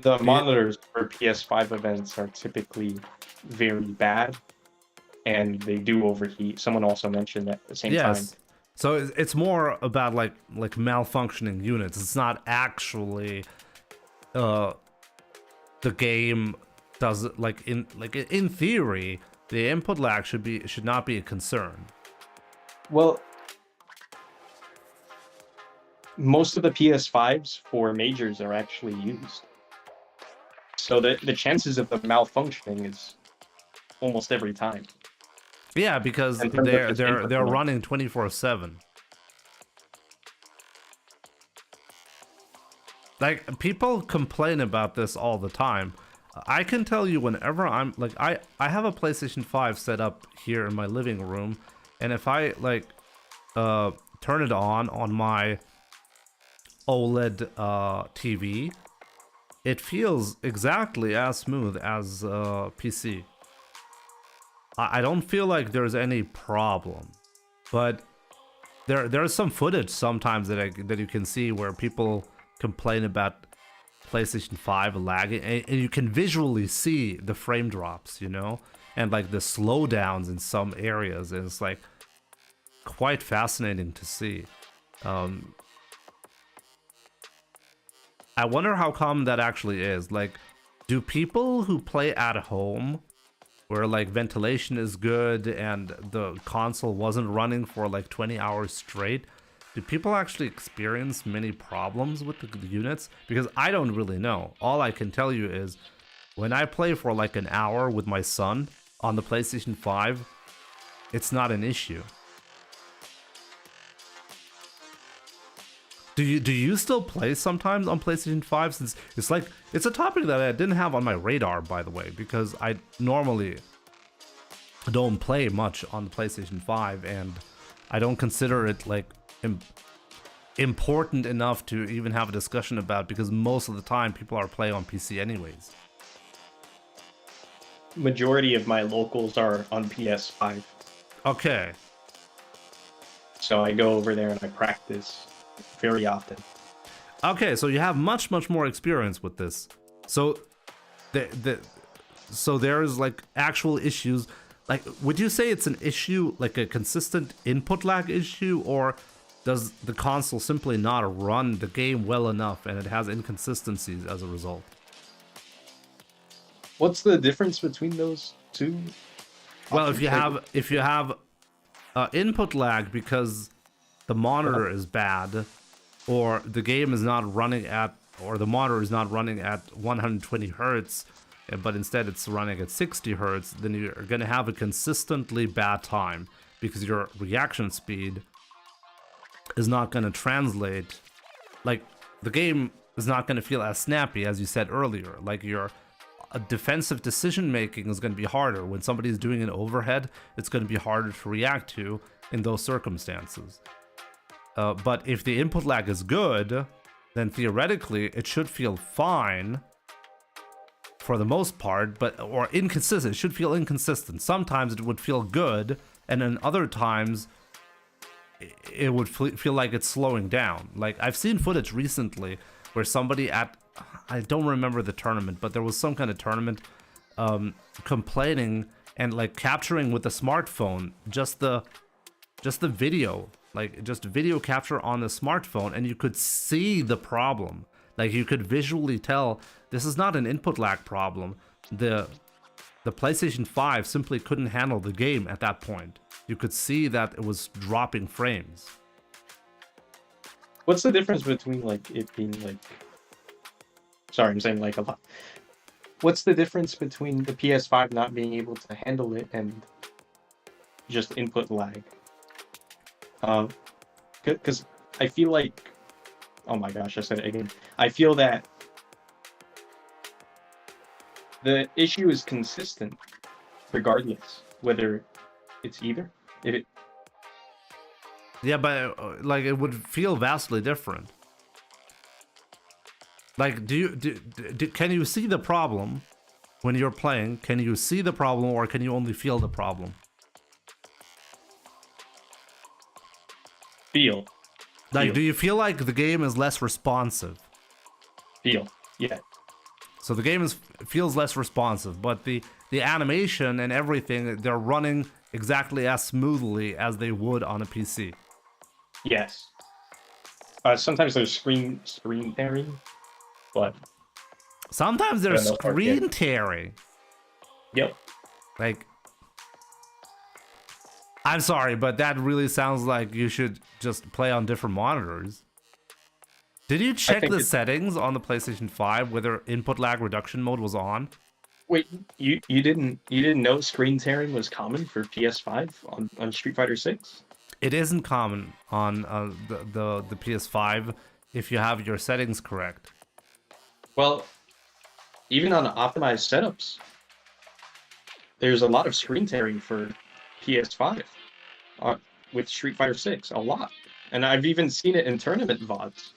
The monitors for PS5 events are typically very bad, and they do overheat. Someone also mentioned that at the same time. So it's more about like malfunctioning units. It's not actually the game does it in theory. The input lag should not be a concern. Well, most of the PS5s for majors are actually used. So the chances of the malfunctioning is almost every time. Yeah, because they're running 24/7. Like, people complain about this all the time. I can tell you, whenever I'm like, I have a PlayStation 5 set up here in my living room, and if I turn it on my OLED TV, it feels exactly as smooth as PC. I don't feel like there's any problem, but there's some footage sometimes that you can see where people complain about PlayStation 5 lagging, and you can visually see the frame drops, you know, and like the slowdowns in some areas, and it's like quite fascinating to see. I wonder how common that actually is. Like, do people who play at home where like ventilation is good and the console wasn't running for like 20 hours straight, do people actually experience many problems with the units? Because I don't really know. All I can tell you is when I play for like an hour with my son on the PlayStation 5, it's not an issue. Do you still play sometimes on PlayStation 5? Since it's a topic that I didn't have on my radar, by the way, because I normally don't play much on the PlayStation 5, and I don't consider it like important enough to even have a discussion about, because most of the time people are playing on PC anyways. Majority of my locals are on PS5. Okay. So I go over there and I practice very often. Okay, so you have much more experience with this. So so there's like actual issues. Like, would you say it's an issue, like a consistent input lag issue, or does the console simply not run the game well enough and it has inconsistencies as a result? What's the difference between those two? Well, if you have input lag because the monitor is bad, or the game is not running at, or the monitor is not running at 120 hertz, but instead it's running at 60 hertz, then you're going to have a consistently bad time, because your reaction speed is not going to translate. Like, the game is not going to feel as snappy as you said earlier. Like, your defensive decision making is going to be harder. When somebody's doing an overhead, it's going to be harder to react to in those circumstances. But if the input lag is good, then theoretically it should feel fine for the most part, or inconsistent. It should feel inconsistent. Sometimes it would feel good, and then other times it would feel like it's slowing down. Like, I've seen footage recently where somebody I don't remember the tournament, but there was some kind of tournament, complaining and like capturing with the smartphone just the video, like just video capture on the smartphone, and you could see the problem. Like, you could visually tell this is not an input lag problem. The PlayStation 5 simply couldn't handle the game at that point. You could see that it was dropping frames. What's the difference between like it being like... Sorry, I'm saying like a lot. What's the difference between the PS5 not being able to handle it and just input lag? Because I feel like... Oh my gosh, I said it again. I feel that the issue is consistent regardless, whether it's either. Yeah, but like, it would feel vastly different. Like, can you see the problem when you're playing? Can you see the problem, or can you only feel the problem? Feel. Like, Feel. do you feel like the game is less responsive? Feel. Yeah. So the game feels less responsive, but the animation and everything, they're running exactly as smoothly as they would on a PC. Yes. Sometimes there's screen tearing, but sometimes there's for the most part, screen yeah. tearing. Yep. Like, I'm sorry, but that really sounds like you should just play on different monitors. Did you check the settings on the PlayStation 5 whether input lag reduction mode was on? Wait, you didn't know screen tearing was common for PS5 on Street Fighter 6? It isn't common on the PS5 if you have your settings correct. Well, even on optimized setups, there's a lot of screen tearing for PS5 with Street Fighter 6, a lot. And I've even seen it in tournament VODs.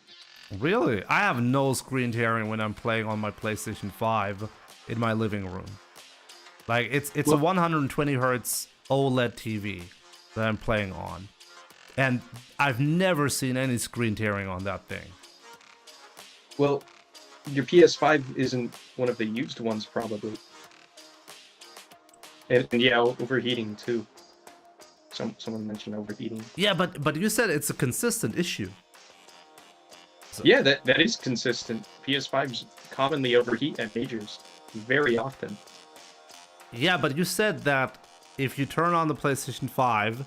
Really? I have no screen tearing when I'm playing on my PlayStation 5 in my living room. Like, it's a 120 hertz OLED TV that I'm playing on. And I've never seen any screen tearing on that thing. Well, your PS5 isn't one of the used ones, probably. And yeah, overheating too. Someone mentioned overheating. Yeah, but you said it's a consistent issue. So. Yeah, that is consistent. PS5s commonly overheat at majors very often. Yeah, but you said that if you turn on the PlayStation 5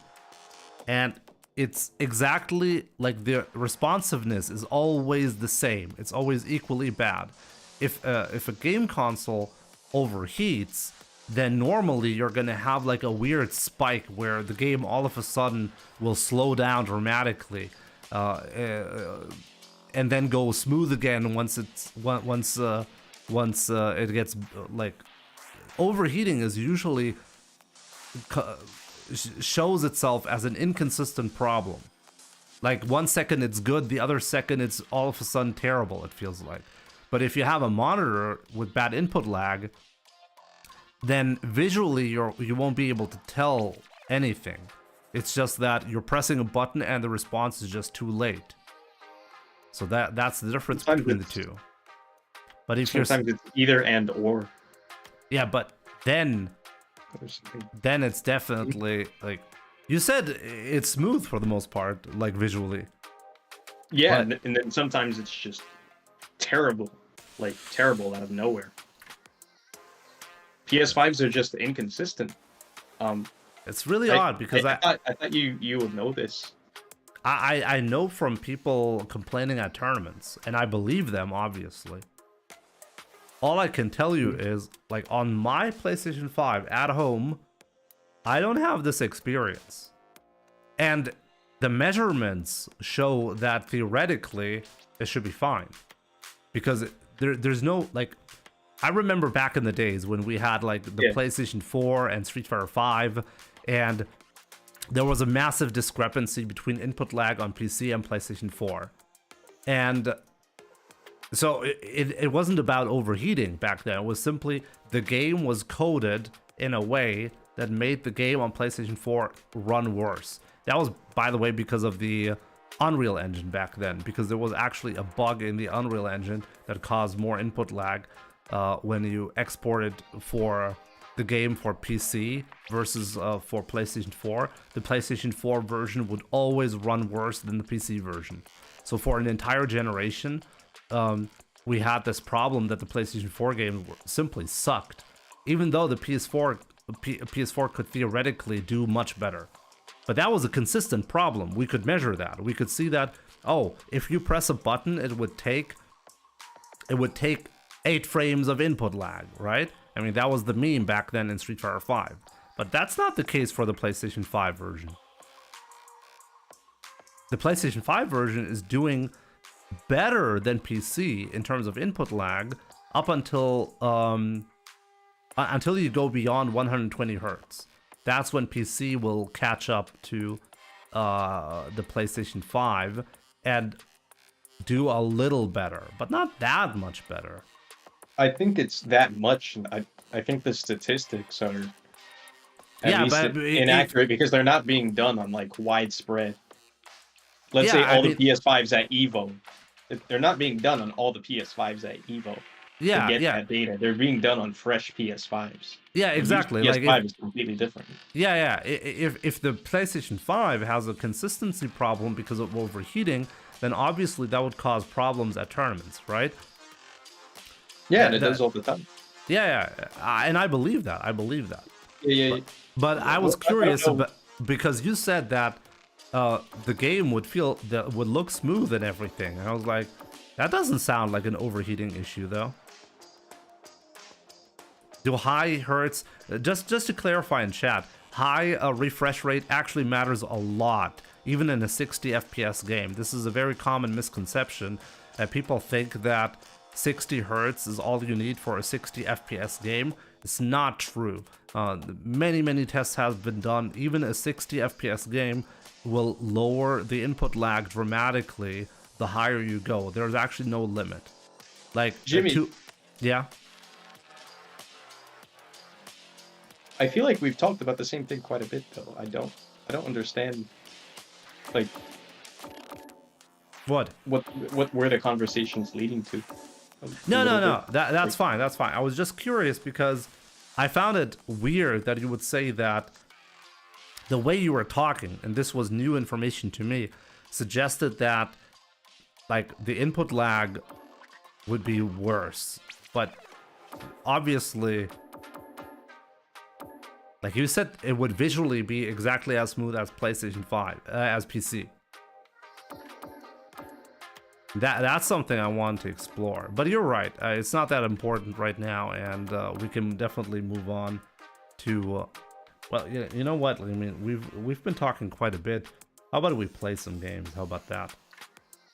and it's exactly like the responsiveness is always the same, it's always equally bad. If a game console overheats, then normally you're gonna have like a weird spike where the game all of a sudden will slow down dramatically, and then go smooth again once it gets like overheating is usually shows itself as an inconsistent problem. Like 1 second it's good, the other second it's all of a sudden terrible, it feels like. But if you have a monitor with bad input lag, then visually you won't be able to tell anything. It's just that you're pressing a button and the response is just too late. So that's the difference between the two. But if sometimes it's either and or. Yeah, but then it's definitely like you said, it's smooth for the most part, like visually. Yeah, But- and then sometimes it's just terrible, like terrible out of nowhere. PS5s are just inconsistent. It's really odd because I thought you would know this. I know from people complaining at tournaments, and I believe them, obviously. All I can tell you is, like, on my PlayStation 5 at home, I don't have this experience. And the measurements show that theoretically it should be fine. Because there's no, like, I remember back in the days when we had, like, the PlayStation 4 and Street Fighter 5, and there was a massive discrepancy between input lag on PC and PlayStation 4. And so it wasn't about overheating back then. It was simply the game was coded in a way that made the game on PlayStation 4 run worse. That was, by the way, because of the Unreal Engine back then, because there was actually a bug in the Unreal Engine that caused more input lag when you exported for the game for PC versus for PlayStation 4. The PlayStation 4 version would always run worse than the PC version. So for an entire generation, we had this problem that the PlayStation 4 games simply sucked, even though the PS4 could theoretically do much better. But that was a consistent problem. We could measure that. We could see that, oh, if you press a button, it would take 8 frames of input lag, right? I mean, that was the meme back then in Street Fighter 5. But that's not the case for the PlayStation 5 version. The PlayStation 5 version is doing better than PC in terms of input lag up until you go beyond 120 hertz. That's when PC will catch up to the PlayStation 5 and do a little better, but not that much better. I think it's that much. I think the statistics are at least inaccurate because they're not being done on like widespread. Let's say all the PS5s at Evo. They're not being done on all the PS5s at Evo. Yeah, to get that data. They're being done on fresh PS5s. Yeah, exactly. PS5 is completely different. Yeah. If the PlayStation 5 has a consistency problem because of overheating, then obviously that would cause problems at tournaments, right? Yeah, and it does all the time. Yeah. And I believe that. Yeah. But I was curious because you said that the game would look smooth and everything. And I was like, that doesn't sound like an overheating issue, though. Do high hertz, just to clarify in chat, high refresh rate actually matters a lot, even in a 60 FPS game. This is a very common misconception. People think that 60 hertz is all you need for a 60 FPS game. It's not true. Many tests have been done. Even a 60 FPS game will lower the input lag dramatically the higher you go. There's actually no limit. Like Jimmy, yeah. I feel like we've talked about the same thing quite a bit, though. I don't understand, like, what where the conversation's leading to. No. That's fine. I was just curious because I found it weird that you would say that the way you were talking, and this was new information to me, suggested that like the input lag would be worse. But obviously Like you said, it would visually be exactly as smooth as PlayStation 5, as PC. That's something I want to explore. But you're right, it's not that important right now, and we can definitely move on to. Well, you know what? I mean, we've been talking quite a bit. How about we play some games? How about that?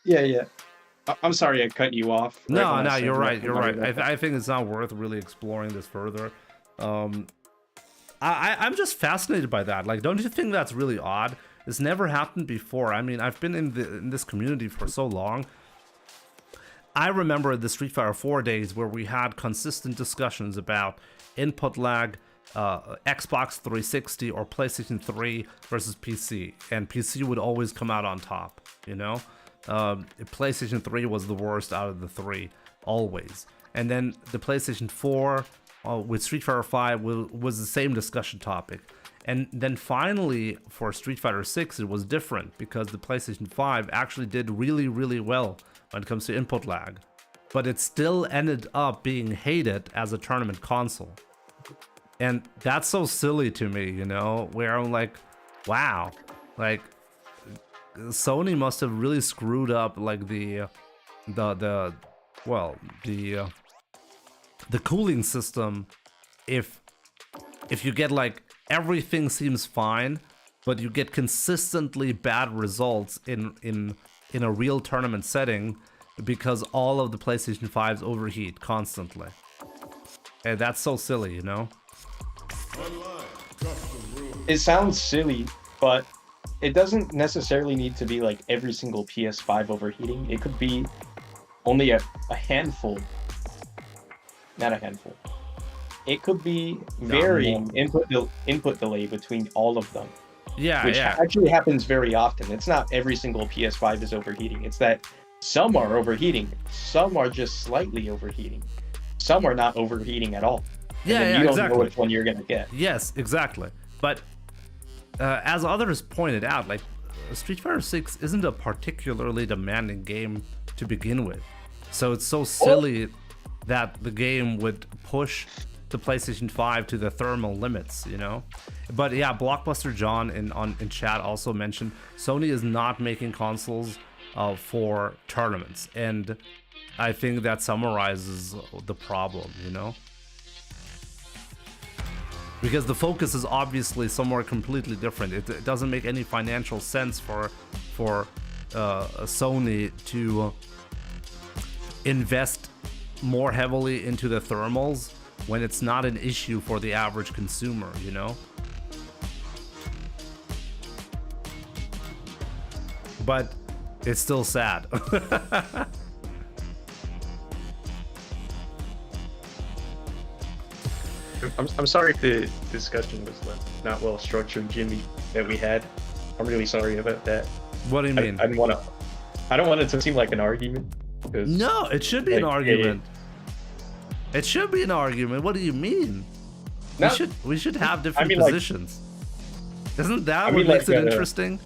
Yeah. I'm sorry I cut you off. No, when I no, said you're that. right. You're right. I think it's not worth really exploring this further. I'm just fascinated by that. Like, don't you think that's really odd? It's never happened before. I mean, I've been in this community for so long. I remember the Street Fighter 4 days where we had consistent discussions about input lag, Xbox 360 or PlayStation 3 versus PC, and PC would always come out on top, you know? PlayStation 3 was the worst out of the three, always. And then the PlayStation 4 with Street Fighter 5 was the same discussion topic. And then finally, for Street Fighter 6, it was different because the PlayStation 5 actually did really, really well when it comes to input lag. But it still ended up being hated as a tournament console. And that's so silly to me, you know, where I'm like, wow, like Sony must have really screwed up like the cooling system if you get like everything seems fine, but you get consistently bad results in a real tournament setting because all of the PlayStation 5s overheat constantly. And that's so silly, you know? It sounds silly, but it doesn't necessarily need to be like every single PS5 overheating. It could be only a handful. Not a handful. It could be varying input delay between all of them. Yeah, which actually happens very often. It's not every single PS5 is overheating. It's that some are overheating, some are just slightly overheating, some are not overheating at all. Yeah, you don't exactly. know which one you're gonna get. Yes, exactly. But as others pointed out, like Street Fighter 6 isn't a particularly demanding game to begin with, so it's so silly that the game would push the PlayStation 5 to the thermal limits, you know. But yeah, Blockbuster John in chat also mentioned Sony is not making consoles for tournaments, and I think that summarizes the problem, you know. Because the focus is obviously somewhere completely different. It doesn't make any financial sense for Sony to invest more heavily into the thermals when it's not an issue for the average consumer, you know? But it's still sad. I'm sorry if the discussion was not well structured, Jimmy, that we had. I'm really sorry about that. What do you mean? I don't want it to seem like an argument. No, it should be an argument. It should be an argument. What do you mean? No, we should have different like, positions. Isn't that what makes it interesting?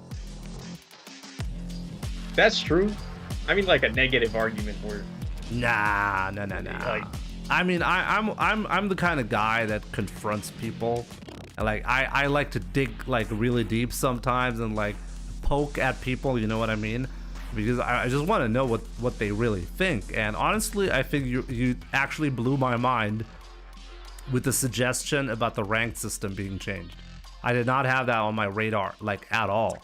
That's true. I mean, like a negative argument where. Nah. Like, I mean, I'm the kind of guy that confronts people. Like I like to dig like really deep sometimes and like poke at people. You know what I mean? Because I just want to know what they really think. And honestly, I think you actually blew my mind with the suggestion about the ranked system being changed. I did not have that on my radar, like, at all.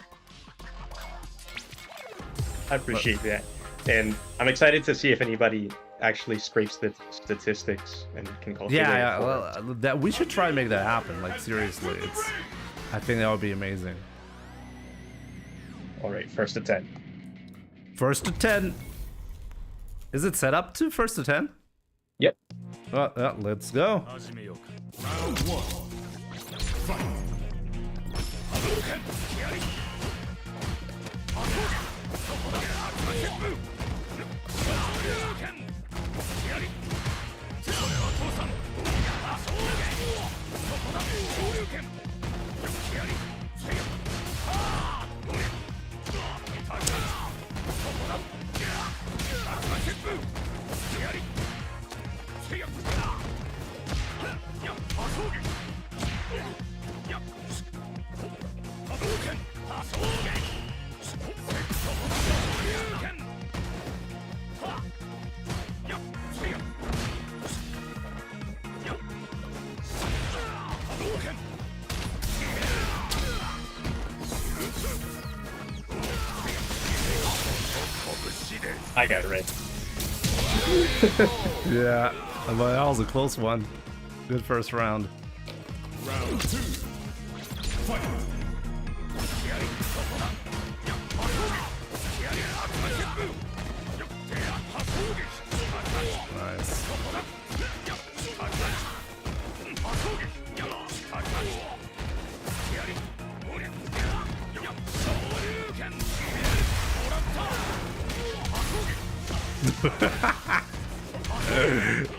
I appreciate that. And I'm excited to see if anybody actually scrapes the statistics and can calculate. Yeah. Well, that we should try and make that happen. Like, seriously, I think that would be amazing. All right, first to 10. First to 10. Is it set up to first to 10? Yep. Let's go. Round 1. Fight. I got red. Yeah, but that was a close one. Good first round. Round 2. Fight. Nice.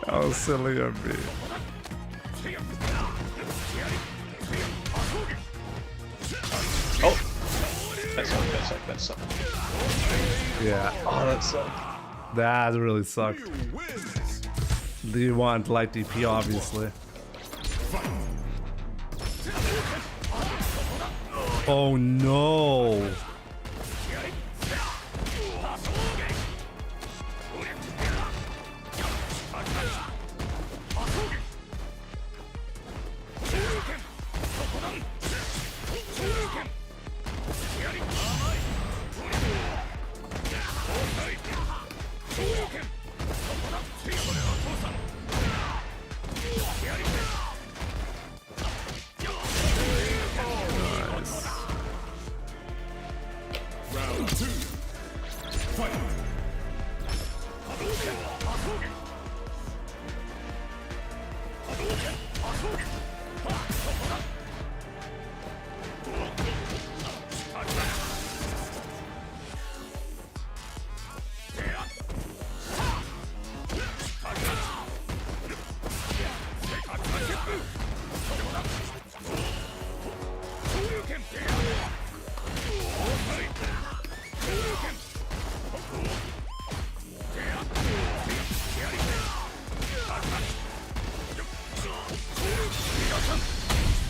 How silly of me. Oh! That sucked. Yeah, Oh, that sucked. that really sucked. Ryu wins. Do you want light DP, obviously? Oh no! Round 2. Fight.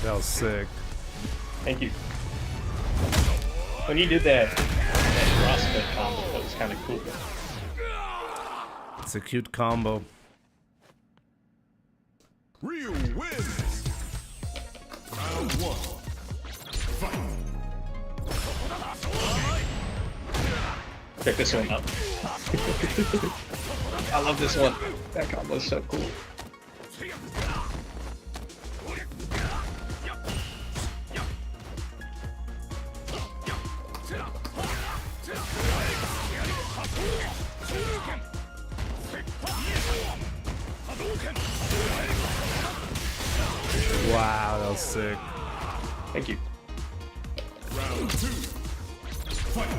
That was sick. Thank you. When you did that CrossFit combo, that was kind of cool. It's a cute combo. Ryu wins. Round 1. Fight. Check this one out. I love this one. That combo is so cool. Wow, that was sick. Thank you. Round 2. Fight.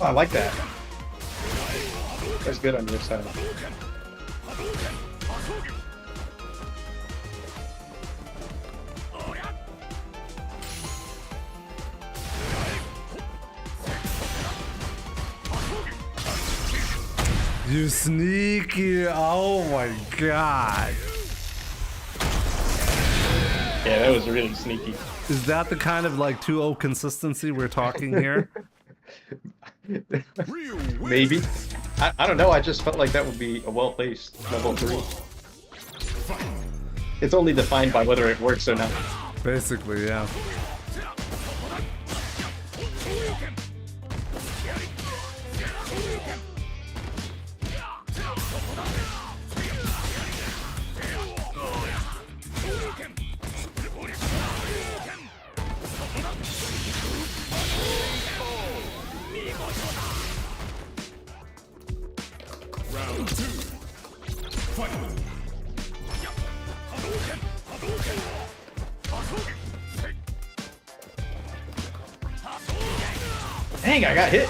Oh, I like that. That's good on your side. You sneaky! Oh my god! Yeah, that was really sneaky. Is that the kind of like 2-0 consistency we're talking here? Ryu wins. Maybe. I don't know, I just felt like that would be a well-placed level 3. Fight. It's only defined by whether it works or not. Basically, yeah. Round 2. Fight. Dang, I got hit.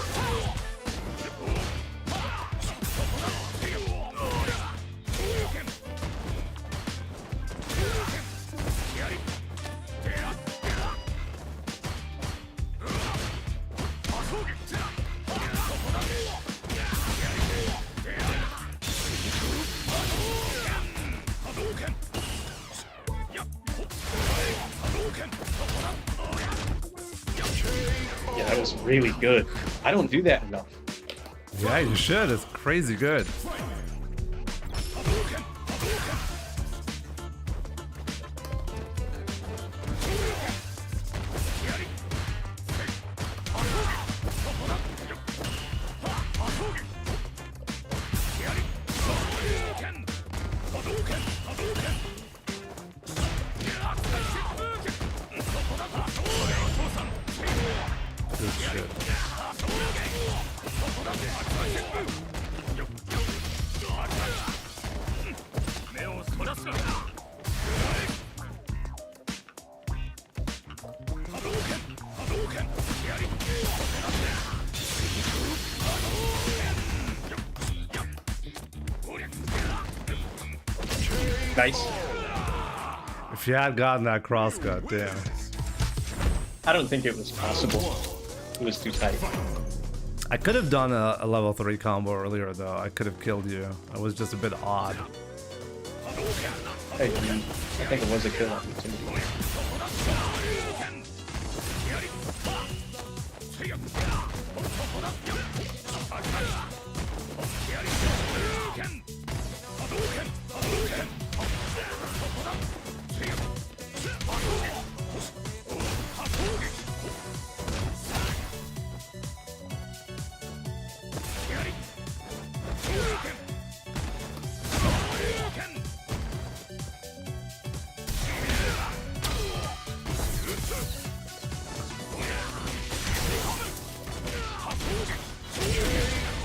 Yeah, that was really good. I don't do that enough. Yeah, you should. It's crazy good. Good shit. Nice. If you had gotten that cross cut, damn. I don't think it was possible. It was too tight. I could have done a level 3 combo earlier though. I could have killed you. It was just a bit odd. Hey, I think it was a kill opportunity.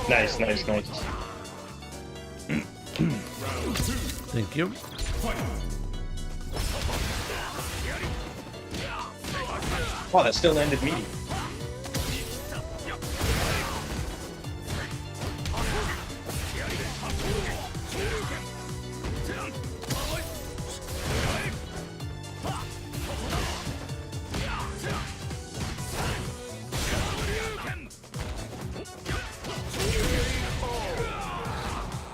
Nice, nice, nice. Thank you. Wow, that still ended me.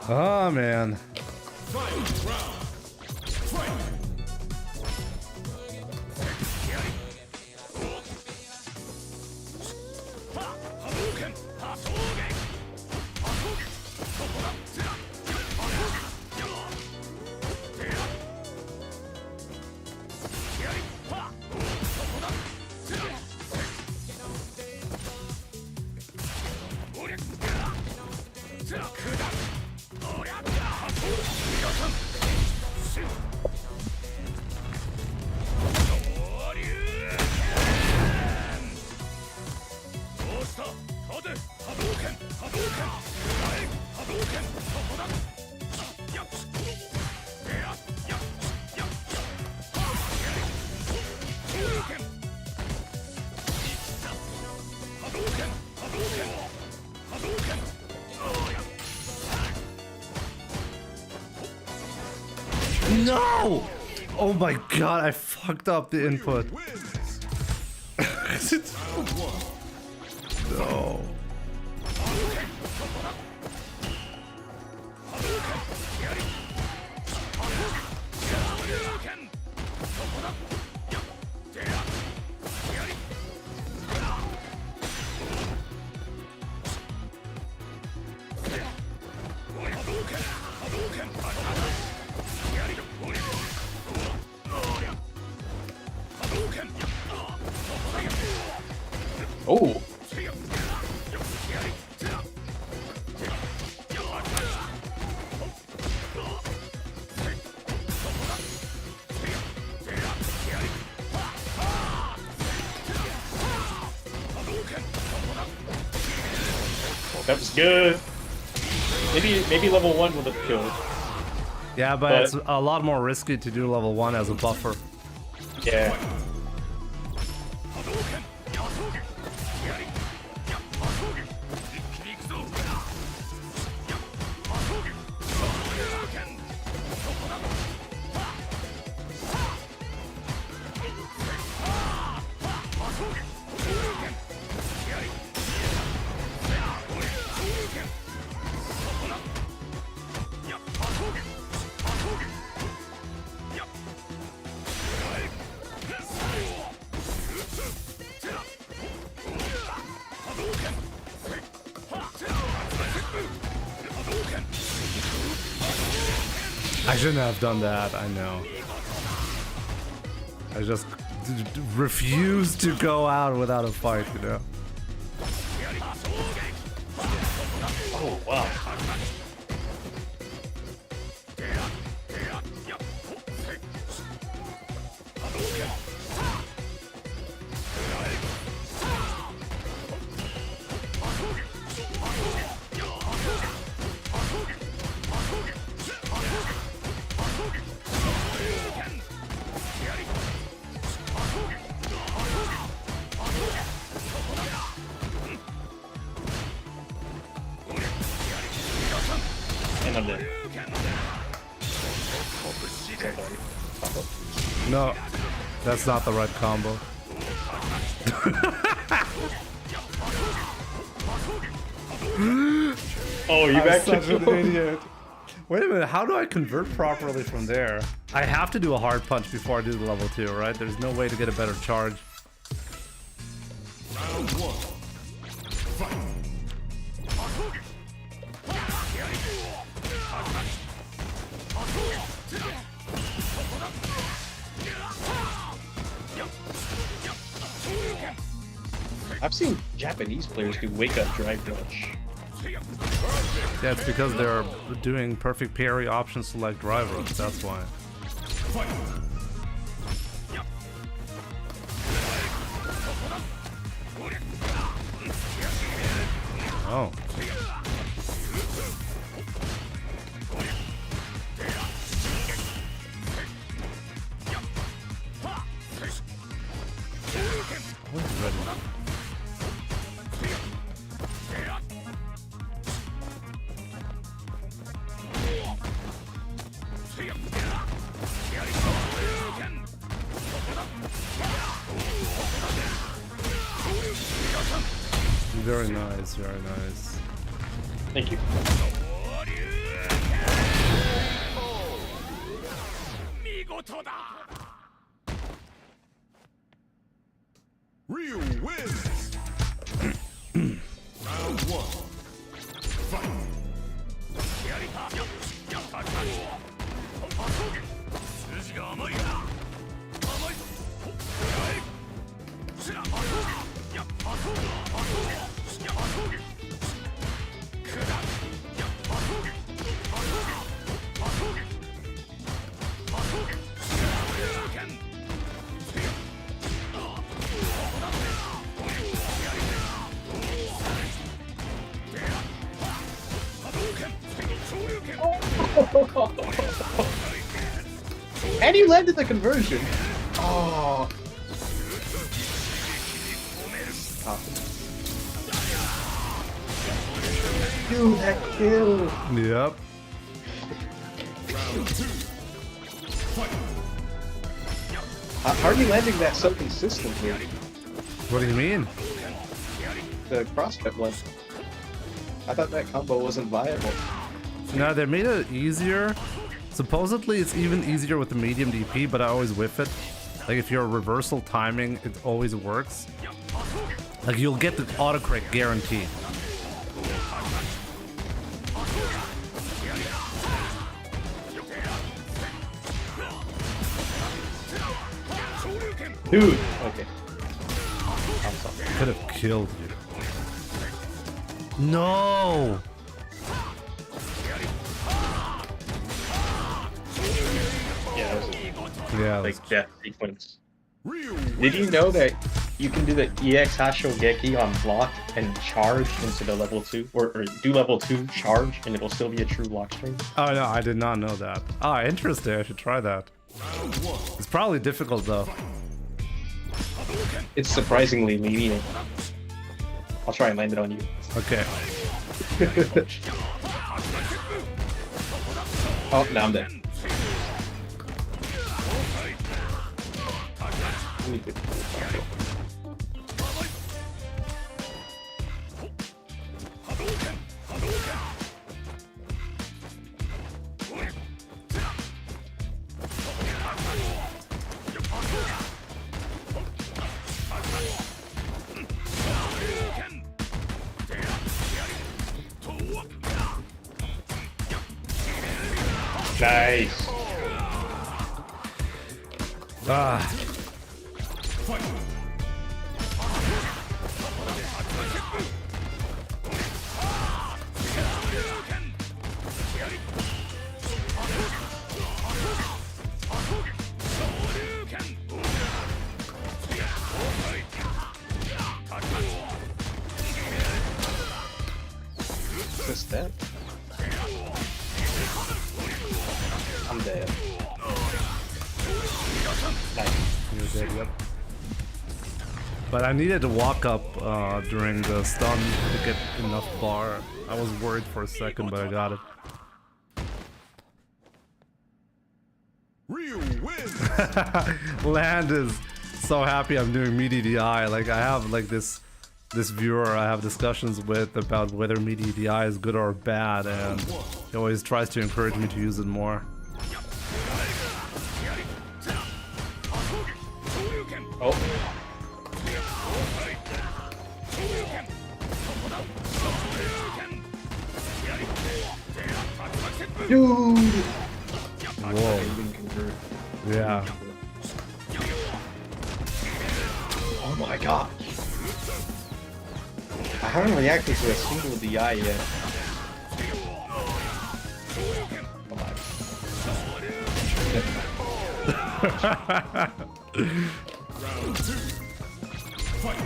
Oh man. No! Oh my god, I fucked up the input. No. Oh. That was good. Maybe level 1 would have killed. Yeah, but it's a lot more risky to do level 1 as a buffer. Yeah. I shouldn't have done that, I know. I just refuse to go out without a fight, you know? Oh, wow. And I'm dead. No, that's not the right combo. Oh, you I'm back such to an idiot. Wait a minute, how do I convert properly from there? I have to do a hard punch before I do the level 2, right? There's no way to get a better charge. Round 1. Fight. I've seen Japanese players do wake up drive rush. Yeah, it's because they're doing perfect parry options to like drive rush, that's why. Fight. Oh. What's ready? Very nice, very nice. Thank you. Ryu wins. Round 1. Fight. And you landed the conversion. Oh. Dude, that kill. Yep. Round 2. Fight. How are you landing that so consistently? What do you mean? The crosscut one. I thought that combo wasn't viable. No, they made it easier. Supposedly it's even easier with the medium DP, but I always whiff it. Like if you're reversal timing, it always works. Like you'll get the autocorrect guarantee. Dude. Okay. I'm sorry. Could have killed you. No! Yeah, that was Yeah, a like death sequence. Ryu Did you know that you can do the EX Hashogeki on block and charge into the level 2? Or do level 2, charge, and it'll still be a true block string? Oh no, I did not know that. Ah, interesting, I should try that. Round 1. It's probably difficult though. It's surprisingly lenient. I'll try and land it on you. Okay. Oh, now I'm dead. Nice. Ah. Fight! Is this dead? I'm dead. Nice. You're dead, yep. But I needed to walk up during the stun to get enough bar. I was worried for a second, but I got it. Ryu wins! Land is so happy I'm doing meaty DI. Like I have like this viewer I have discussions with about whether meaty DI is good or bad, and he always tries to encourage me to use it more. Oh. Dude! Whoa. Yeah. Oh my gosh. I haven't reacted to a single DI yet. Oh my. Round 2. Fight!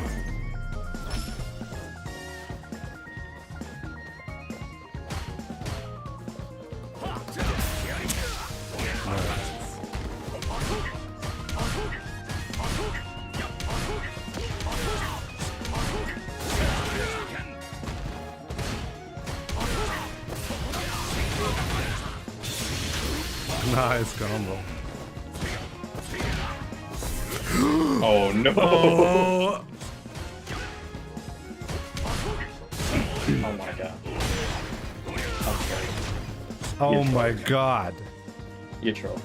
Nice combo. Oh no! Oh, Oh my god. Okay. oh my god. You troll.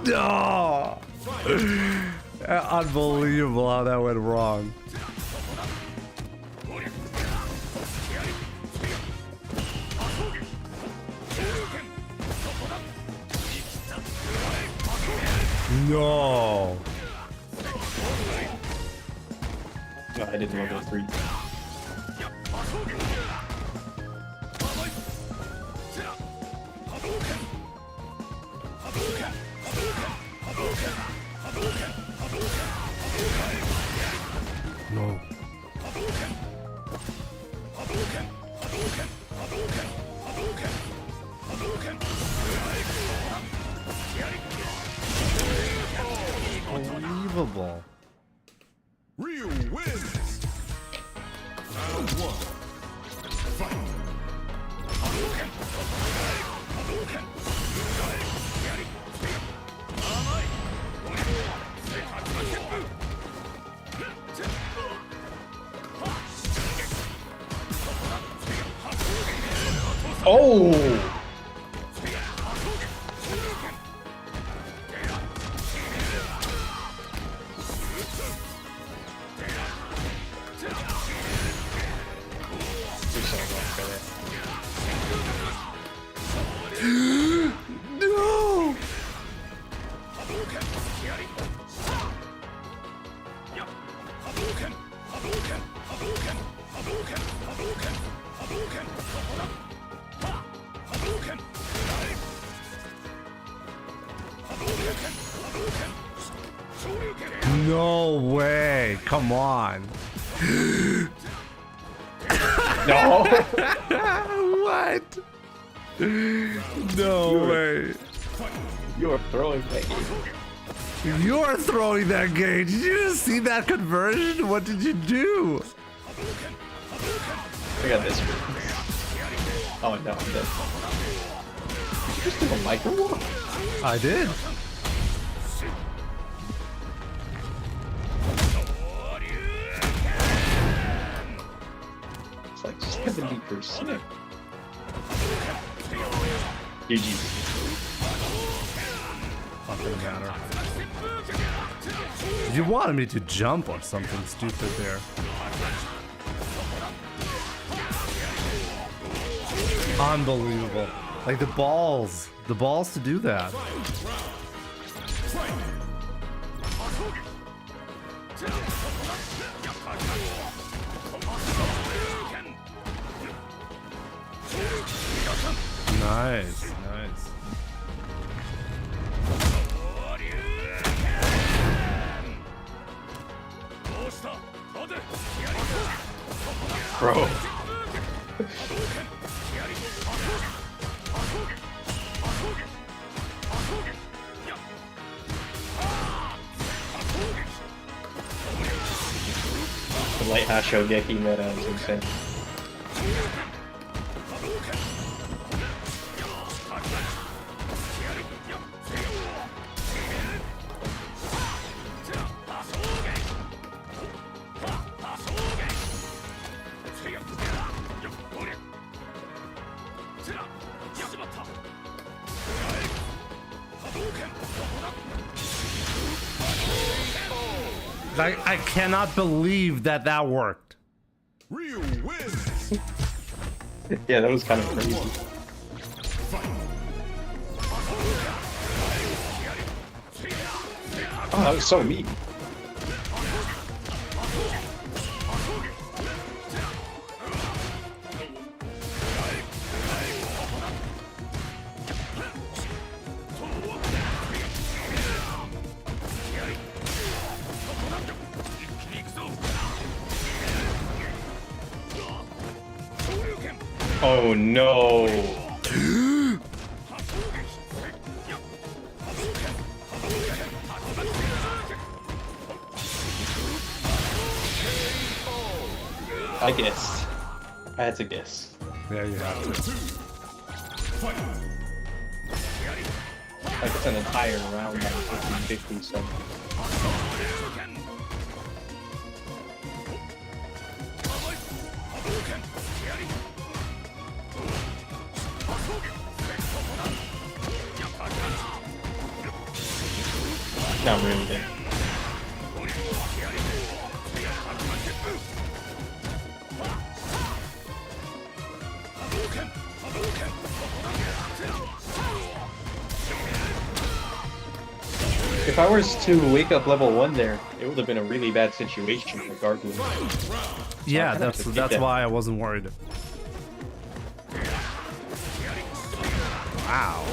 No! Unbelievable how that went wrong. No! No, I didn't level 3. No. Unbelievable. Ryu wins! Round 1. Fight! Oh! No! No way! Come on! No! What? No way! You're throwing that game. You're throwing that game! Did you just see that conversion? What did you do? I got this. Oh no, I'm dead. Did you just do a micro walk? I did. It's like 70%. GG. fucking matter. You wanted me to jump or something stupid there. Unbelievable. Like the balls to do that. Nice, nice. Bro. The light Hashogeki meta is insane. I cannot believe that worked. Ryu wins. Yeah, that was kind of crazy. Oh, that was so mean. Oh no! I guessed. I had to guess. Yeah, you have to. Like it's an entire round, like 50-50, so. Not really good. If I was to wake up level 1 there, it would have been a really bad situation regardless. Yeah, that's why I wasn't worried. Wow.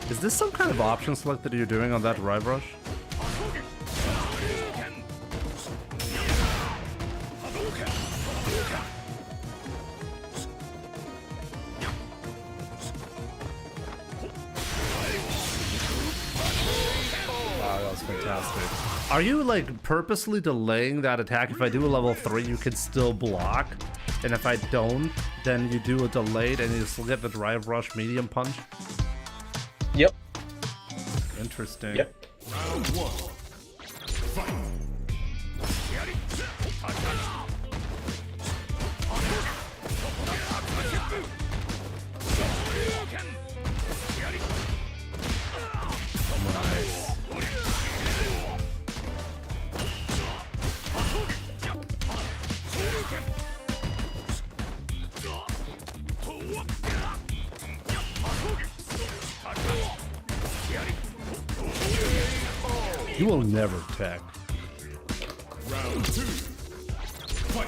Is this some kind of option select that you're doing on that drive rush? Wow, that was fantastic. Are you like purposely delaying that attack? If I do a level 3, you can still block, and if I don't, then you do a delayed and you still get the drive rush medium punch? Yep. Interesting. Yep. Round 1. Fight. Nice. You will never tag. Round 2. Fight.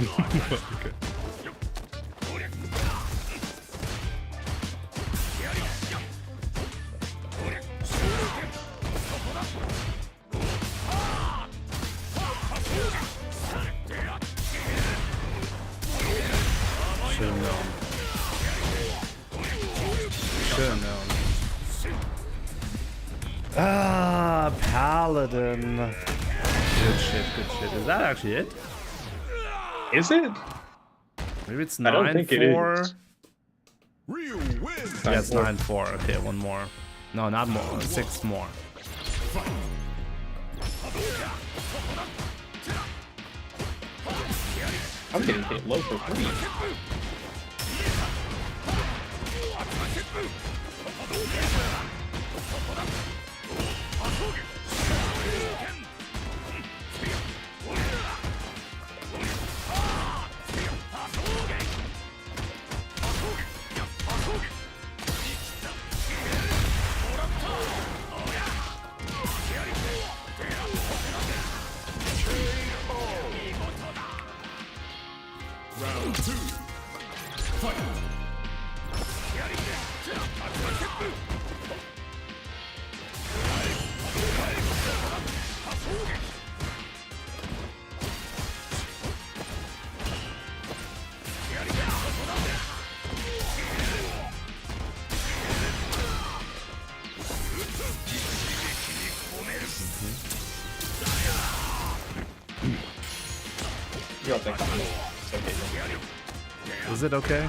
Okay. Should've known. Should've known. Ah, Paladin. Good shit, good shit. Is that actually it? Is it? Maybe it's I don't think it 9-4. is. Ryu wins. Yeah, it's 9-4. 9-4. Okay, one more. No, not more. 6 more. Fight. I'm getting hit low for free. Round 2. Fight. You don't think it's okay then. Is it okay?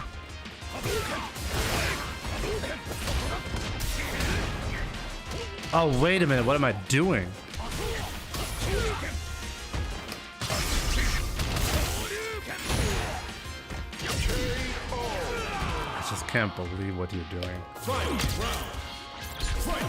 Oh, wait a minute. What am I doing? I just can't believe what you're doing. Final round. Fight.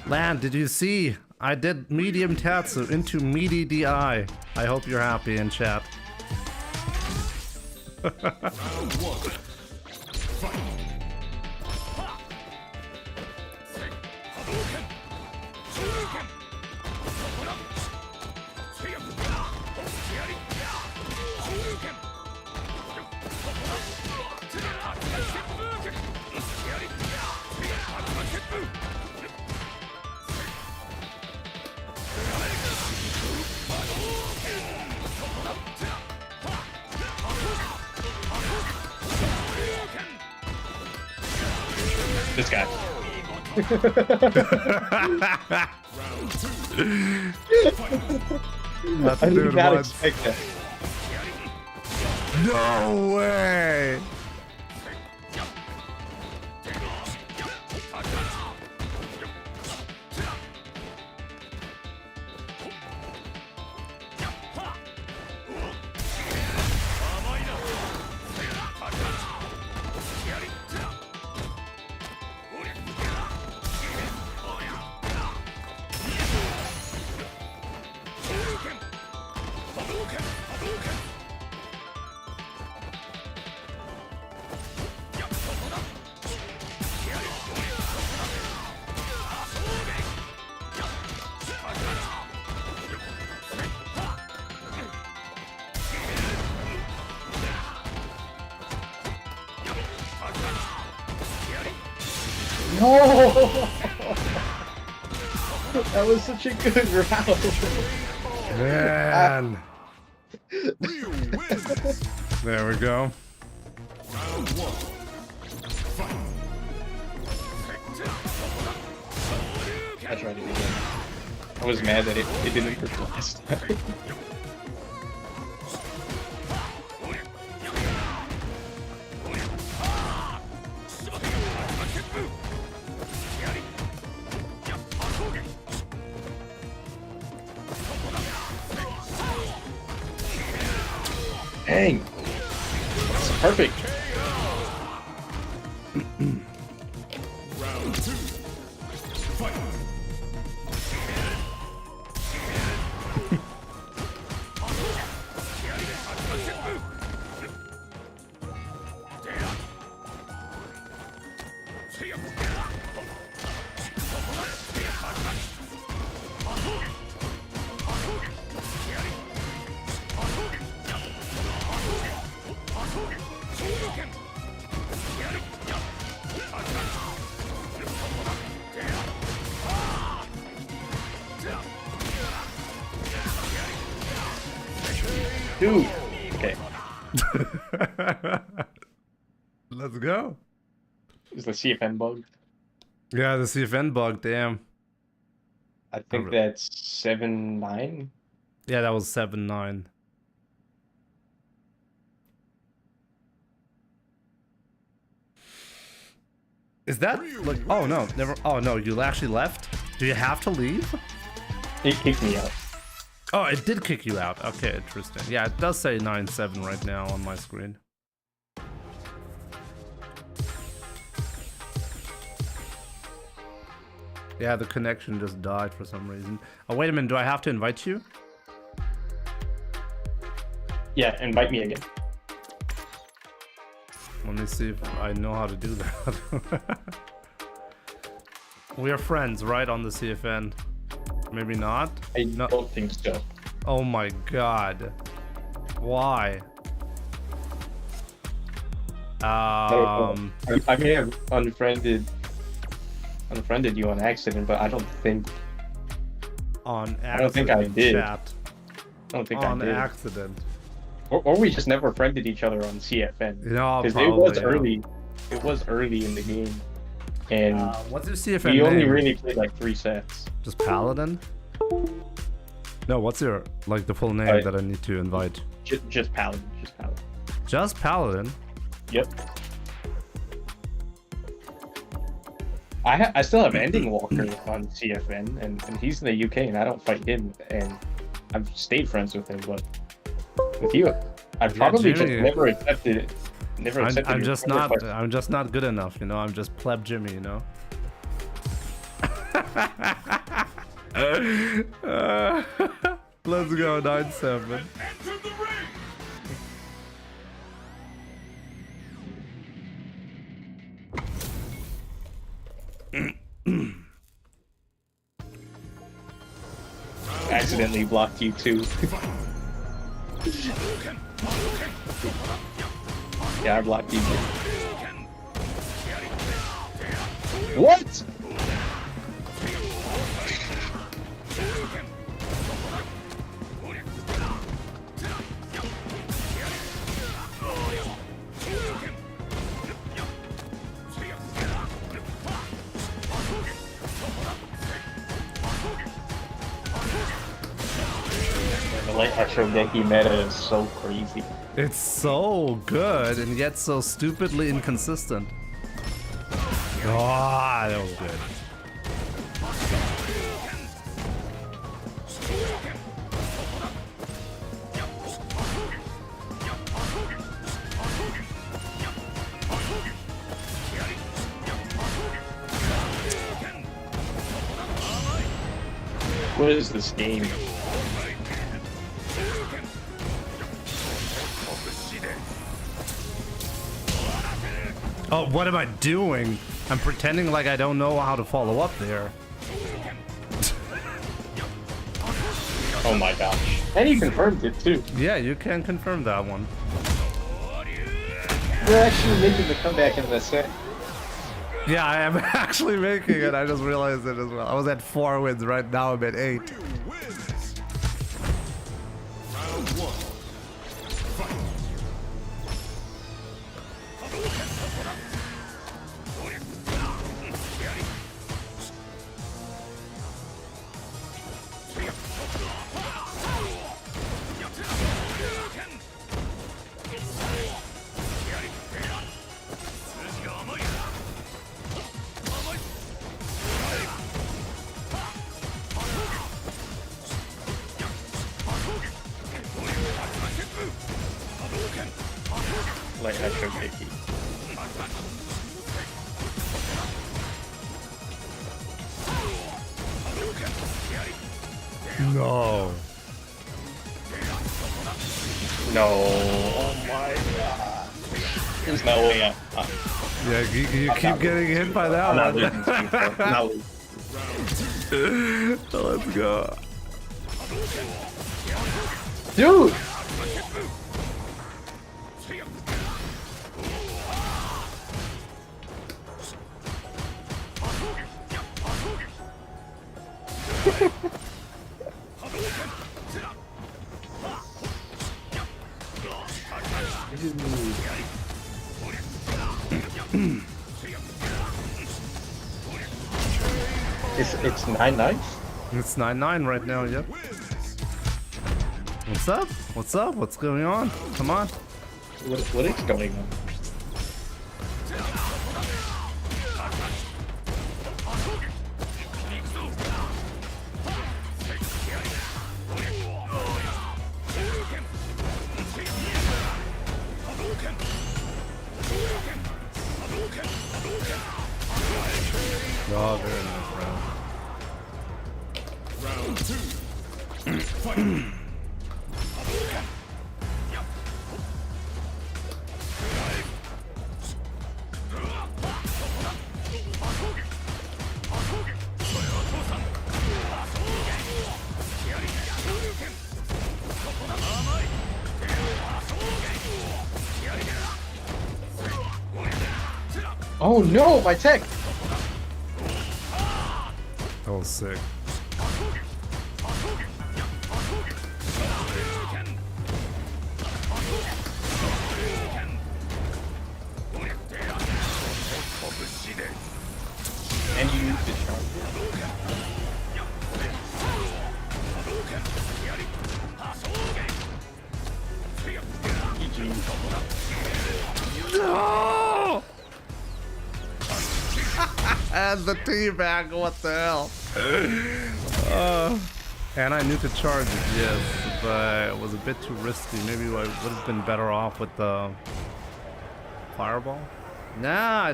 Lan, did you see? I did medium Tatsu into meaty DI. I hope you're happy in chat. Round 1. Fight. This guy. Round 2. That's I did dude not once. expect that. No way! No! That was such a good round. Man! Ryu wins. There we go. Round 1. Fight. I tried it again. I was mad that it didn't work last time. Dang! That's perfect. Round 2. Fight. Dude. Okay. Let's go. Is the CFN bug? Yeah, the CFN bug, damn. I think that's 7-9. Yeah, that was 7-9. Is that like, oh no, never, oh no, you actually left? Do you have to leave? It kicked me out. Oh, it did kick you out. Okay, interesting. Yeah, it does say 9-7 right now on my screen. Yeah, the connection just died for some reason. Oh, wait a minute, do I have to invite you? Yeah, invite me again. Let me see if I know how to do that. We are friends, right, on the CFN? Maybe not? I No. don't think so. Oh my god. Why? I don't know. I may have unfriended you on accident, but I don't think On accident. I don't think I did. Chat. I don't think On I did. accident. Or we just never friended each other on CFN. No, Because probably. it was yeah. early. It was early in the game, and What's your CFN we only name? really played like 3 sets. Just Paladin? No, what's your, like, the full name Alright. that I need to invite? Just Paladin. Just Paladin. Just Paladin? Yep. I still have Ending Walker on CFN, and he's in the UK, and I don't fight him, and I've stayed friends with him, but with you, I probably just Jimmy. never accepted it. Never accepted I'm your just friend not, request. I'm just not good enough, you know? I'm just pleb Jimmy, you know? Let's go, 9-7. Enter the ring. Accidentally blocked you too. Yeah, I blocked you. What? The light Shogeki meta is so crazy. It's so good and yet so stupidly inconsistent. Oh, that was good. What is this game? Oh, what am I doing? I'm pretending like I don't know how to follow up there. Oh my gosh. And you confirmed it too. Yeah, you can confirm that one. We're actually making the comeback in this set. Yeah, I am actually making it. I just realized it as well. I was at 4 wins. Right now I'm at 8. Ryu wins. Round 1. Fight. Like Shogeki. No. No. Oh my god. There's no way Yeah, you I'm keep not getting hit by that I'm not one. losing to you, bro. I'm not losing. Let's go. Dude! It's 9-9? It's 9-9 right now, yep. What's up? What's up? What's going on? Come on. What is going on? Oh, very nice round. Round 2. Fight. Oh no, my tech! That was sick. And you used it, Sean. No! And the teabag, what the hell? And I knew to charge it, yes, but it was a bit too risky. Maybe I would have been better off with the fireball. Nah, I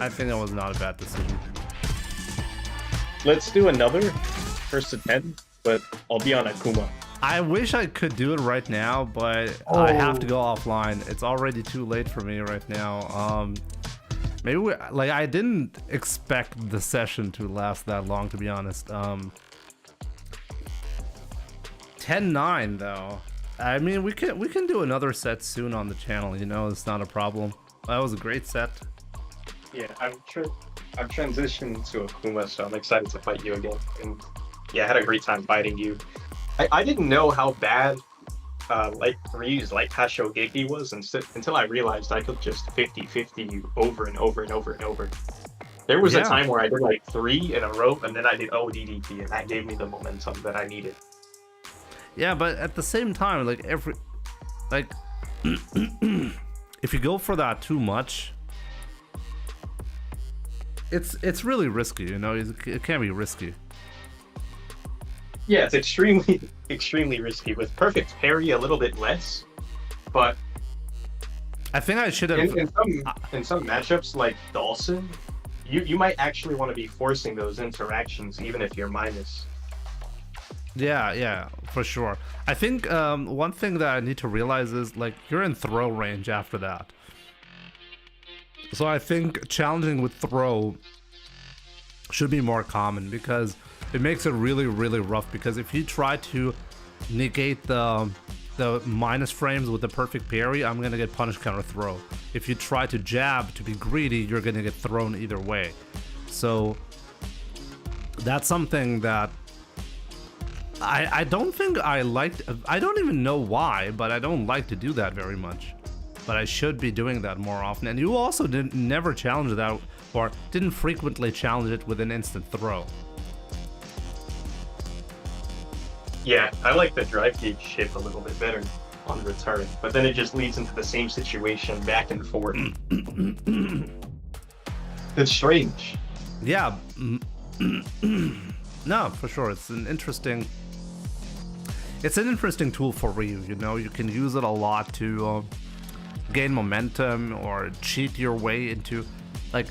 think that was not a bad decision. Let's do another first to 10, but I'll be on Akuma. I wish I could do it right now, but I have to go offline. It's already too late for me right now. Maybe I didn't expect the session to last that long, to be honest. 10-9 though. I mean, we can do another set soon on the channel. You know, it's not a problem. That was a great set. Yeah, I've transitioned to Akuma, so I'm excited to fight you again. And yeah, I had a great time fighting you. I didn't know how bad Ryu's Light Hashogeki was until I realized I could just 50-50 you over and over and over and over. There was a time where I did like 3 in a row, and then I did ODDT, and that gave me the momentum that I needed. Yeah, but at the same time, if you go for that too much, it's really risky, you know. It can be risky. Yeah, it's extremely risky. With perfect parry, a little bit less, but I think I should have. In some matchups like Dawson, you might actually want to be forcing those interactions, even if you're minus. Yeah, for sure. I think one thing that I need to realize is you're in throw range after that. So I think challenging with throw should be more common, because it makes it really, really rough. Because if you try to negate the minus frames with the perfect parry, I'm gonna get punish counter throw. If you try to jab to be greedy, you're gonna get thrown either way. So that's something that I don't think I liked. I don't even know why, but I don't like to do that very much. But I should be doing that more often. And you also never challenge that, or didn't frequently challenge it with an instant throw. Yeah, I like the drive gauge ship a little bit better on return, but then it just leads into the same situation back and forth. It's strange. Yeah. No, for sure. It's an interesting tool for Ryu, you know. You can use it a lot to gain momentum or cheat your way into,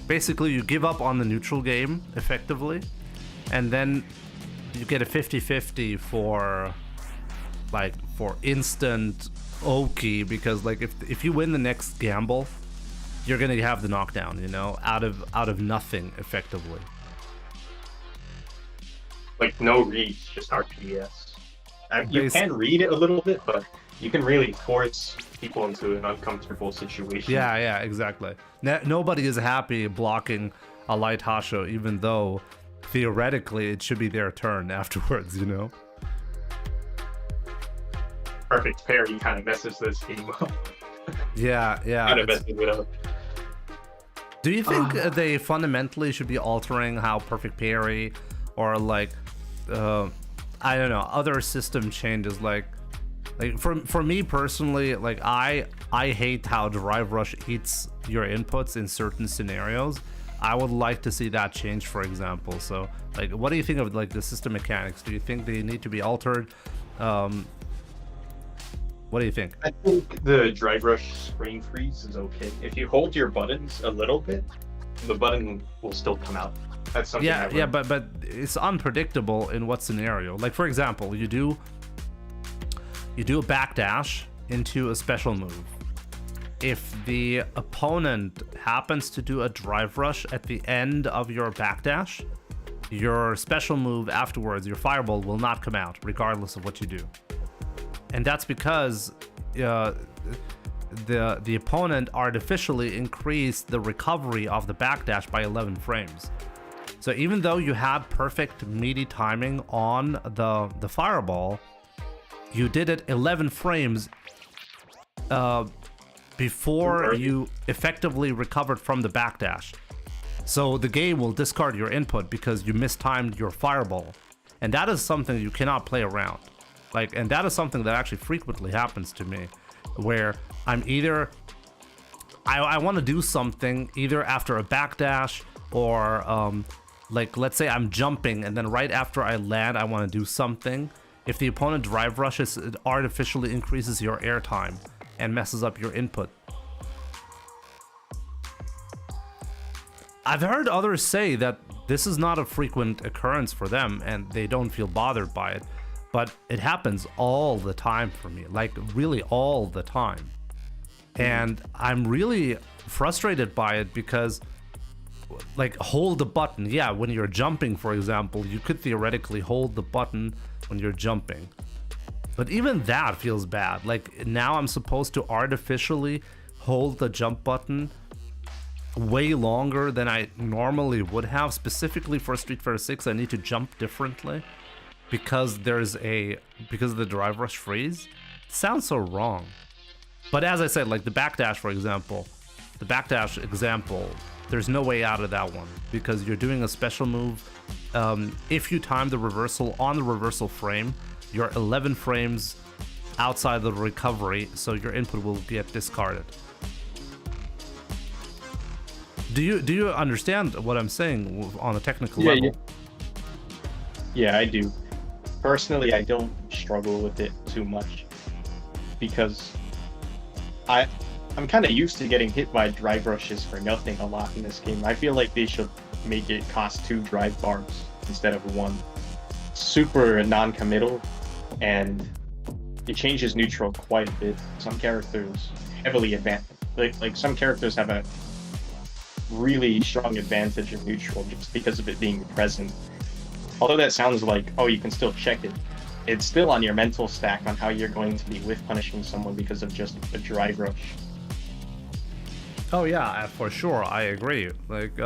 basically you give up on the neutral game effectively, and then you get a 50-50 for instant Oki, because if you win the next gamble, you're gonna have the knockdown, you know, out of nothing effectively. No reads, just RPS. You can read it a little bit, but you can really force people into an uncomfortable situation. Yeah, exactly. Nobody is happy blocking a light Hasho, even though theoretically it should be their turn afterwards, you know? Perfect parry kind of messes this game up. Yeah, yeah. Kind of it's- messing it up. Do you think they fundamentally should be altering how perfect parry or like I don't know, other system changes like for me personally, like I hate how Drive Rush eats your inputs in certain scenarios. I would like to see that change, for example. So like what do you think of like the system mechanics? Do you think they need to be altered? What do you think? I think the drive rush screen freeze is okay. If you hold your buttons a little bit, the button will still come out. That's something. Yeah, but it's unpredictable in what scenario. Like for example, you do a backdash into a special move. If the opponent happens to do a drive rush at the end of your backdash, your special move afterwards, your fireball, will not come out regardless of what you do. And that's because the opponent artificially increased the recovery of the backdash by 11 frames. So even though you had perfect meaty timing on the fireball, you did it 11 frames before you effectively recovered from the backdash. So the game will discard your input because you mistimed your fireball. And that is something you cannot play around. And that is something that actually frequently happens to me, where I'm either I want to do something either after a backdash or like let's say I'm jumping and then right after I land I want to do something. If the opponent drive rushes, it artificially increases your airtime and messes up your input. I've heard others say that this is not a frequent occurrence for them and they don't feel bothered by it. But it happens all the time for me, like really all the time. And I'm really frustrated by it because, like, hold the button. Yeah, when you're jumping, for example, you could theoretically hold the button when you're jumping. But even that feels bad. Like, now I'm supposed to artificially hold the jump button way longer than I normally would have. Specifically for Street Fighter 6, I need to jump differently. Because of the drive rush freeze. It sounds so wrong. But as I said, like the backdash, for example, there's no way out of that one because you're doing a special move. If you time the reversal on the reversal frame, you're 11 frames outside the recovery, so your input will get discarded. Do you understand what I'm saying on a technical level? Yeah, I do. Personally, I don't struggle with it too much because I'm kind of used to getting hit by drive rushes for nothing a lot in this game. I feel like they should make it cost 2 drive bars instead of 1. Super non-committal, and it changes neutral quite a bit. Some characters heavily advance, like some characters have a really strong advantage of neutral just because of it being present. Although that sounds like, oh, you can still check it, it's still on your mental stack on how you're going to be whiff punishing someone because of just a drive rush. Oh yeah, for sure, I agree. Like,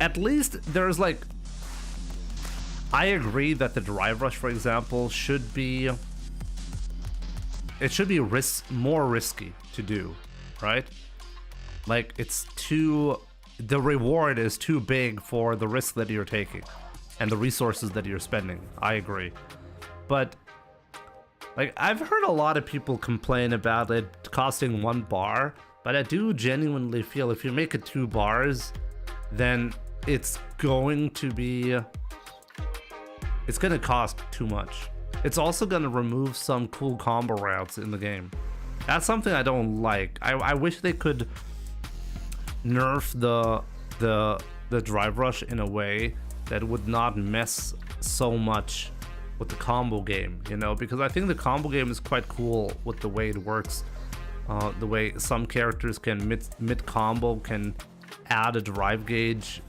at least there's like, I agree that the drive rush, for example, should be more risky to do, right? Like the reward is too big for the risk that you're taking and the resources that you're spending. I agree. But like I've heard a lot of people complain about it costing 1 bar, but I do genuinely feel if you make it 2 bars, then it's going to cost too much. It's also going to remove some cool combo routes in the game. That's something I don't like. I wish they could nerf the drive rush in a way that would not mess so much with the combo game, you know, because I think the combo game is quite cool with the way it works. The way some characters can mid combo can add a drive gauge,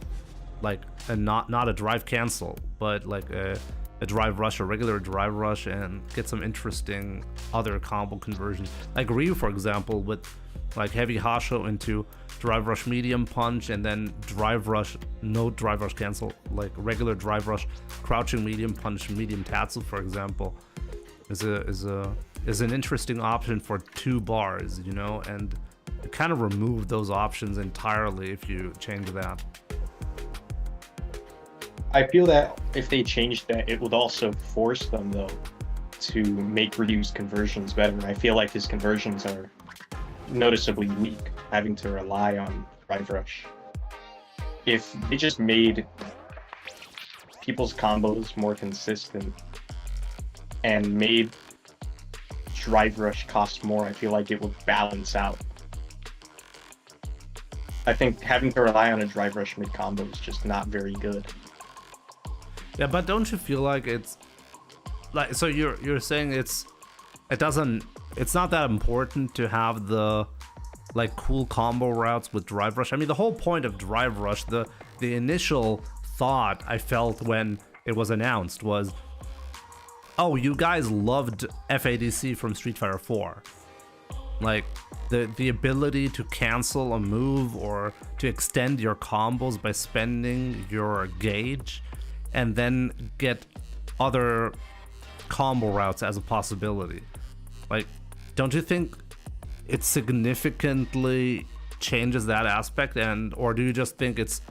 like not a drive cancel, but like a drive rush, a regular drive rush, and get some interesting other combo conversions. Like Ryu, for example, with like heavy Hasho into drive rush medium punch and then drive rush, no drive rush cancel, like regular drive rush, crouching medium punch, medium tatsu, for example, is is an interesting option for 2 bars, you know, and kind of remove those options entirely if you change that. I feel that if they changed that, it would also force them, though, to make Ryu's conversions better. I feel like his conversions are noticeably weak, having to rely on Drive Rush. If they just made people's combos more consistent and made Drive Rush cost more, I feel like it would balance out. I think having to rely on a Drive Rush mid-combo is just not very good. Yeah, but don't you feel like it's like, so you're saying it's not that important to have the like cool combo routes with Drive Rush? I mean, the whole point of Drive Rush, the initial thought I felt when it was announced was, oh, you guys loved FADC from Street Fighter 4. Like the ability to cancel a move or to extend your combos by spending your gauge and then get other combo routes as a possibility. Like, don't you think it significantly changes that aspect, or do you just think it's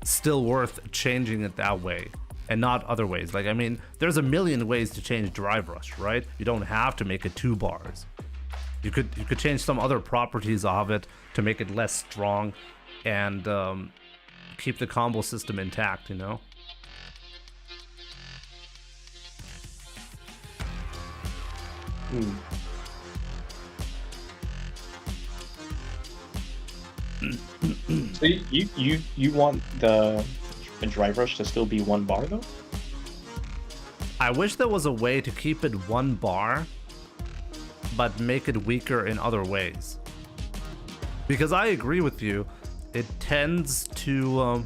still worth changing it that way and not other ways? Like, I mean, there's a million ways to change Drive Rush, right? You don't have to make it 2 bars. You could change some other properties of it to make it less strong and keep the combo system intact, you know? So you want the Drive Rush to still be 1 bar, though? I wish there was a way to keep it 1 bar but make it weaker in other ways, because I agree with you, it tends to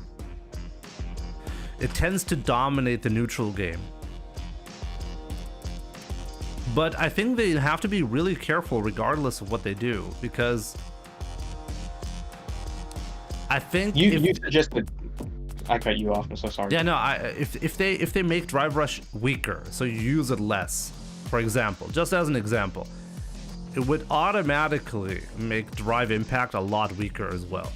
dominate the neutral game. But I think they have to be really careful regardless of what they do, because I think you suggested. I cut you off. I'm so sorry. Yeah, no. If they make Drive Rush weaker, so you use it less, for example, just as an example, it would automatically make Drive Impact a lot weaker as well.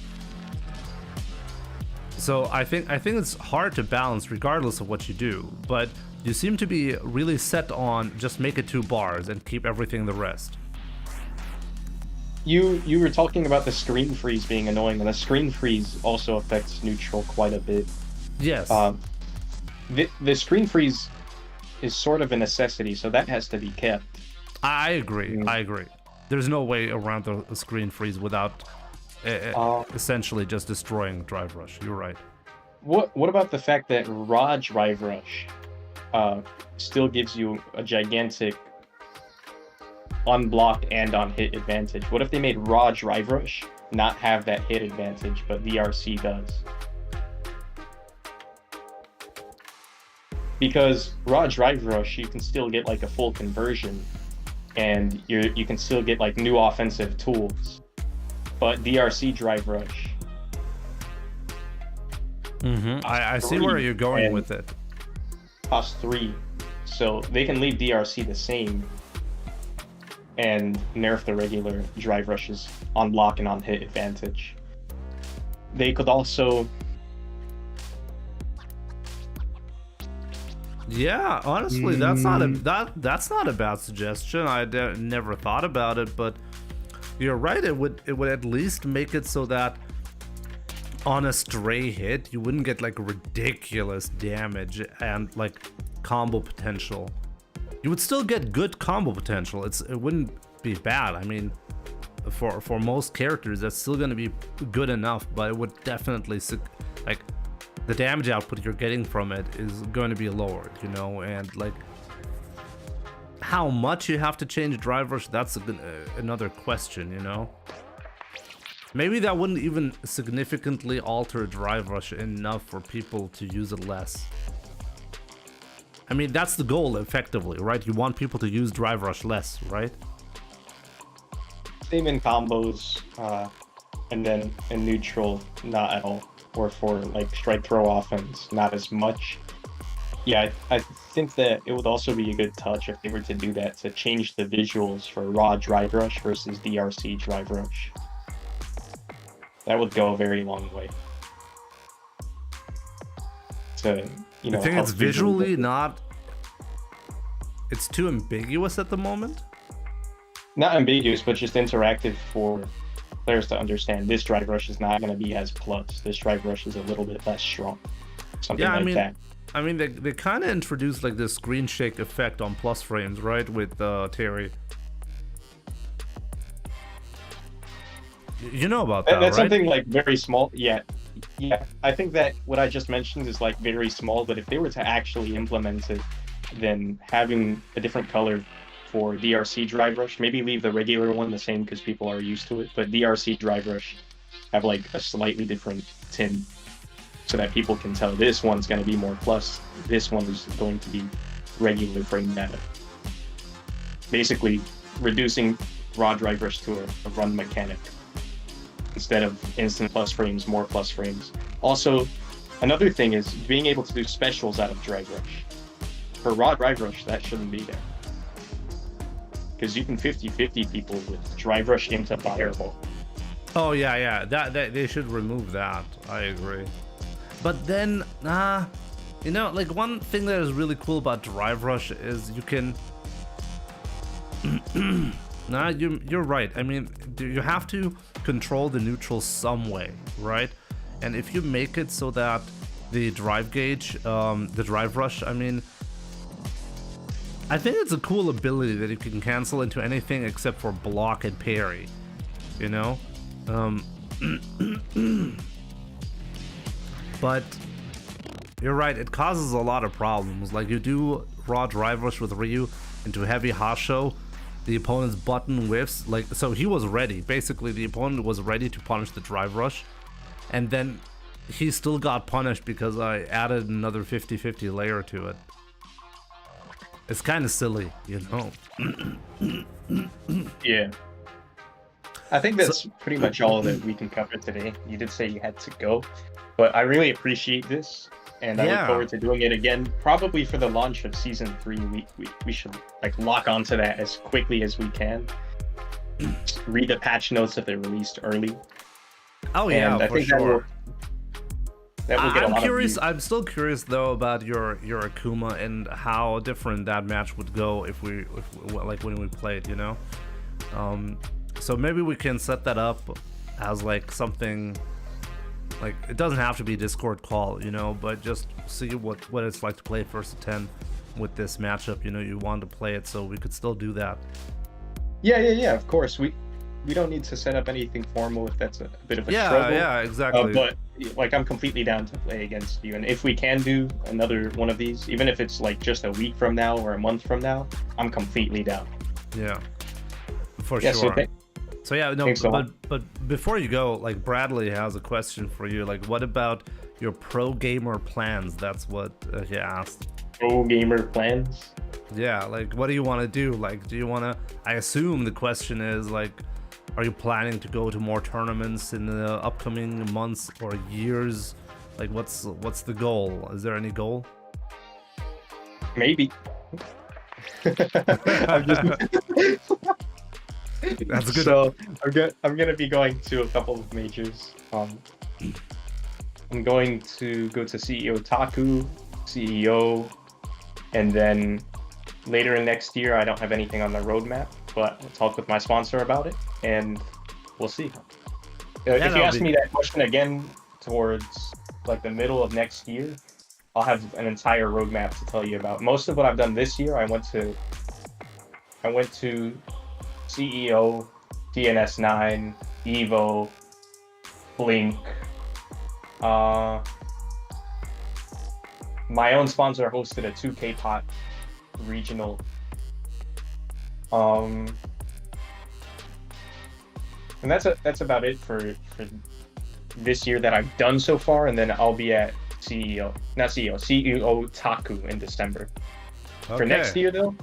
So I think it's hard to balance regardless of what you do, but you seem to be really set on just make it 2 bars and keep everything the rest. You were talking about the screen freeze being annoying, and the screen freeze also affects neutral quite a bit. Yes. The screen freeze is sort of a necessity, so that has to be kept. I agree. I agree. There's no way around the screen freeze without essentially just destroying Drive Rush. You're right. What about the fact that raw Drive Rush still gives you a gigantic on-block and on-hit advantage? What if they made raw Drive Rush not have that hit advantage, but DRC does? Because raw Drive Rush, you can still get like a full conversion, and you can still get like new offensive tools. But DRC Drive Rush, I see where you're going with it. Cost 3, so they can leave DRC the same and nerf the regular Drive Rush's on block and on hit advantage. They could also. Yeah, honestly, that's not a bad suggestion. I never thought about it, but you're right. It would at least make it so that on a stray hit, you wouldn't get like ridiculous damage and like combo potential. You would still get good combo potential. It wouldn't be bad. I mean, for most characters, that's still gonna be good enough. But it would definitely like the damage output you're getting from it is going to be lowered, you know, and like how much you have to change Drive Rush, that's another question, you know. Maybe that wouldn't even significantly alter Drive Rush enough for people to use it less. I mean, that's the goal, effectively, right? You want people to use Drive Rush less, right? Same in combos, and then in neutral, not at all. Or for like strike throw offense, not as much. Yeah, I think that it would also be a good touch if they were to do that, to change the visuals for raw drive rush versus DRC drive rush. That would go a very long way. To, you know, I think help it's people visually with it. not. It's too ambiguous at the moment. Not ambiguous, but just interactive for players to understand. This drive rush is not going to be as plus. This drive rush is a little bit less strong. Something Yeah, like that. I mean, they kind of introduced like this screen shake effect on plus frames, right? With Terry. You know about that, That's right? something like very small. Yeah. I think that what I just mentioned is like very small, but if they were to actually implement it, then having a different color for DRC drive rush, maybe leave the regular one the same because people are used to it, but DRC drive rush have like a slightly different tint so that people can tell this one's going to be more plus, this one is going to be regular frame data. Basically reducing raw drive rush to a run mechanic instead of instant plus frames, more plus frames. Also, another thing is being able to do specials out of drive rush. For raw drive rush, that shouldn't be there. Because you can 50-50 people with drive rush into fireball. Oh yeah. That they should remove that. I agree. But then, you know, like one thing that is really cool about drive rush is you can. You're right. I mean, you have to control the neutral some way, right? And if you make it so that the drive gauge, the drive rush, I mean, I think it's a cool ability that you can cancel into anything except for block and parry, you know? But you're right, it causes a lot of problems. Like you do raw drive rush with Ryu into heavy Hasho, the opponent's button whiffs, like, so he was ready. Basically, the opponent was ready to punish the drive rush, and then he still got punished because I added another 50-50 layer to it. It's kind of silly, you know? Yeah. I think that's pretty much all that we can cover today. You did say you had to go, but I really appreciate this, and I look forward to doing it again, probably for the launch of Season 3. We should like lock onto that as quickly as we can. Read the patch notes if they're released early. Oh yeah, and I for think sure. that will get a I'm lot curious. of views. I'm still curious though about your Akuma and how different that match would go if like when we played, you know. So maybe we can set that up as like something. Like it doesn't have to be Discord call, you know, but just see what it's like to play first to 10 with this matchup. You know, you want to play it, so we could still do that. Yeah. Of course, we don't need to set up anything formal if that's a bit of a struggle. Yeah, exactly. But like, I'm completely down to play against you, and if we can do another one of these, even if it's like just a week from now or a month from now, I'm completely down. Yeah, for Yeah, sure. So yeah, no, Thanks a lot. but before you go, like Bradley has a question for you. Like, what about your pro gamer plans? That's what he asked. Pro gamer plans? Yeah, like what do you want to do? Like, do you want to? I assume the question is like, are you planning to go to more tournaments in the upcoming months or years? Like, what's the goal? Is there any goal? Maybe. I'm just... That's good. So I'm gonna be going to a couple of majors. I'm going to go to CEO Taku, CEO, and then later in next year, I don't have anything on the roadmap, but I'll talk with my sponsor about it, and we'll see. If you ask me that question again towards like the middle of next year, I'll have an entire roadmap to tell you about. Most of what I've done this year, I went to CEO, TNS9, Evo, Blink. My own sponsor hosted a 2K pot regional. And that's about it for this year that I've done so far, and then I'll be at CEO Taku in December. Okay. For next year though,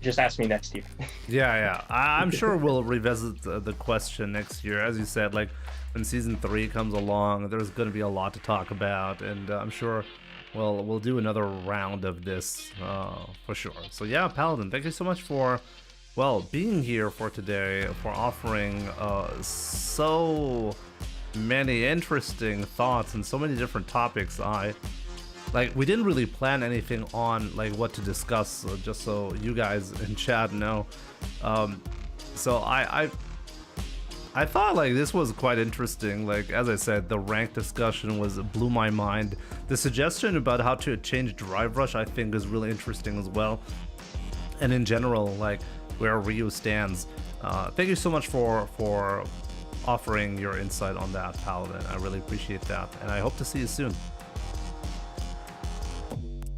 just ask me next year. Yeah. I'm sure we'll revisit the question next year. As you said, like when Season 3 comes along, there's going to be a lot to talk about, and I'm sure we'll do another round of this for sure. So yeah, Paladin, thank you so much for, well, being here for today, for offering so many interesting thoughts and so many different topics. We didn't really plan anything on like what to discuss, just so you guys in chat know. So I thought like this was quite interesting. Like, as I said, the rank discussion blew my mind. The suggestion about how to change Drive Rush I think is really interesting as well. And in general, like where Ryu stands. Thank you so much for offering your insight on that, Paladin. I really appreciate that, and I hope to see you soon.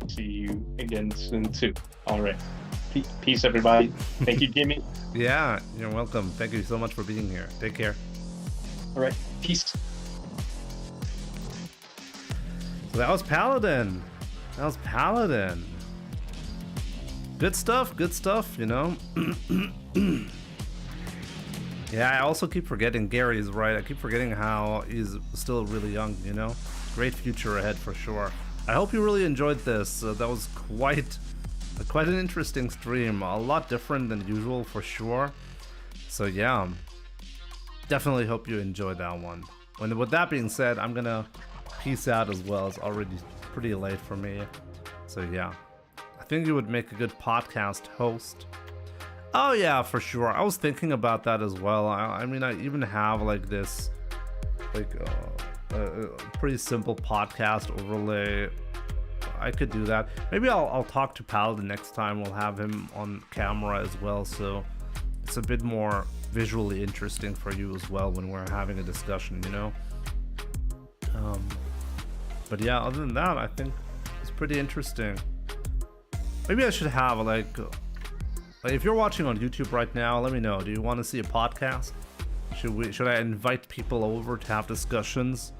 See you again soon too. All right. Peace, everybody. Thank you, Jimmy. Yeah, you're welcome. Thank you so much for being here. Take care. All right. Peace. So that was Paladin. Good stuff, you know? Yeah, I also keep forgetting Gary is right. I keep forgetting how he's still really young, you know? Great future ahead for sure. I hope you really enjoyed this. That was quite an interesting stream. A lot different than usual for sure. So yeah, definitely hope you enjoyed that one. With that being said, I'm gonna peace out as well. It's already pretty late for me. So yeah, I think you would make a good podcast host. Oh yeah, for sure. I was thinking about that as well. I mean, I even have like this, like a pretty simple podcast overlay. I could do that. Maybe I'll talk to Paladin next time. We'll have him on camera as well, so it's a bit more visually interesting for you as well when we're having a discussion, you know? But yeah, other than that, I think it's pretty interesting. Maybe I should have like if you're watching on YouTube right now, let me know. Do you want to see a podcast? Should I invite people over to have discussions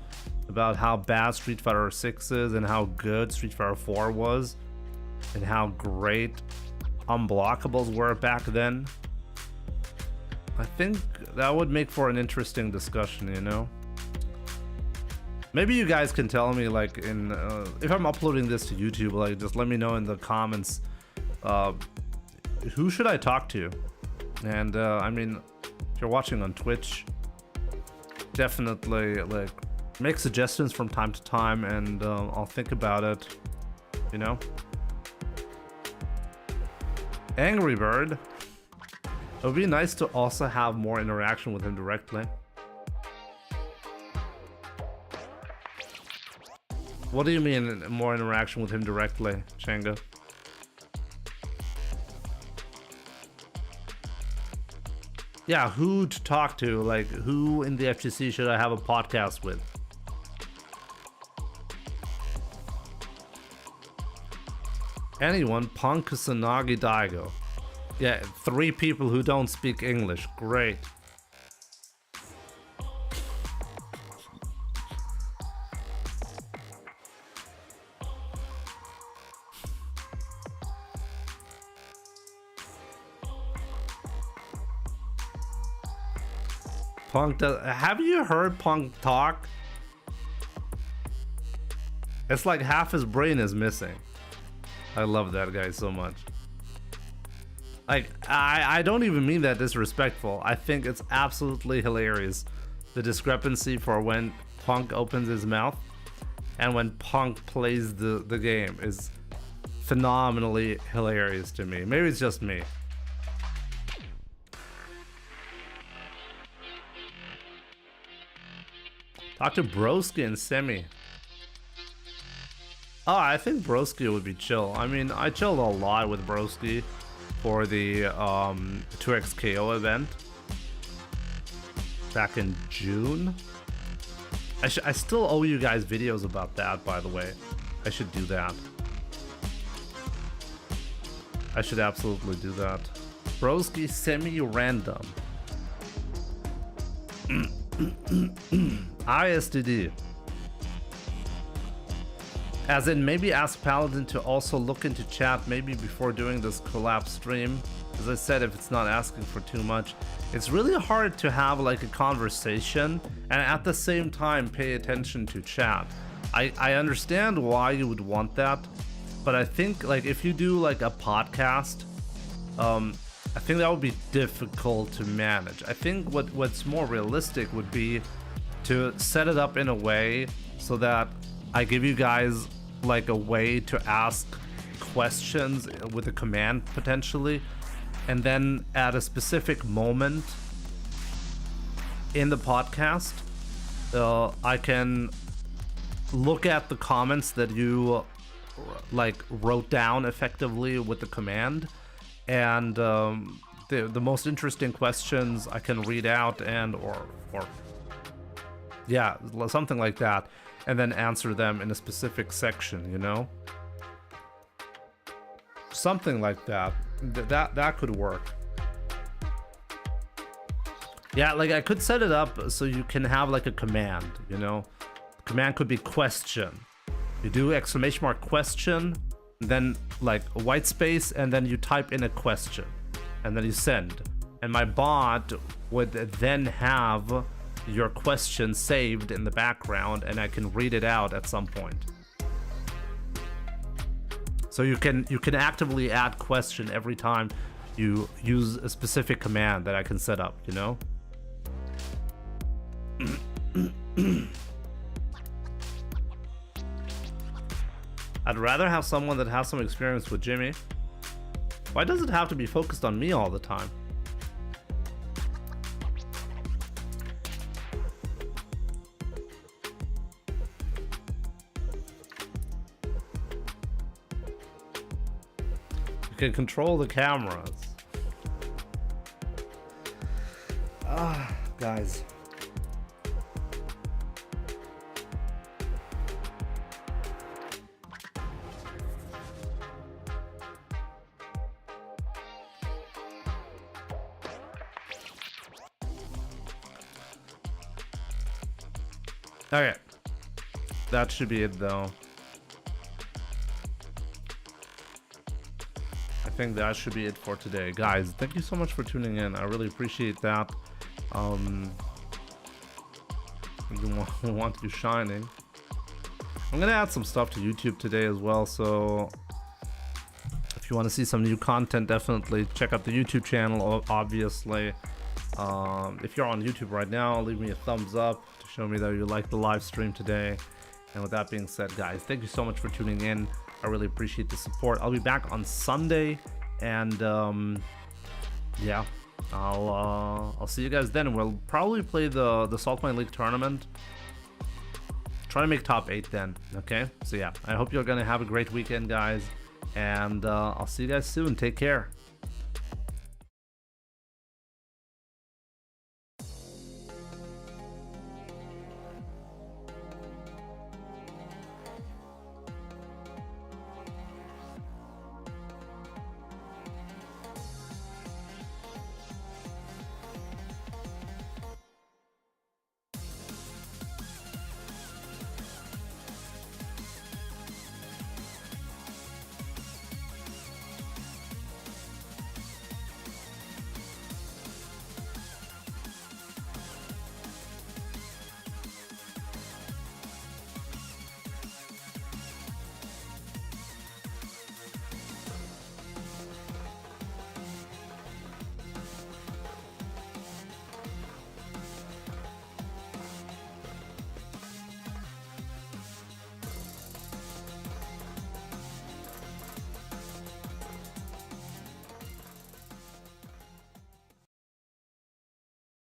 about how bad Street Fighter 6 is and how good Street Fighter 4 was and how great unblockables were back then? I think that would make for an interesting discussion, you know? Maybe you guys can tell me, like, if I'm uploading this to YouTube, like, just let me know in the comments, who should I talk to? And, I mean, if you're watching on Twitch, definitely, like, make suggestions from time to time, and I'll think about it, you know? Angry Bird. It would be nice to also have more interaction with him directly. What do you mean more interaction with him directly, Changa? Yeah, who to talk to? Like, who in the FGC should I have a podcast with? Anyone. Punk, Kusanagi, Daigo. Yeah, 3 people who don't speak English. Great. Punk does. Have you heard Punk talk? It's like half his brain is missing. I love that guy so much. Like, I don't even mean that disrespectful. I think it's absolutely hilarious. The discrepancy for when Punk opens his mouth and when Punk plays the game is phenomenally hilarious to me. Maybe it's just me. Talk to Broski and Semi. Oh, I think Broski would be chill. I mean, I chilled a lot with Broski for the 2XKO event back in June. I still owe you guys videos about that, by the way. I should do that. I should absolutely do that. Broski semi-random. ISDD. As in, maybe ask Paladin to also look into chat maybe before doing this collab stream. As I said, if it's not asking for too much. It's really hard to have like a conversation and at the same time pay attention to chat. I understand why you would want that, but I think like if you do like a podcast, I think that would be difficult to manage. I think what's more realistic would be to set it up in a way so that I give you guys like a way to ask questions with a command potentially, and then at a specific moment in the podcast, I can look at the comments that you like wrote down effectively with the command, and the most interesting questions I can read out and or yeah, something like that, and then answer them in a specific section, you know, something like that. That could work. Yeah, like I could set it up so you can have like a command, you know. The command could be question. You do exclamation mark question, then like a white space, and then you type in a question, and then you send. And my bot would then have your question saved in the background, and I can read it out at some point. So you can actively add question every time you use a specific command that I can set up, you know? I'd rather have someone that has some experience with Jimmy. Why does it have to be focused on me all the time? You can control the cameras. Ah, guys. Okay, that should be it though. I think that should be it for today, guys. Thank you so much for tuning in. I really appreciate that. We want you shining. I'm gonna add some stuff to YouTube today as well, so if you want to see some new content, definitely check out the YouTube channel, obviously. If you're on YouTube right now, leave me a thumbs up to show me that you like the live stream today. And with that being said, guys, thank you so much for tuning in. I really appreciate the support. I'll be back on Sunday, and yeah, I'll see you guys then. We'll probably play the Saltmine League tournament. Try to make top 8 then. Okay, so yeah, I hope you're gonna have a great weekend, guys, and I'll see you guys soon. Take care.